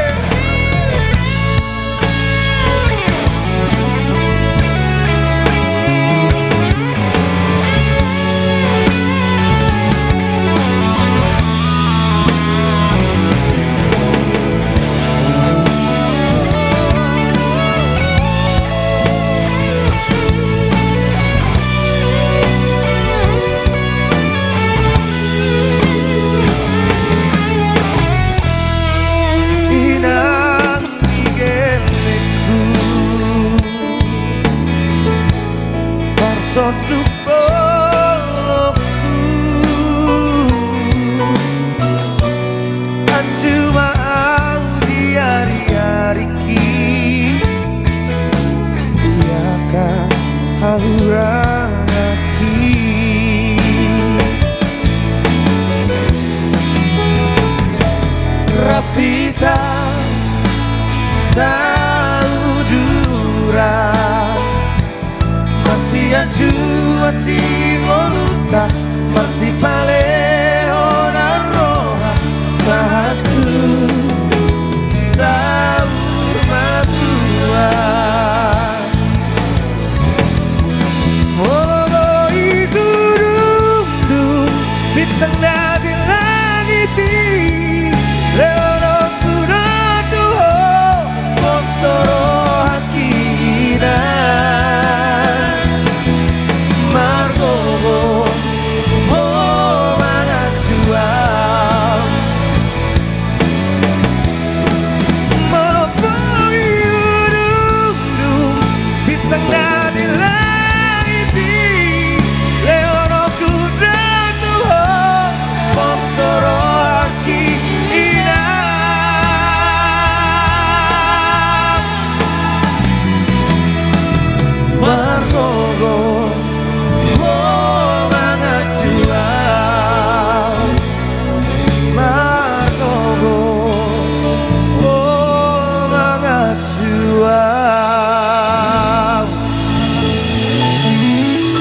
Soduk boloku Anjuma au di hari-hari Tiaka ahuraki Rapita saudura Masih acuati ngoluta Masih palehonan roha Satu Saur matua Moloboi gudung di tengah di langit Leono kuda tuho Postoro hakina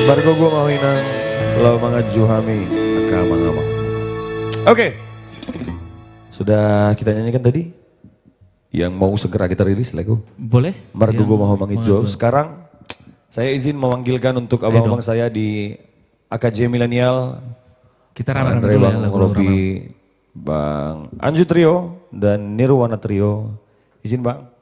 Bargo gua mau hinang lau manga juhami akamang-amang. Oke. Sudah kita nyanyikan tadi yang mau segera kita rilis lagu. Boleh. Bargo gua mau mangijo. Sekarang saya izin memanggilkan untuk abang-abang saya di AKJ Milenial. Kita ramai-ramai Andre, dulu ya, Bang lagu Robi, Bang Anju Trio dan Nirwana Trio. Izin Bang.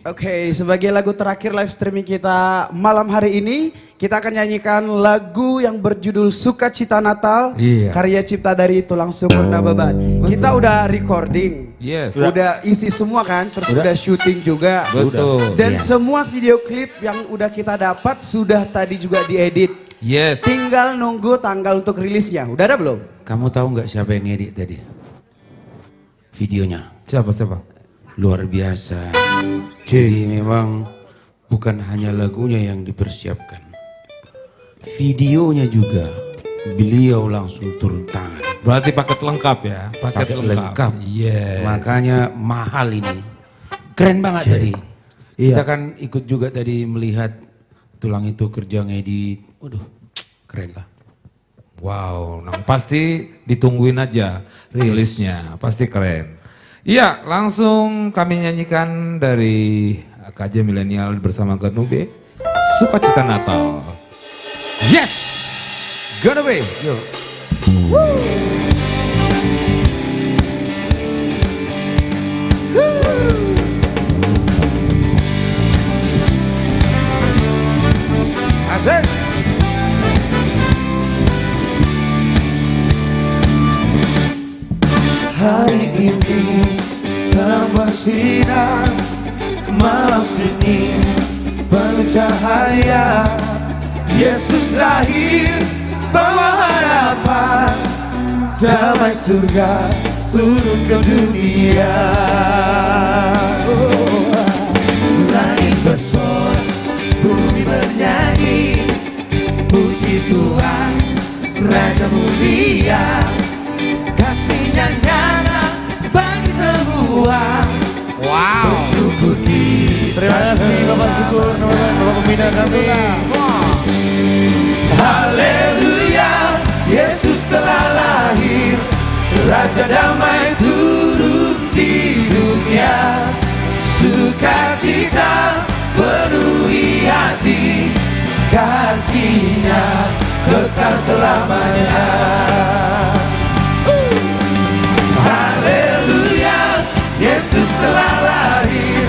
Oke, sebagai lagu terakhir live streaming kita malam hari ini, kita akan nyanyikan lagu yang berjudul Sukacita Natal, karya cipta dari Tulang Sempurna Beban. Kita udah recording, udah isi semua kan, terus udah syuting juga. Betul. Dan semua video klip yang udah kita dapat sudah tadi juga diedit. Yes. Tinggal nunggu tanggal untuk rilisnya. Udah ada belum? Kamu tahu nggak siapa yang ngedit tadi? Videonya. Siapa? Luar biasa. Jadi memang bukan hanya lagunya yang dipersiapkan. Videonya juga beliau langsung turun tangan. Berarti paket lengkap ya? Paket lengkap. Yes. Makanya mahal ini. Keren banget tadi. Kita kan ikut juga tadi melihat Tulang itu kerja ngedit. Waduh, keren lah. Wow, pasti ditungguin aja rilisnya, pasti keren. Iya, langsung kami nyanyikan dari KJ Milenial bersama Ganube, Sukacita Natal. Yes, Ganube, yo. Asik. Hari ini terbersinar, malam sunyi bercahaya. Yesus lahir bawa harapan, damai surga turun ke dunia. Langit bersorak, bumi bernyanyi, puji Tuhan, Raja mulia. Kasih-Nya nyata bagi semua. Wow. Bersyukur di Terima kasih Bapak Syukur, Bapak Pembina kami. Haleluya, Yesus telah lahir, Raja damai turun di dunia. Sukacita penuhi hati, kasih-Nya kekal selamanya. Haleluya, Yesus telah lahir,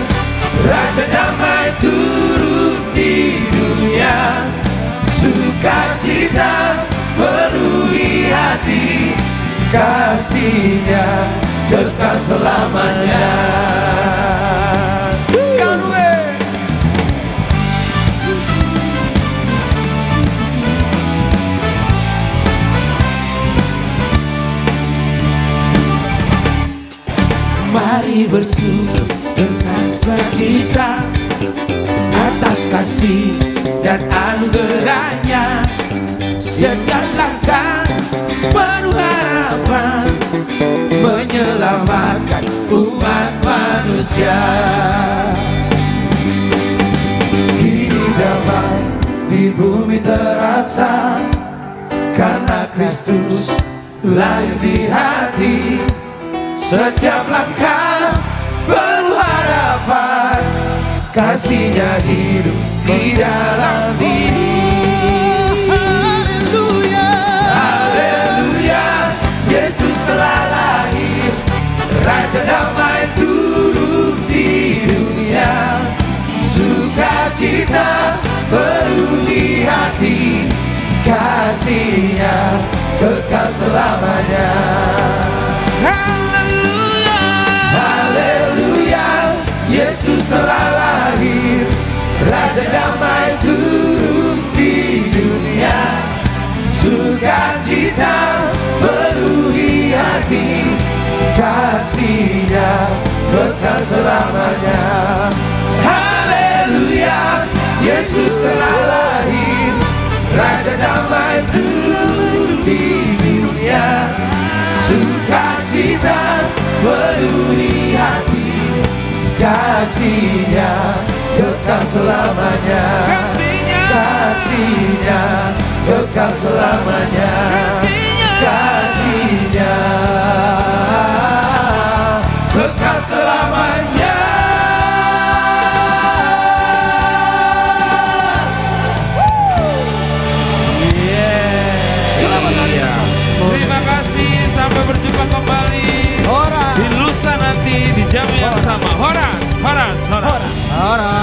Raja damai turun di dunia. Sukacita penuhi hati, kasih-Nya kekal selamanya. Mari bersyukur dengan sukacita atas kasih dan anugerah-Nya. Setiap langkah penuh harapan, menyelamatkan umat manusia. Kini damai di bumi terasa, karena Kristus lahir di hati. Setiap langkah penuh harapan, kasih-Nya hidup di dalam diri. Haleluya, haleluya, Yesus telah lahir, Raja damai turun di dunia. Sukacita penuhi hati, kasih-Nya kekal selamanya. Haleluya, Yesus telah lahir, Raja damai turun di dunia. Sukacita penuhi hati, kasih-Nya kekal selamanya. Haleluya, Yesus telah lahir, Raja damai turun di dunia. Sukacita penuhi hati, kasih-Nya kekal selamanya. Kasih-Nya kekal selamanya. Kasih-Nya kekal selamanya. Terima kasih, sampai berjumpa kembali di lusa nanti di jam yang sama. Horas, horas, horas.